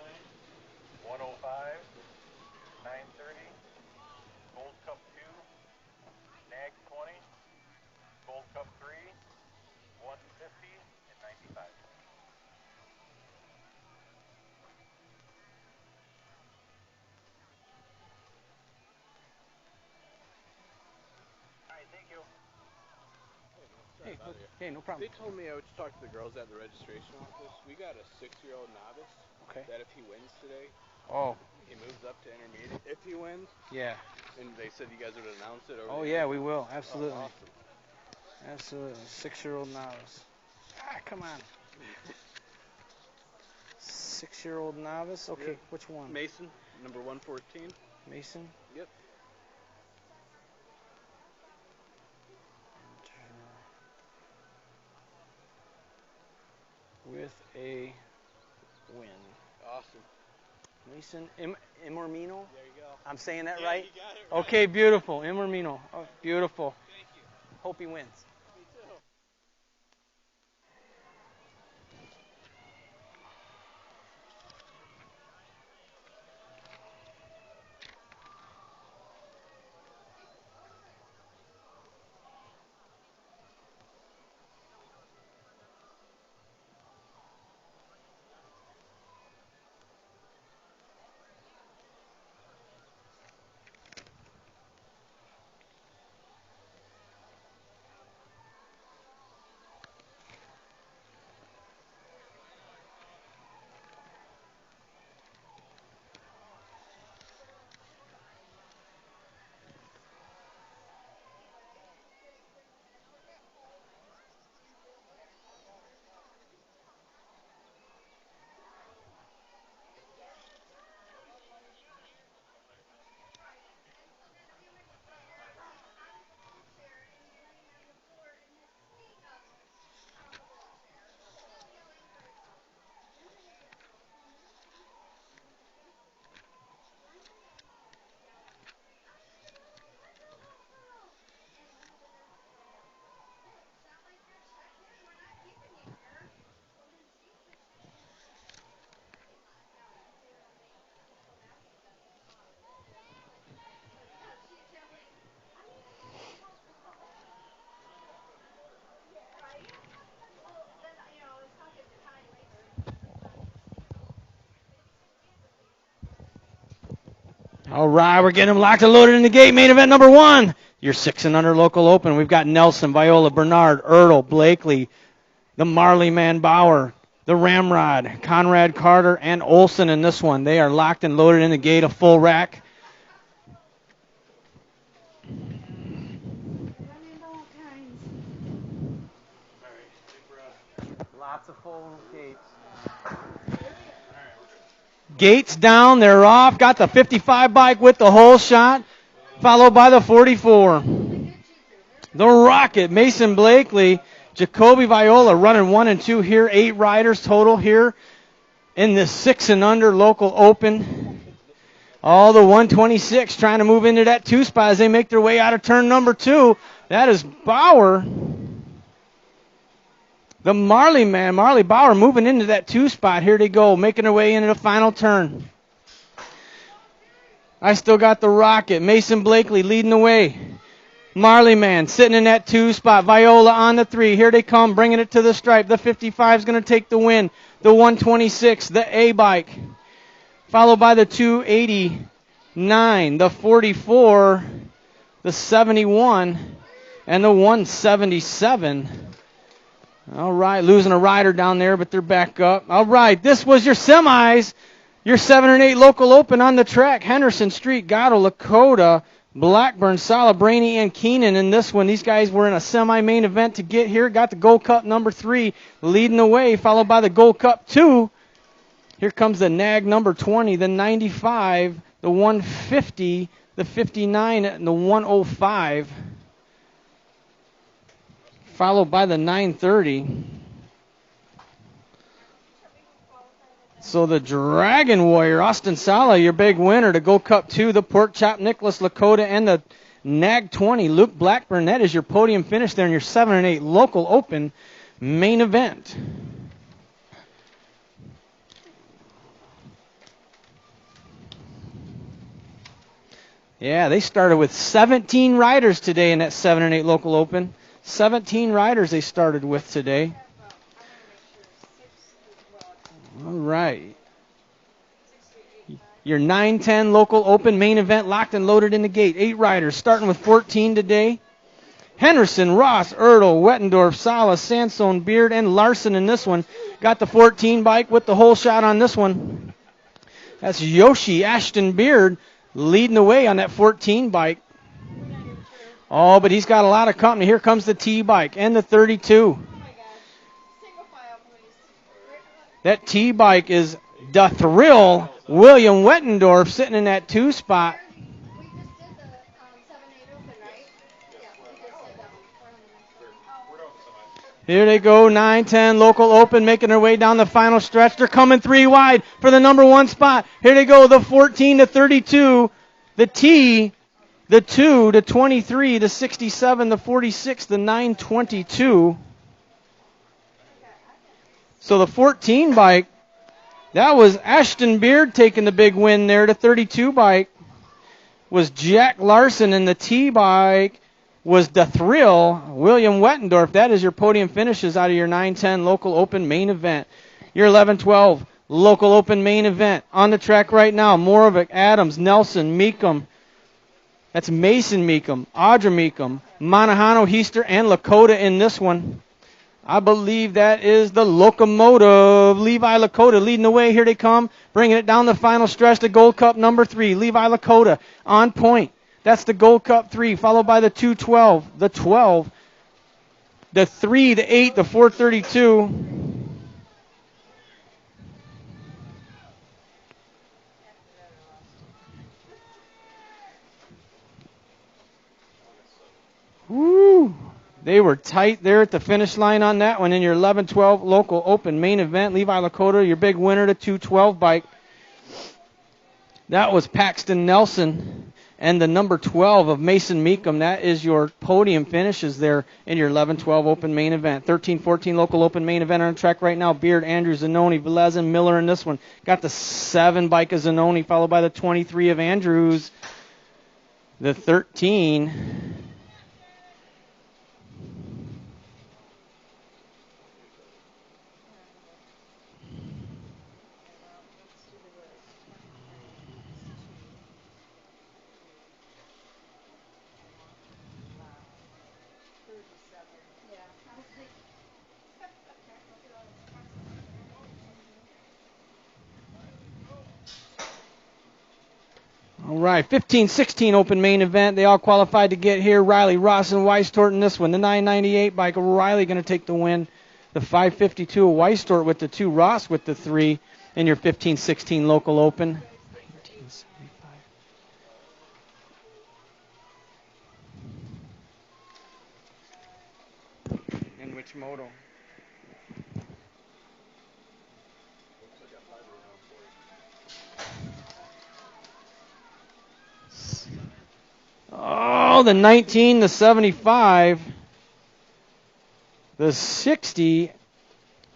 105, 930, Gold Cup 2, Nag 20, Gold Cup 3, 150, and 95. All right, thank you. Hey, no problem. They told me I would talk to the girls at the registration office. We got a 6-year-old novice. Okay. That if he wins today, he moves up to intermediate. If he wins. Yeah. And they said you guys would announce it. Oh, yeah, we will. Absolutely. Oh, awesome. Absolutely. 6-year-old novice. Come on. 6-year-old novice? Okay, Yep. which one? Mason, number 114. Mason? Yep. With a win. Awesome. Mason Imormino? There you go. I'm saying that right? You got it right. Okay, beautiful. Imormino. Oh, beautiful. Thank you. Hope he wins. Me too. All right, we're getting them locked and loaded in the gate. Main event number 1. Your 6 and under local open. We've got Nelson, Viola, Bernard, Ertl, Blakely, the Marley Man Bauer, the Ramrod, Conrad Carter, and Olson in this one. They are locked and loaded in the gate, a full rack. Lots of full gates. Gates down, they're off. Got the 55 bike with the hole shot, followed by the 44. The Rocket, Mason Blakely, Jacoby Viola running 1 and 2 here. 8 riders total here in the 6 and under local open. All the 126 trying to move into that 2 spot as they make their way out of turn number 2. That is Bauer. The Marley Man, Marley Bauer moving into that 2 spot. Here they go, making their way into the final turn. I still got the Rocket, Mason Blakely leading the way. Marley Man sitting in that 2 spot. Viola on the 3. Here they come, bringing it to the stripe. The 55 is going to take the win. The 126, the A bike. Followed by the 289, the 44, the 71, and the 177. All right, losing a rider down there, but they're back up. All right, this was your semis. Your 7 and 8 local open on the track. Henderson Street, Gatto, Lakota, Blackburn, Sala, Brainy, and Keenan in this one. These guys were in a semi-main event to get here. Got the Gold Cup number 3 leading the way, followed by the Gold Cup 2. Here comes the NAG number 20, the 95, the 150, the 59, and the 105. Followed by the 930. So the Dragon Warrior, Austin Sala, your big winner to Gold Cup 2, the Pork Chop, Nicholas Lakota, and the NAG 20, Luke Blackburn. That is your podium finish there in your 7 and 8 local open main event. Yeah, they started with 17 riders today in that 7 and 8 local open. 17 riders they started with today. All right. Your 9-10 local open main event locked and loaded in the gate. 8 riders starting with 14 today. Henderson, Ross, Ertl, Wettendorf, Sala, Sansone, Beard, and Larson in this one. Got the 14 bike with the hole shot on this one. That's Yoshi Ashton Beard leading the way on that 14 bike. Oh, but he's got a lot of company. Here comes the T bike and the 32. That T bike is the Thrill. William Wettendorf sitting in that 2 spot. We just did the 7-8 open, right? Yeah, we just did that one. Here they go, 9-10 local open, making their way down the final stretch. They're coming 3 wide for the number 1 spot. Here they go, the 14 to 32, the T, the 2, the 23, the 67, the 46, the 922. So the 14 bike, that was Ashton Beard taking the big win there. The 32 bike was Jack Larson, and the T bike was the Thrill, William Wettendorf. That is your podium finishes out of your 9-10 local open main event. Your 11-12 local open main event. On the track right now, Moravec, Adams, Nelson, Meekum. That's Mason Meekum, Audra Meekum, Monahano, Heister, and Lakota in this one. I believe that is the locomotive. Levi Lakota leading the way. Here they come, bringing it down the final stretch. The Gold Cup number 3. Levi Lakota on point. That's the Gold Cup 3, followed by the 212, the 12, the 3, the 8, the 432. Woo! They were tight there at the finish line on that one in your 11-12 local open main event. Levi Lakota, your big winner, the 212 bike. That was Paxton Nelson and the number 12 of Mason Meekum. That is your podium finishes there in your 11-12 open main event. 13-14 local open main event on track right now. Beard, Andrews, Zanoni, Velez, and Miller in this one. Got the 7 bike of Zanoni, followed by the 23 of Andrews. The 13... All right, 15-16 open main event. They all qualified to get here. Riley, Ross, and Weistort in this one. The 998 bike, Riley going to take the win. The 552 of Weistort with the 2, Ross with the 3 in your 15-16 local open. 1975. And which moto? Oh, the 19, the 75, the 60,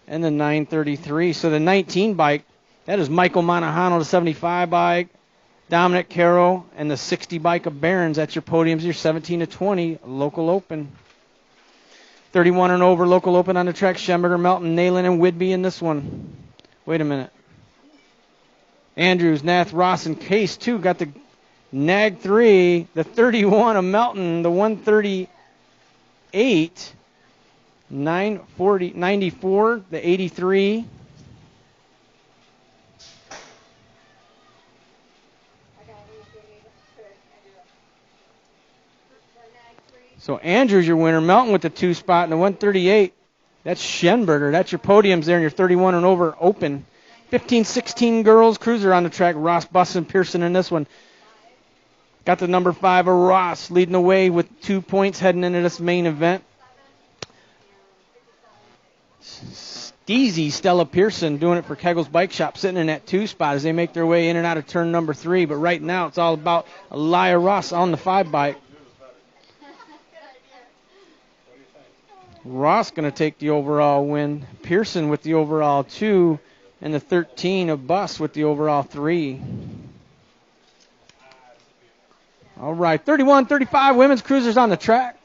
and the 933. So the 19 bike, that is Michael Monahano, the 75 bike, Dominic Caro, and the 60 bike of Barons. That's your podiums, your 17-20 local open. 31 and over local open on the track. Schemberger, Melton, Nayland, and Whidbey in this one. Wait a minute. Andrews, Nath, Ross, and Case, too, got the Nag 3, the 31 of Melton, the 138, 940, 94, the 83. So Andrews your winner, Melton with the 2 spot, and the 138. That's Schenberger. That's your podiums there in your 31 and over open. 15-16 girls cruiser on the track. Ross, Buss, and Pearson in this one. Got the number 5 of Ross leading the way with 2 points heading into this main event. Steezy, Stella Pearson doing it for Kegel's Bike Shop, sitting in that 2 spot as they make their way in and out of turn number 3. But right now it's all about Elia Ross on the 5 bike. Ross going to take the overall win. Pearson with the overall 2, and the 13 of Buss with the overall 3. All right, 31-35 women's cruisers on the track.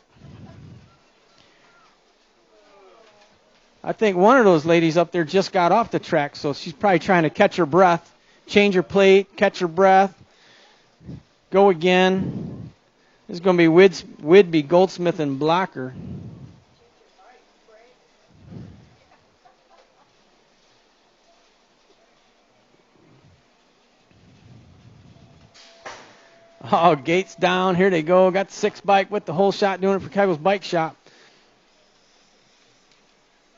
I think one of those ladies up there just got off the track, so she's probably trying to catch her breath, change her plate, catch her breath, go again. This is going to be Whidbey, Goldsmith, and Blocker. Oh, gates down. Here they go. Got the 6 bike with the whole shot doing it for Kegel's Bike Shop.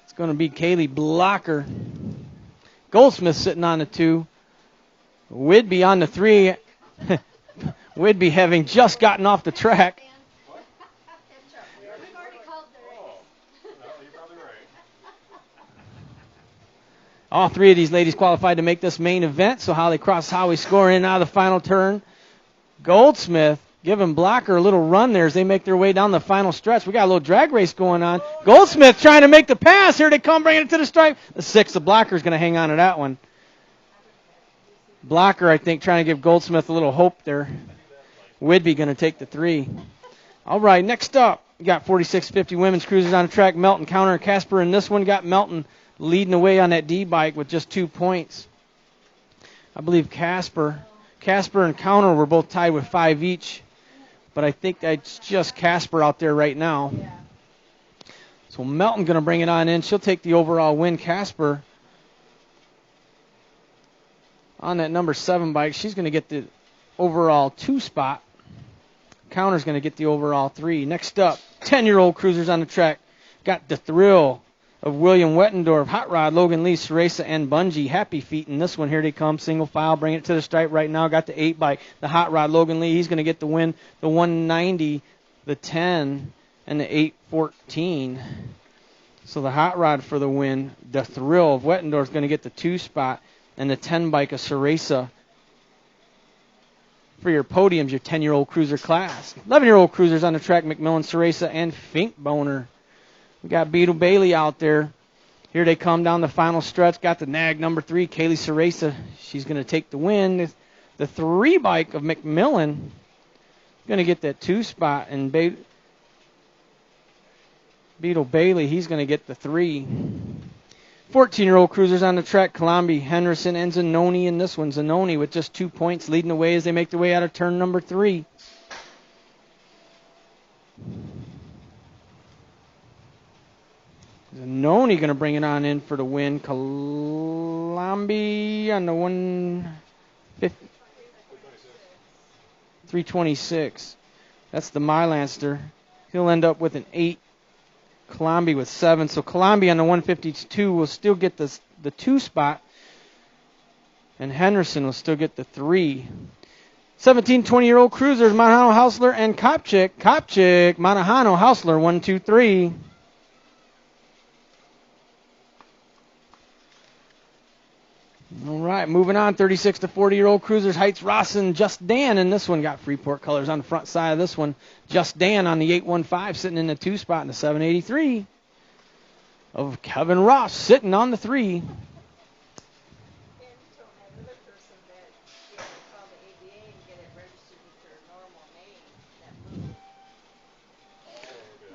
It's going to be Kaylee Blocker. Goldsmith sitting on the 2. Whidbey on the 3. Whidbey having just gotten off the track. All 3 of these ladies qualified to make this main event. So Holly Cross, Howie scoring in and out of the final turn. Goldsmith giving Blocker a little run there as they make their way down the final stretch. We got a little drag race going on. Goldsmith trying to make the pass. Here they come, bringing it to the stripe. The 6 of Blocker is going to hang on to that one. Blocker, I think, trying to give Goldsmith a little hope there. Whidbey going to take the 3. All right, next up, we got 46-50 women's cruisers on the track. Melton, Counter, and Casper in this one. Got Melton leading the way on that D bike with just 2 points. I believe Casper and Counter were both tied with 5 each, but I think that's just Casper out there right now. So Melton going to bring it on in. She'll take the overall win. Casper on that number 7 bike. She's going to get the overall 2 spot. Counter's going to get the overall 3. Next up, 10-year-old cruisers on the track. Got the thrill of William Wettendorf, Hot Rod, Logan Lee, Ceresa, and Bungie. Happy Feet in this one. Here they come, single file, bring it to the stripe right now. Got the 8 bike, the Hot Rod, Logan Lee. He's going to get the win, the 190, the 10, and the 814. So the Hot Rod for the win. The thrill of Wettendorf is going to get the 2 spot, and the 10 bike of Ceresa for your podiums, your 10-year-old cruiser class. 11-year-old cruisers on the track, McMillan, Ceresa, and Fink Boner. We got Beetle Bailey out there. Here they come down the final stretch. Got the Nag number 3, Kaylee Ceresa. She's going to take the win. The 3 bike of McMillan going to get that 2 spot. And Beetle Bailey, he's going to get the 3. 14-year-old cruisers on the track. Colombi, Henderson, and Zanoni in this one. Zanoni with just 2 points leading the way as they make their way out of turn number 3. Zanoni going to bring it on in for the win. Colombi on the 150. 326. That's the Mylanster. He'll end up with an 8. Colombi with 7. So Colombi on the 152 will still get the 2 spot. And Henderson will still get the 3. 17, 20-year-old cruisers, Manahano, Hausler, and Kopchik. Kopchik, Manahano, Hausler, 1, 2, 3. All right, moving on. 36 to 40-year-old cruisers, Heights, Ross, and Just Dan. And this one got Freeport colors on the front side of this one. Just Dan on the 815, sitting in the 2 spot in the 783. Of Kevin Ross sitting on the 3.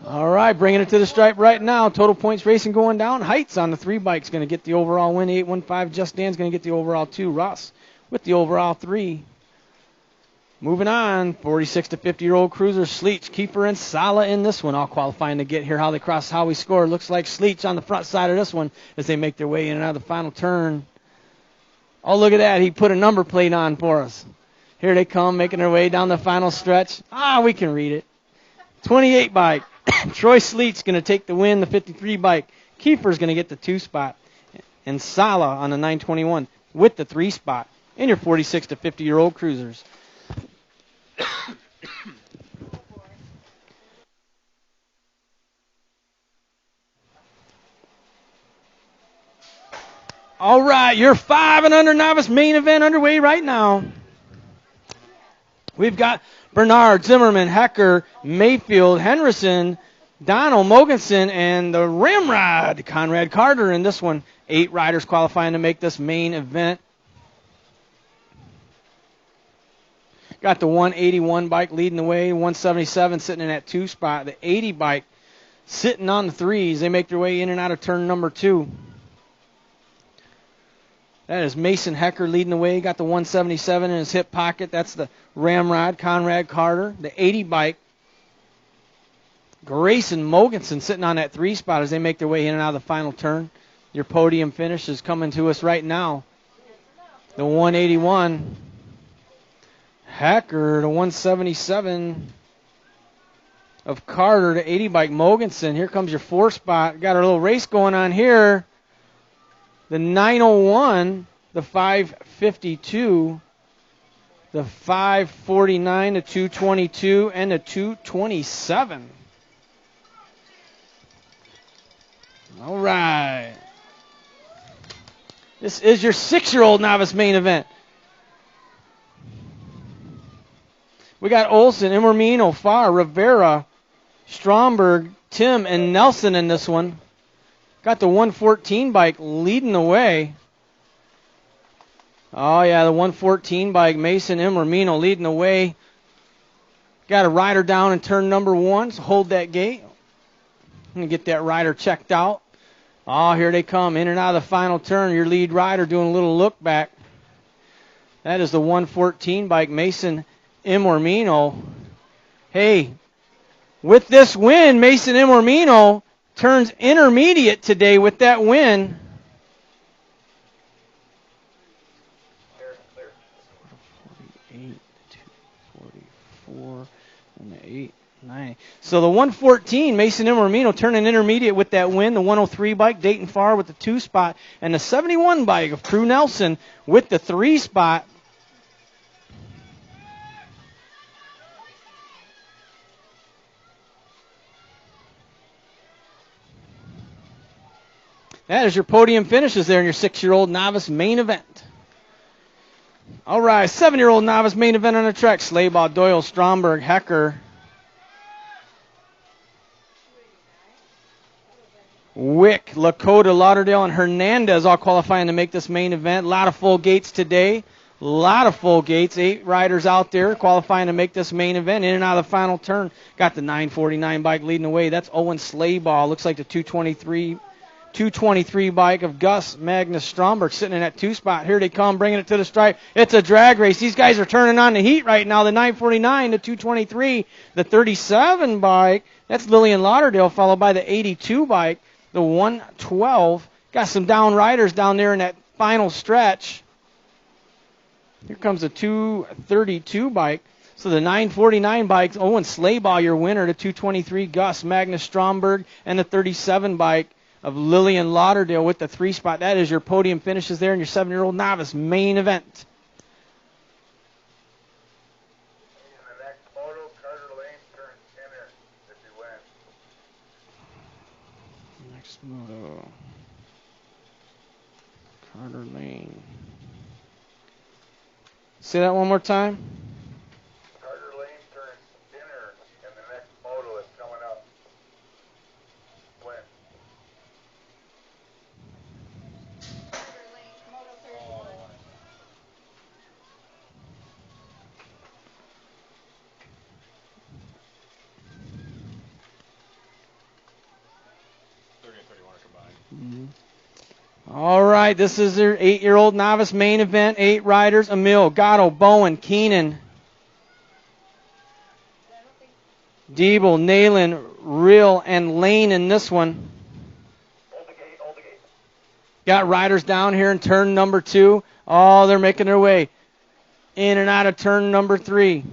All right, bringing it to the stripe right now. Total Points Racing going down. Heights on the 3 bike's going to get the overall win. 815. Just Dan's going to get the overall 2. Ross with the overall 3. Moving on. 46 to 50-year-old cruiser. Sleech, Keeper, and Sala in this one. All qualifying to get here. How they cross, how we score. Looks like Sleech on the front side of this one as they make their way in and out of the final turn. Oh, look at that. He put a number plate on for us. Here they come, making their way down the final stretch. We can read it. 28 bike. Troy Sleet's going to take the win, the 53 bike. Keeper's going to get the 2 spot. And Sala on the 921 with the 3 spot in your 46 to 50-year-old cruisers. All right, your 5 and under novice main event underway right now. We've got Bernard, Zimmerman, Hecker, Mayfield, Henderson, Donald, Mogensen, and the Ramrod, Conrad Carter in this one. 8 riders qualifying to make this main event. Got the 181 bike leading the way, 177 sitting in that 2 spot. The 80 bike sitting on the 3s. They make their way in and out of turn number 2. That is Mason Hecker leading the way. Got the 177 in his hip pocket. That's the Ramrod, Conrad Carter. The 80 bike, Grayson Mogensen sitting on that 3 spot as they make their way in and out of the final turn. Your podium finish is coming to us right now. The 181, Hecker, the 177 of Carter, the 80 bike Mogensen. Here comes your 4 spot. Got a little race going on here. The 901, the 552, the 549, the 222, and the 227. All right. This is your 6-year-old novice main event. We got Olson, Immermino, Farr, Rivera, Stromberg, Tim, and Nelson in this one. Got the 114 bike leading the way. Oh, yeah, the 114 bike, Mason Immermino leading the way. Got a rider down in turn number 1, so hold that gate. I'm going to get that rider checked out. Oh, here they come, in and out of the final turn. Your lead rider doing a little look back. That is the 114 bike, Mason Immermino. Hey, with this win, Mason Immermino turns intermediate today with that win. Clear. 48, 244, and the 8, 9. So the 114, Mason Immermino turning intermediate with that win. The 103 bike, Dayton Farr with the 2 spot. And the 71 bike of Crew Nelson with the 3 spot. That is your podium finishes there in your 6-year-old novice main event. All right, 7-year-old novice main event on the track. Slaybaugh, Doyle, Stromberg, Hecker, Wick, Lakota, Lauderdale, and Hernandez all qualifying to make this main event. A lot of full gates today. A lot of full gates. 8 riders out there qualifying to make this main event. In and out of the final turn. Got the 949 bike leading the way. That's Owen Slaybaugh. Looks like the 223 bike of Gus Magnus Stromberg sitting in that 2 spot. Here they come, bringing it to the stripe. It's a drag race. These guys are turning on the heat right now. The 949, the 223, the 37 bike. That's Lillian Lauderdale, followed by the 82 bike, the 112. Got some down riders down there in that final stretch. Here comes the 232 bike. So the 949 bikes, Owen Slaybaugh, your winner, the 223 Gus, Magnus Stromberg, and the 37 bike of Lillian Lauderdale with the 3 spot. That is your podium finishes there in your 7-year-old novice main event. In the next photo, Carter Lane turns inner if you win. Next moto. Carter Lane. Say that one more time. Carter Lane turns inner in the next photo that's coming up. Win. Carter Lane, Moto 31. All right, this is their 8-year-old novice main event. 8 riders: Emil, Gatto, Bowen, Keenan, Diebel, Nalen, Rill, and Lane in this one. Hold the gate, hold the gate. Got riders down here in turn number 2. Oh, they're making their way in and out of turn number 3.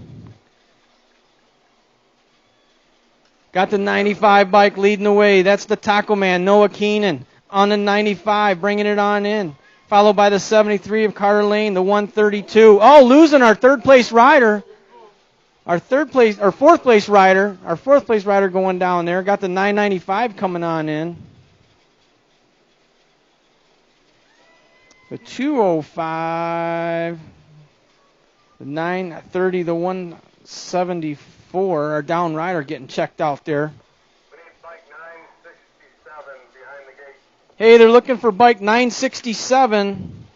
Got the 95 bike leading the way. That's the Taco Man, Noah Keenan, on the 95, bringing it on in. Followed by the 73 of Carter Lane, the 132. Oh, losing our third place rider. Our fourth place rider going down there. Got the 995 coming on in. The 205, the 930, the 174. Our down rider getting checked out there. We need bike 967 behind the gate. Hey, they're looking for bike 967.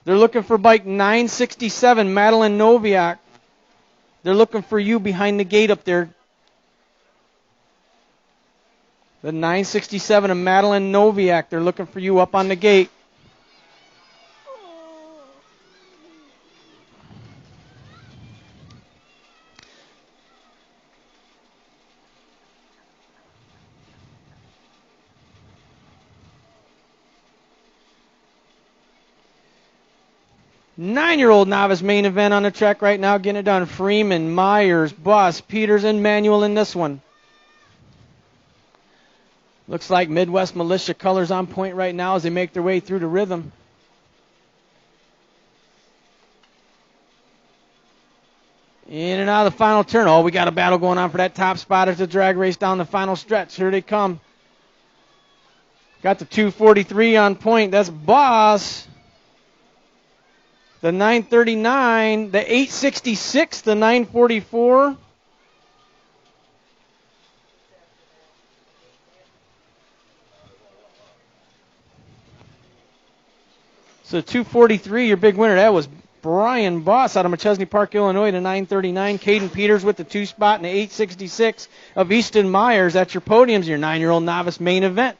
They're looking for bike 967, Madeline Noviak. They're looking for you behind the gate up there. The 967 of Madeline Noviak. They're looking for you up on the gate. Nine-year-old novice main event on the track right now, getting it done. Freeman, Myers, Buss, Peters, and Manuel in this one. Looks like Midwest Militia colors on point right now as they make their way through the rhythm. In and out of the final turn. Oh, we got a battle going on for that top spot as the drag race down the final stretch. Here they come. Got the 243 on point. That's Boss. The 939, the 866, the 944. So 243, your big winner. That was Brian Boss out of McChesney Park, Illinois, the 939. Caden Peters with the 2 spot and the 866 of Easton Myers. That's your podiums, your 9-year-old novice main event.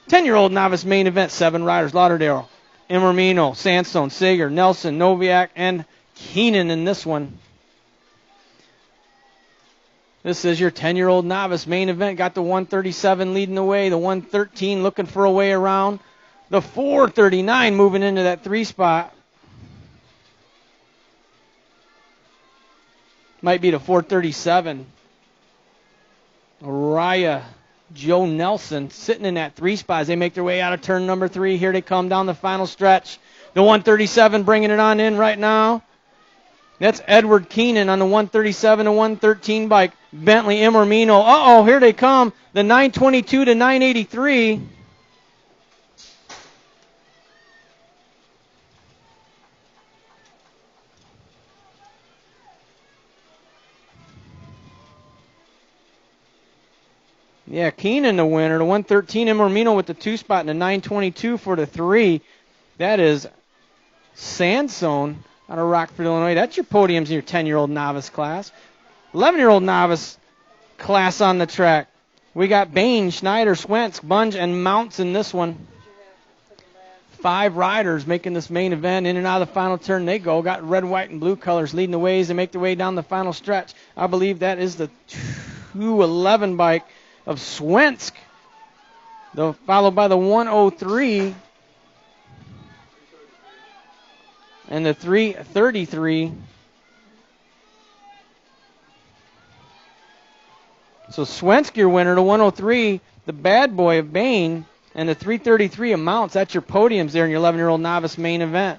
10-year-old novice main event, 7 riders. Lauderdale, Emermino, Sandstone, Sager, Nelson, Noviak, and Keenan in this one. This is your 10-year-old novice main event. Got the 137 leading the way, the 113 looking for a way around, the 439 moving into that 3 spot. Might be the 437. Araya, Joe Nelson sitting in that 3 spot as they make their way out of turn number 3. Here they come down the final stretch. The 137 bringing it on in right now. That's Edward Keenan on the 137 to 113 bike. Bentley Emermino. Uh-oh, here they come. The 922 to 983. Yeah, Keenan the winner. The 113 Emermino with the 2 spot and the 922 for the 3. That is Sandstone out of Rockford, Illinois. That's your podiums in your 10-year-old novice class. 11-year-old novice class on the track. We got Bain, Schneider, Swentz, Bunge, and Mounts in this one. 5 riders making this main event. In and out of the final turn they go. Got red, white, and blue colors leading the way as they make their way down the final stretch. I believe that is the 211 bike of Swensk, followed by the 103 and the 333 So Swensk, your winner, the 103, the bad boy of Bain, and the 333 amounts. That's your podiums there in your 11-year-old novice main event.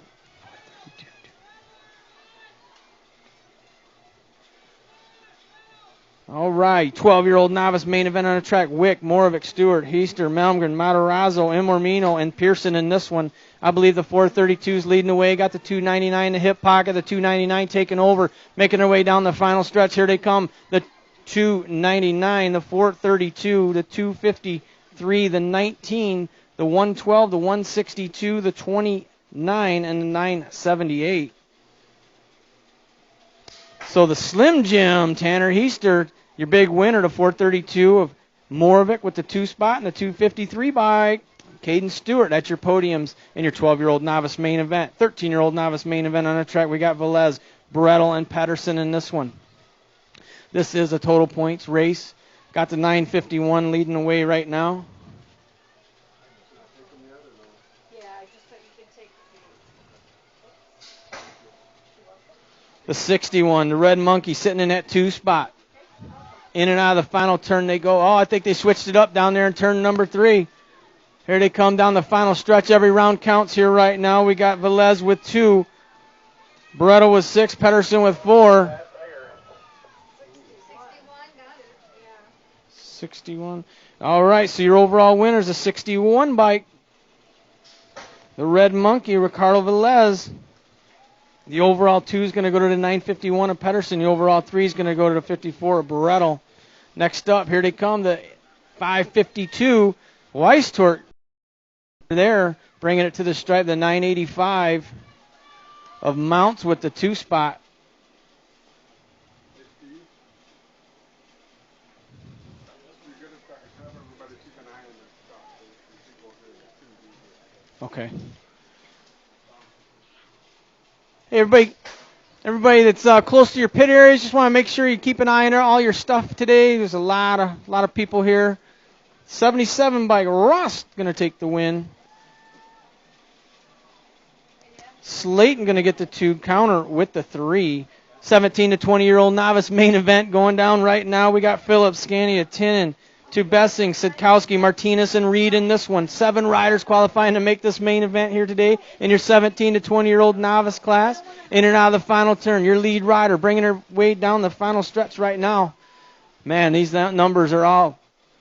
All right, 12-year-old novice main event on the track. Wick, Moravik, Stewart, Heister, Malmgren, Matarazzo, Imormino, and Pearson in this one. I believe the 432's leading the way. Got the 299 in the hip pocket. The 299 taking over, making their way down the final stretch. Here they come. The 299, the 432, the 253, the 19, the 112, the 162, the 29, and the 978. So the Slim Jim, Tanner Heister, your big winner, the 432 of Moravik with the 2 spot and the 253 by Caden Stewart. That's your podiums in your 12-year-old novice main event. 13-year-old novice main event on the track. We got Velez, Brettel, and Pedersen in this one. This is a total points race. Got the 951 leading the way right now. Yeah, I just thought you could take The 61, the Red Monkey sitting in that 2 spot. In and out of the final turn they go. Oh, I think they switched it up down there in turn number 3. Here they come down the final stretch. Every round counts here right now. We got Velez with 2. Brettel with 6. Pedersen with 4. 61. All right, so your overall winner is a 61 bike. The Red Monkey, Ricardo Velez. The overall 2 is going to go to the 951 of Pedersen. The overall 3 is going to go to the 54 of Brettel. Next up, here they come, the 552 Weistork. There, bringing it to the stripe, the 985 of Mounts with the 2 spot. Okay. Hey, everybody that's close to your pit areas, just want to make sure you keep an eye on all your stuff today. There's a lot of people here. 77 by Ross going to take the win. Slayton going to get the 2, counter with the 3. 17 to 20-year-old novice main event going down right now. We got Phillips, Scania, Tinen, to Bessing, Sidkowski, Martinez, and Reed in this one. 7 riders qualifying to make this main event here today in your 17 to 20-year-old novice class. In and out of the final turn. Your lead rider bringing her way down the final stretch right now. Man, these numbers are all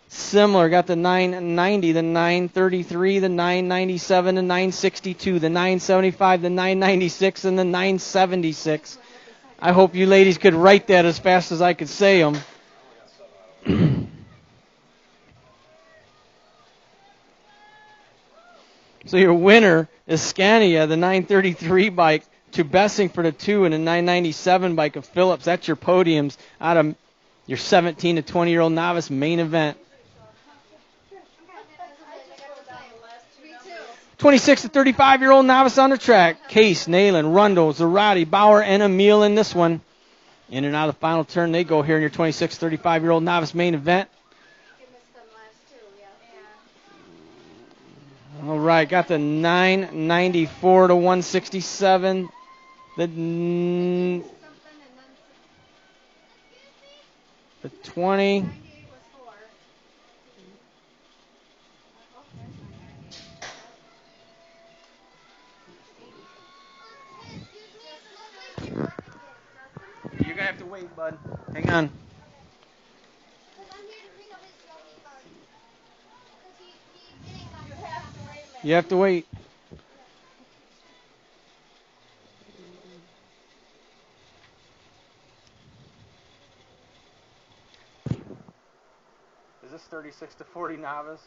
similar. Got the 990, the 933, the 997, the 962, the 975, the 996, and the 976. I hope you ladies could write that as fast as I could say them. So your winner is Scania, the 933 bike, to Bessing for the 2, and the 997 bike of Phillips. That's your podiums out of your 17 to 20-year-old novice main event. 26 to 35-year-old novice on the track. Case, Nayland, Rundo, Zarate, Bauer, and Emil in this one. In and out of the final turn they go here in your 26 to 35-year-old novice main event. All right, got the 994 to 167. The 20. You're going to have to wait, bud. Hang on. You have to wait. Is this 36 to 40 novice?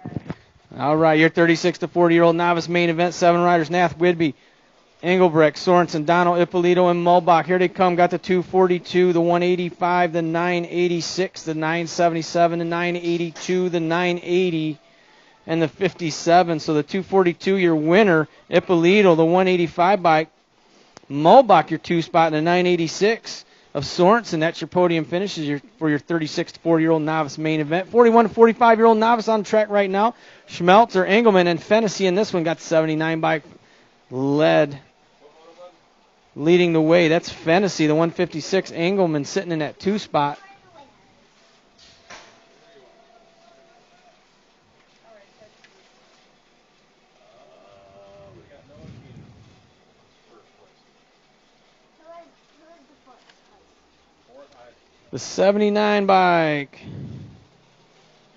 Yeah. All right, your 36 to 40-year-old novice main event. 7 riders: Nath, Whidbey, Engelbrecht, Sorensen, Dono, Ippolito, and Mulbach. Here they come. Got the 242, the 185, the 986, the 977, the 982, the 980. And the 57. So the 242, your winner, Ippolito, the 185 bike. Mulbach, your 2 spot, and the 986 of Sorensen. That's your podium finishes for your 36 to 40-year-old novice main event. 41 to 45-year-old novice on the track right now. Schmelzer, Engelman, and Fennessy in this one. Got the 79 bike leading the way. That's Fennessy, the 156. Engelman sitting in that 2 spot. The 79 bike.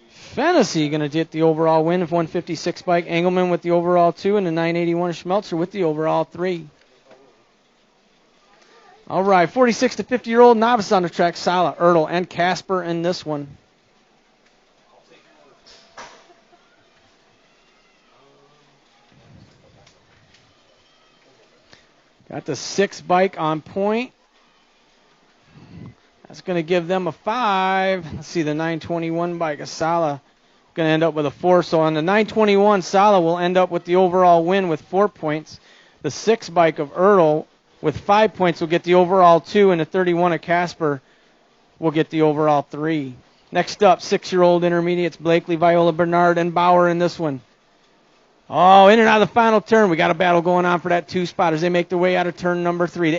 Fennessy going to get the overall win of 156 bike. Engelman with the overall 2, and the 981 Schmelzer with the overall 3. All right, 46 to 50-year-old novice on the track. Sala, Ertl, and Casper in this one. Got the 6 bike on point. That's going to give them a 5. Let's see, the 921 bike of Sala going to end up with a 4. So on the 921, Sala will end up with the overall win with 4 points. The 6 bike of Ertl with 5 points will get the overall 2, and the 31 of Casper will get the overall 3. Next up, 6-year-old intermediates, Blakely, Viola, Bernard, and Bauer in this one. Oh, in and out of the final turn. We got a battle going on for that 2 spot as they make their way out of turn number 3.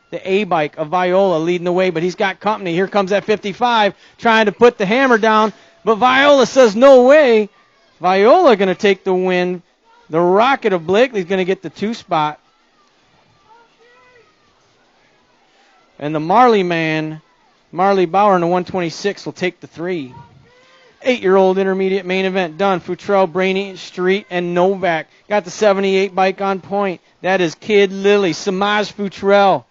The A bike of Viola leading the way, but he's got company. Here comes that 55 trying to put the hammer down, but Viola says no way. Viola going to take the win. The Rocket of Blakely's going to get the 2 spot. And the Marley man, Marley Bauer in the 126 will take the 3. 8-year-old intermediate main event done. Futrell, Brainy, Street, and Novak. Got the 78 bike on point. That is Kid Lily, Samaj Futrell.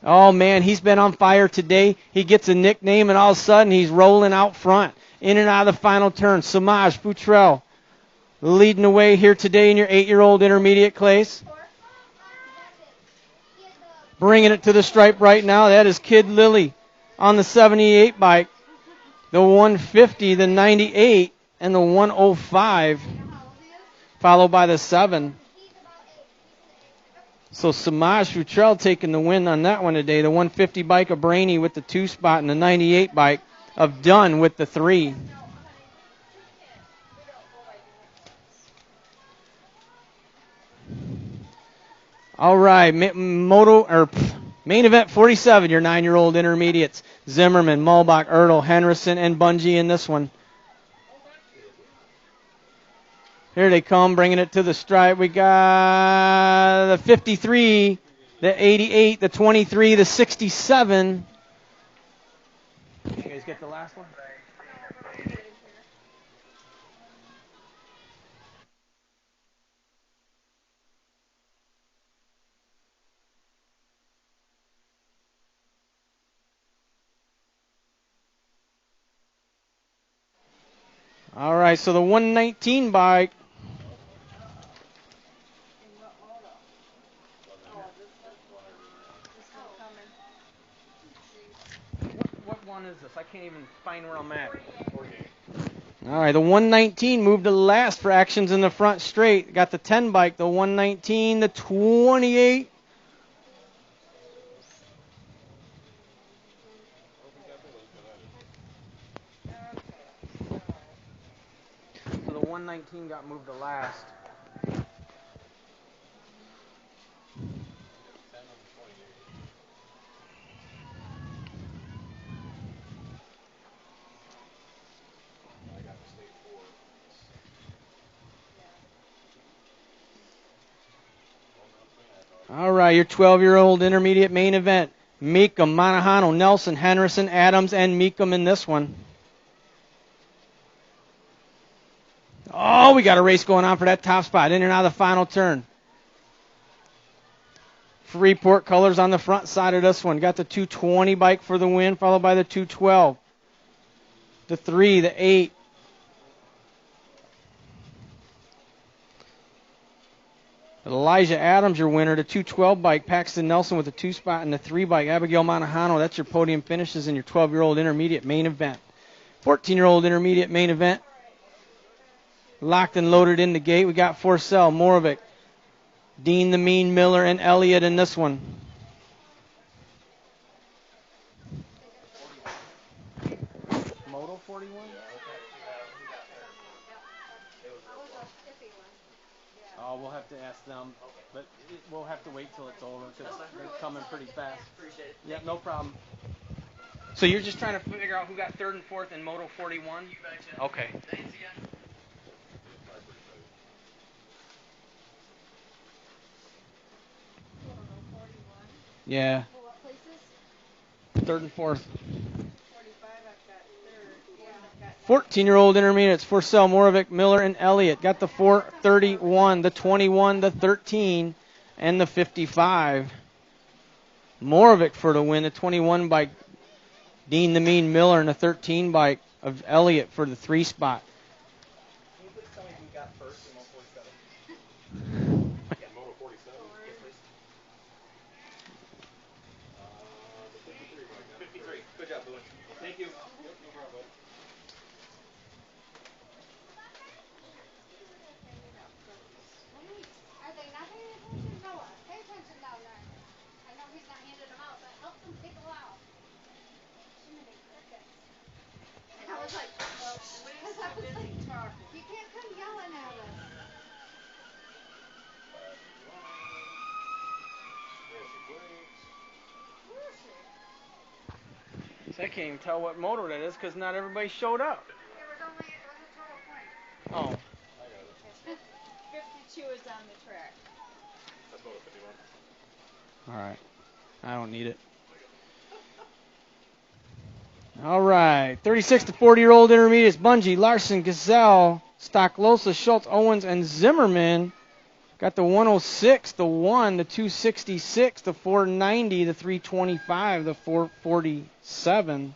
Oh, man, he's been on fire today. He gets a nickname, and all of a sudden he's rolling out front. In and out of the final turn. Samaj Futrell leading the way here today in your 8-year-old intermediate class. Bringing it to the stripe right now. That is Kid Lily on the 78 bike. The 150, the 98, and the 105, followed by the 7. So Samaj Futrell taking the win on that one today. The 150 bike of Brainy with the 2 spot, and the 98 bike of Dunn with the 3. All right, main event 47, your 9-year-old intermediates. Zimmerman, Mulbach, Ertl, Henderson, and Bungie in this one. Here they come, bringing it to the stripe. We got the 53, the 88, the 23, the 67. You guys get the last one? All right, so the 119 bike. What one is this? I can't even find where I'm at. All right, the 119 moved to last for actions in the front straight. Got the 10 bike, the 119, the 28. So the 119 got moved to last. All right, your 12-year-old intermediate main event. Meekum, Monahano, Nelson, Henderson, Adams, and Meekum in this one. Oh, we got a race going on for that top spot. In and out of the final turn. Freeport colors on the front side of this one. Got the 220 bike for the win, followed by the 212. The 3, the 8. Elijah Adams, your winner. The 212 bike, Paxton Nelson with the 2 spot, and the 3 bike, Abigail Monahano. That's your podium finishes in your 12-year-old intermediate main event. 14-year-old intermediate main event. Locked and loaded in the gate. We got Forcell, Moravik, Dean the Mean, Miller, and Elliott in this one. Moto 41? Oh, we'll have to ask them, but we'll have to wait till it's over because they're coming pretty fast. Appreciate it. Yeah, no problem. So you're just trying to figure out who got 3rd and 4th in Moto 41? You betcha. Okay. Thanks again. Yeah. What places? 3rd and 4th. 14-year-old intermediates, Forsell, Moravec, Miller, and Elliott. Got the 431, the 21, the 13, and the 55. Moravec for the win, the 21 bike, Dean the Mean Miller, and the 13 bike of Elliott for the 3 spot. Can you please tell me who got first in Moto 47? Yeah, Moto 47. Yes, please. The 53 bike. 53. Good job, Boone. Thank you. Yep, no problem. Please. Are they not paying attention? Noah, pay attention down there. I know he's not handing them out, but help them people out. Jiminy crickets. I was like, because I was like, you can't come yelling at us. There she breaks. Where is she? So I can't even tell what motor that is because not everybody showed up. It was a total point. Oh. I got it. 52 is on the track. That's Moto 51. All right. I don't need it. All right. 36 to 40-year-old intermediates, Bungie, Larson, Gazelle, Stocklosa, Schultz, Owens, and Zimmerman. Got the 106, the 1, the 266, the 490, the 325, the 447.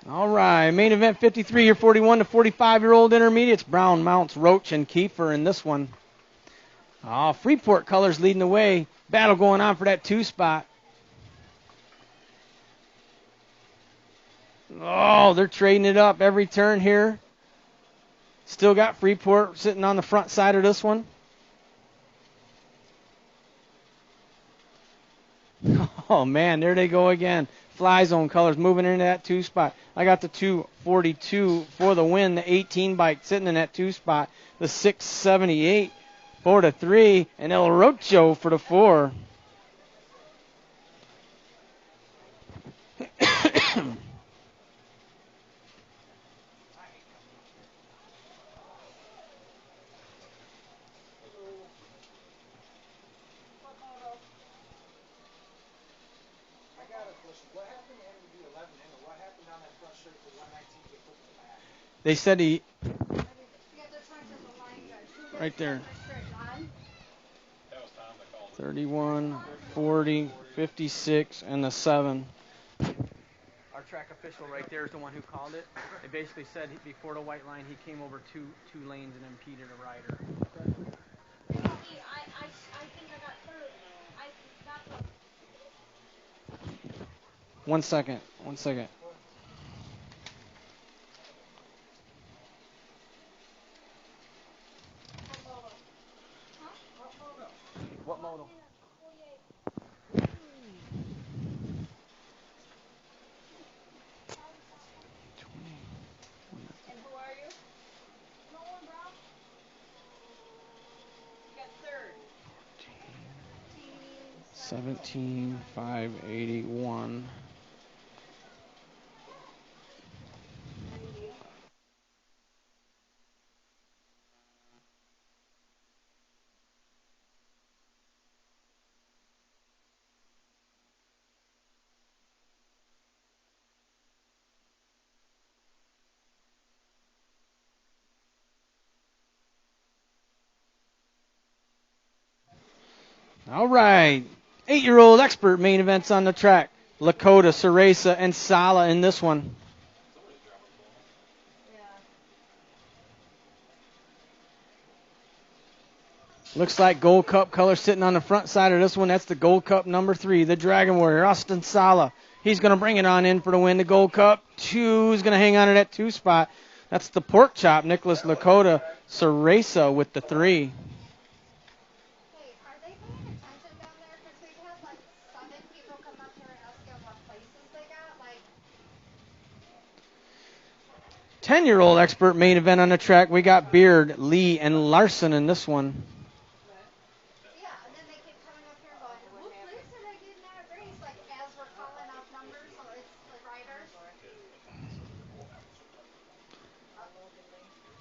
All right, main event 53 or 41 to 45-year-old intermediates. Brown, Mounts, Roach, and Kiefer in this one. Freeport colors leading the way. Battle going on for that 2 spot. Oh, they're trading it up every turn here. Still got Freeport sitting on the front side of this one. Oh, man, there they go again. Fly Zone colors moving into that 2 spot. I got the 242 for the win. The 18 bike sitting in that 2 spot. The 678 for the 3. And El Rocho for the 4. I got a question. What happened to him to do 11 in, or what happened on that front straight for 119 to get put to the back? They said he, Yeah, they're trying to the line judge. Who gets right there, put in a straight line? That was Tom that called it. 31, 40, 56, and the 7. Our track official right there is the one who called it. They basically said before the white line he came over two lanes and impeded a rider. I think I got third. I got the 1 second. 1 second. What model? And who are you? Nolan Brown. You got third. 17, 581. All right. 8-year-old expert main events on the track. Lakota, Ceresa, and Sala in this one. Looks like Gold Cup color sitting on the front side of this one. That's the Gold Cup number 3, the Dragon Warrior, Austin Sala. He's going to bring it on in for the win. The Gold Cup 2 is going to hang on to that 2 spot. That's the Pork Chop, Nicholas Lakota, Ceresa with the 3. Hey, are they paying attention down there? Because we've had like 7 people come up here asking what places they got. Like, 10-year-old expert main event on the track. We got Beard, Lee, and Larson in this one. yeah, and then they keep coming up here going, what place did I get in that race? Like, as we're calling off numbers, so it's the riders.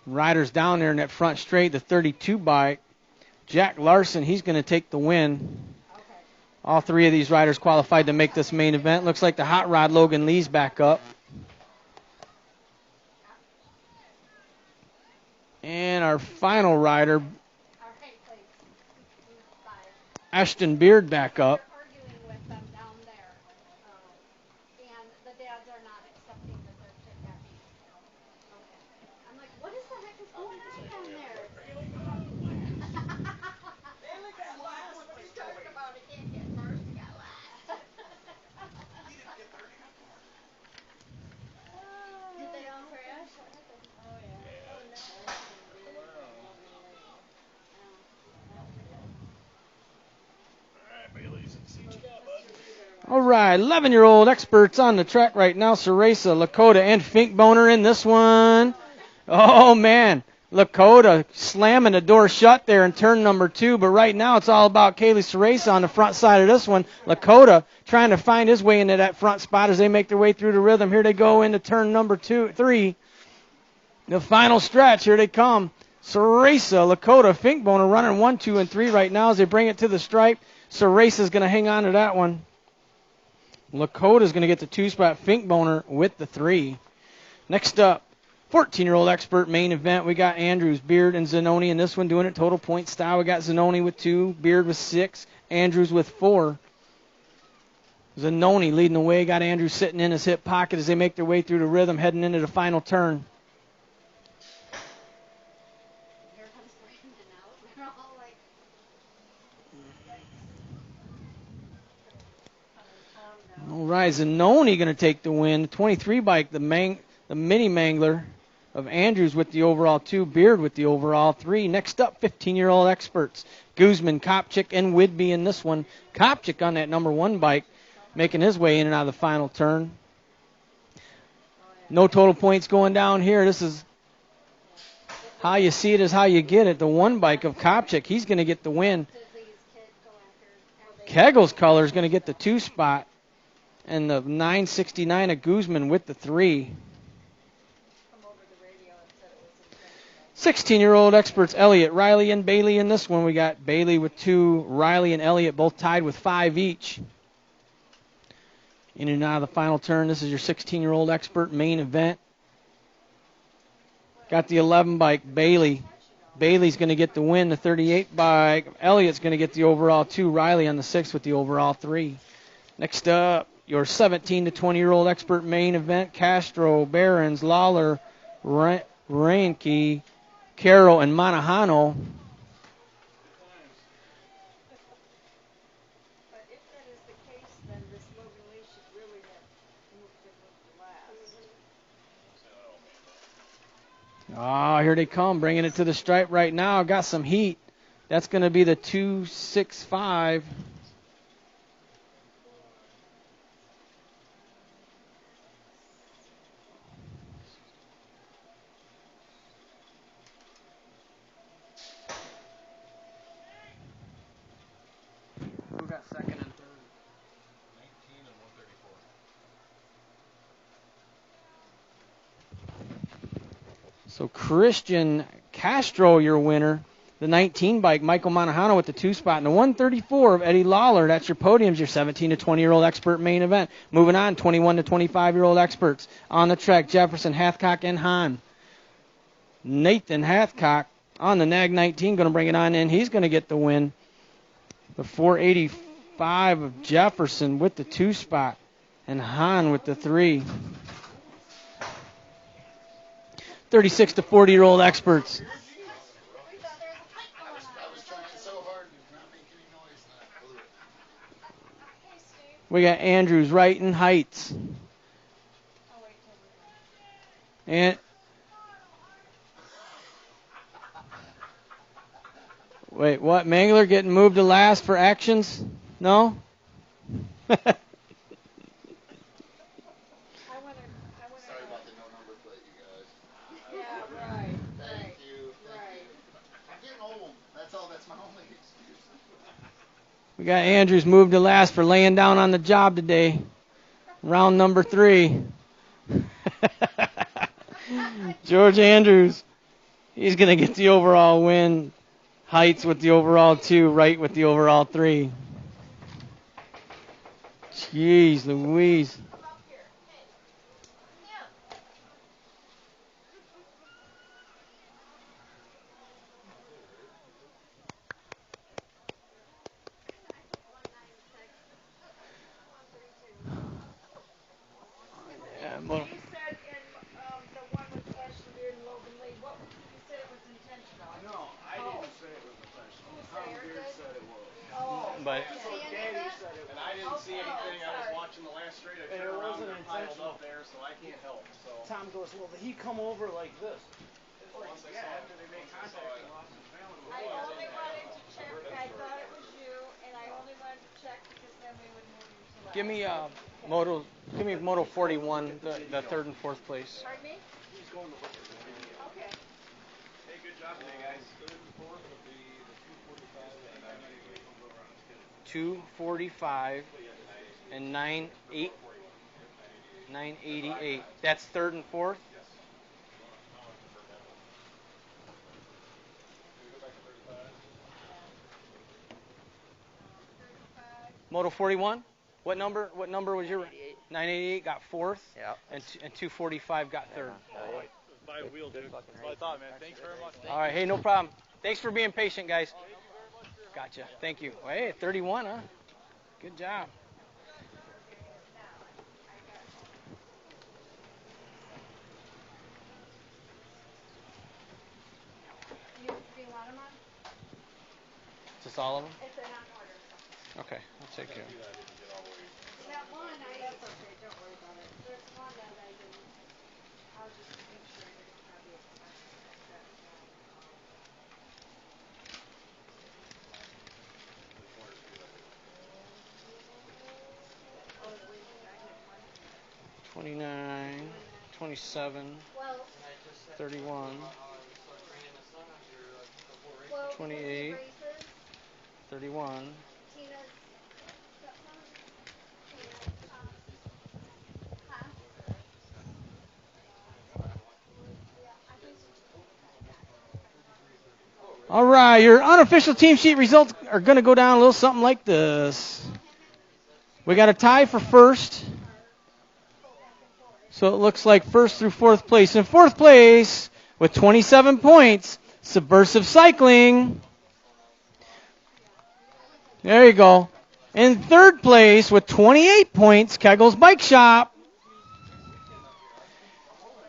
Riders down there in that front straight, the 32 bike. Jack Larson, he's going to take the win. All three of these riders qualified to make this main event. Looks like the hot rod Logan Lee's back up. And our final rider, Ashton Beard, back up. Arguing with them down there. And the dads are not accepting that their kid got beat. Okay. I'm like, what is the heck is going on down there? Bailey got last. What are you talking about? He can't get first. He got last. He didn't get 30. Did they all crash? Oh yeah. Oh no. All right, 11-year-old experts on the track right now. Ceresa, Lakota, and Finkboner in this one. Oh, man. Lakota slamming the door shut there in turn number 2. But right now it's all about Kaylee Ceresa on the front side of this one. Lakota trying to find his way into that front spot as they make their way through the rhythm. Here they go into turn number 3. The final stretch. Here they come. Ceresa, Lakota, Finkboner running 1, 2, and 3 right now as they bring it to the stripe. Ceresa's going to hang on to that one. Lakota's going to get the 2 spot. Finkboner with the 3. Next up, 14-year-old expert main event. We got Andrews, Beard, and Zanoni in this one doing it total point style. We got Zanoni with 2, Beard with 6, Andrews with 4. Zanoni leading the way. Got Andrews sitting in his hip pocket as they make their way through the rhythm heading into the final turn. Here comes Brandon out. They're all like, All right, Zanoni going to take the win. The 23 bike, the mini mangler of Andrews with the overall 2, Beard with the overall 3. Next up, 15-year-old experts. Guzman, Kopchik, and Whidbey in this one. Kopchik on that number 1 bike, making his way in and out of the final turn. No total points going down here. This is how you see it is how you get it. The 1 bike of Kopchik, he's going to get the win. Kegel's color is going to get the 2 spot. And the 969 of Guzman with the 3. 16-year-old experts, Elliott, Riley, and Bailey in this one. We got Bailey with 2, Riley and Elliott both tied with 5 each. In and out of the final turn, this is your 16-year-old expert main event. Got the 11 bike, Bailey. Bailey's going to get the win, the 38 bike. Elliott's going to get the overall 2, Riley on the 6 with the overall 3. Next up, your 17 to 20-year-old expert main event, Castro, Barons, Lawler, Reinke, Carroll, and Manahano. But if that is the case, then this Logan Lee should really have moved to last. Oh, here they come, bringing it to the stripe right now. Got some heat. That's going to be the 265. Who got second and third? 19 and 134. So Christian Castro, your winner. The 19 bike, Michael Manahano with the 2 spot. And the 134 of Eddie Lawler. That's your podiums, your 17 to 20-year-old expert main event. Moving on, 21 to 25-year-old experts. On the track, Jefferson, Hathcock, and Hahn. Nathan Hathcock on the Nag 19, going to bring it on in. He's going to get the win. The 485 of Jefferson with the 2 spot. And Hahn with the 3. 36 to 40-year-old experts. We got Andrews, Wright, and Heights. And wait, what? Mangler getting moved to last for actions? No? Sorry about the no number plate, you guys. Yeah, right. Thank you. I'm getting old. That's all. That's my only excuse. We got Andrews moved to last for laying down on the job today. Round number 3. George Andrews, he's going to get the overall win. Heights with the overall 2, Wright with the overall 3. Jeez Louise. Yeah, well, You said in the one with Ashley Beard and Logan Lee, what you said it was intentional. No, I didn't say it was intentional. Tom Beard said it was. Oh, but That's See what any of Daddy it? said it was. And I didn't see anything. I was watching the last straight. I And turned it around wasn't and they're piled intentional. up there, so I can't help. So Tom goes, well, he come over like this. It's like, once I yeah, saw after they made contact and lost his balance. I only wanted to check. I thought it was you, and I only wanted to check because then we would move you to last. give me Moto 41, the third and fourth place. Pardon me? Okay. hey, good job today, guys. Third and fourth would be the 245 and 988. That's third and fourth. Moto 41. What number? What number was your? 988 got fourth. Yeah. And 245 got third. By a wheel, dude. That's what I thought, man. Thanks very much. All right. Hey, no problem. Thanks for being patient, guys. Gotcha. Thank you. Hey, 31, huh? Good job. Do you want them on? Is this all of them? If they're not in order. Okay. I'll take care. That one, that's okay. Don't worry about it. There's one that I didn't. I'll just make sure I get a copy of the contract that Oh, wait, I had one here. 29, 27, Well, 31, well, 28, races, 31. Tina's stepson, Tina, huh? Yeah, I think so too. All right, your unofficial team sheet results are going to go down a little something like this. We got a tie for first. So it looks like first through fourth place. In fourth place, with 27 points, Subversive Cycling. There you go. In third place, with 28 points, Kegel's Bike Shop.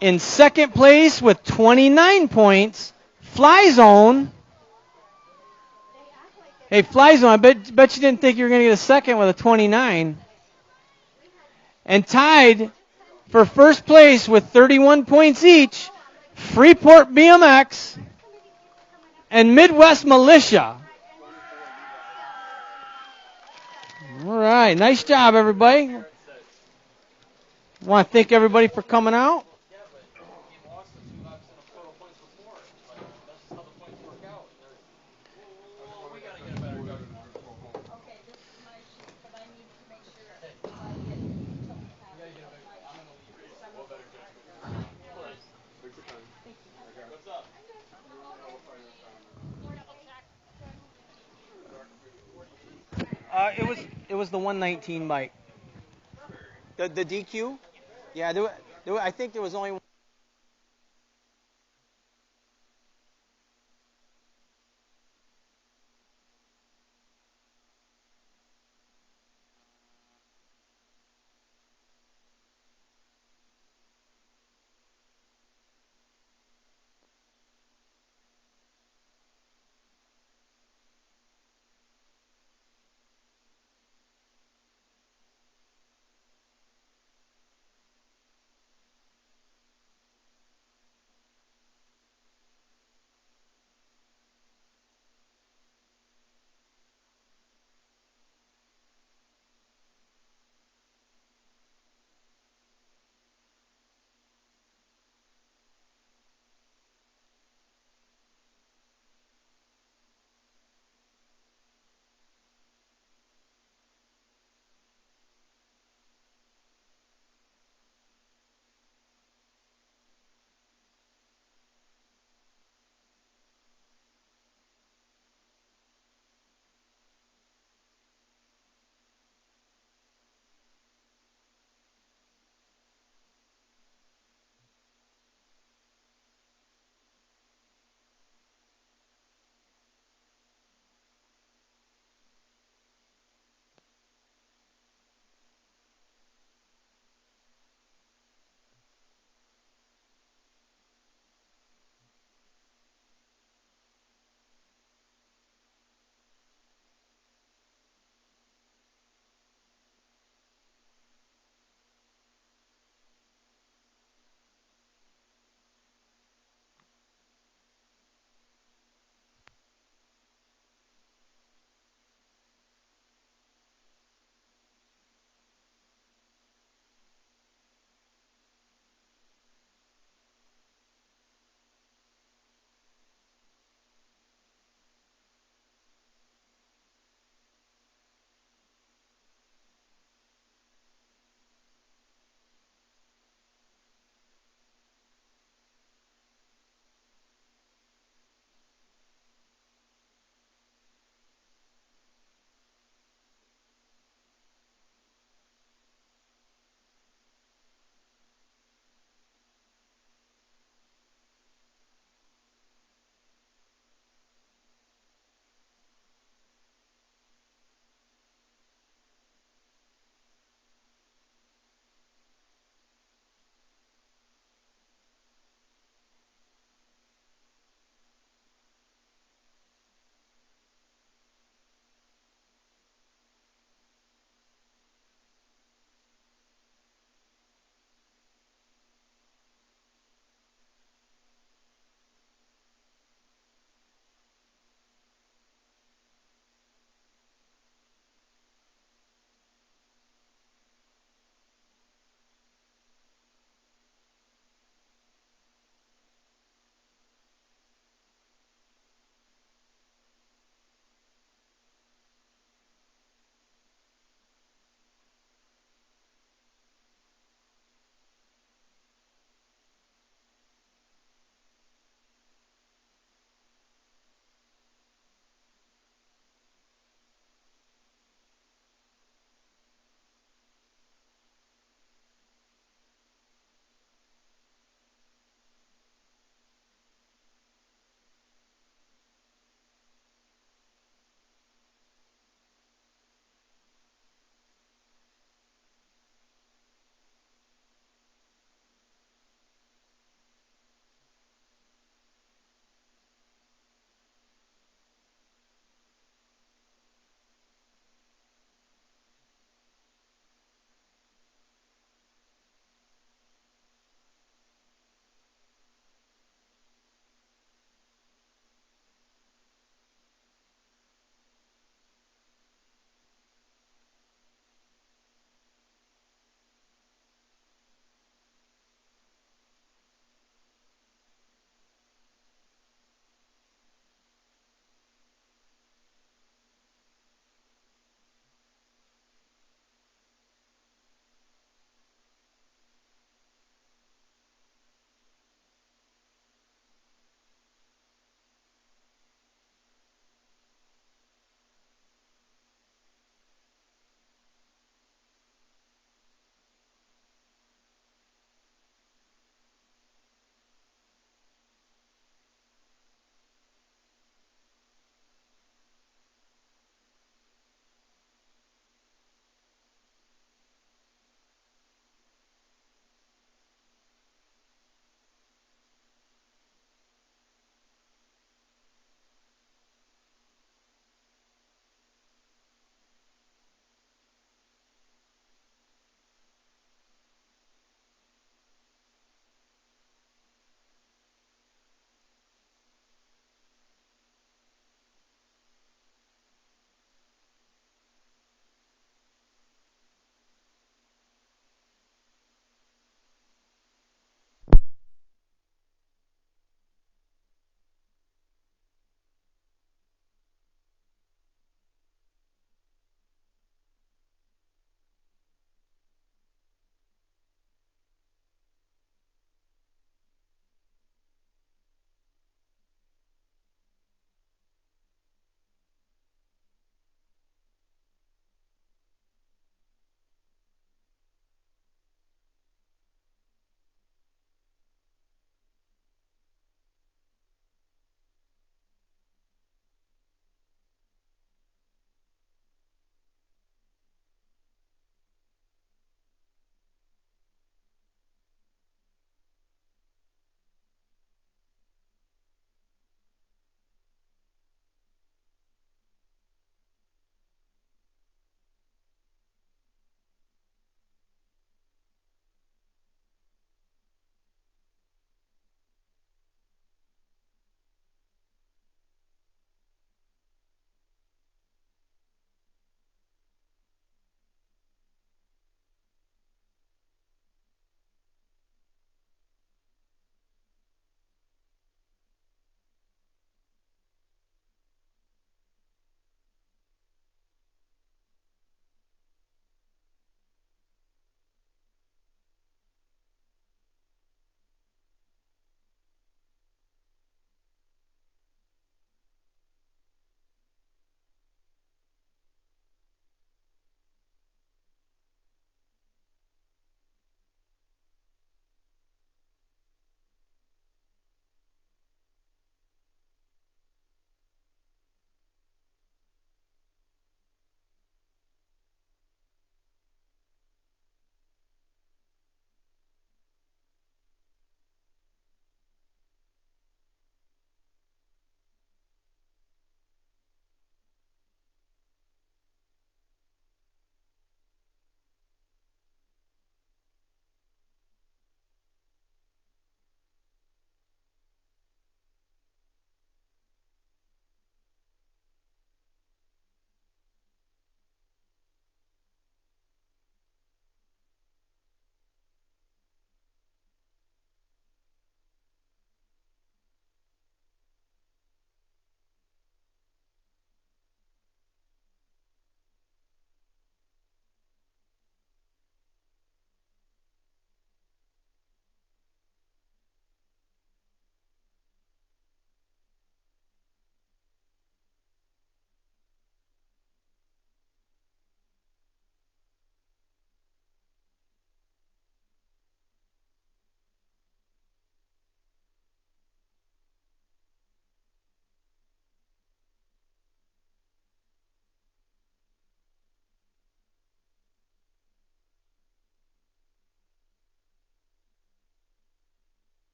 In second place, with 29 points, Fly Zone. Hey, Fly Zone, I bet you didn't think you were going to get a second with a 29. And tied for first place with 31 points each, Freeport BMX and Midwest Militia. All right, nice job, everybody. Want to thank everybody for coming out. Okay, this is my sheet, but I need to make sure if I get took a copy of my sheet. Some of them aren't What's up? It was the 119 bike. The DQ? Yeah, I think there was only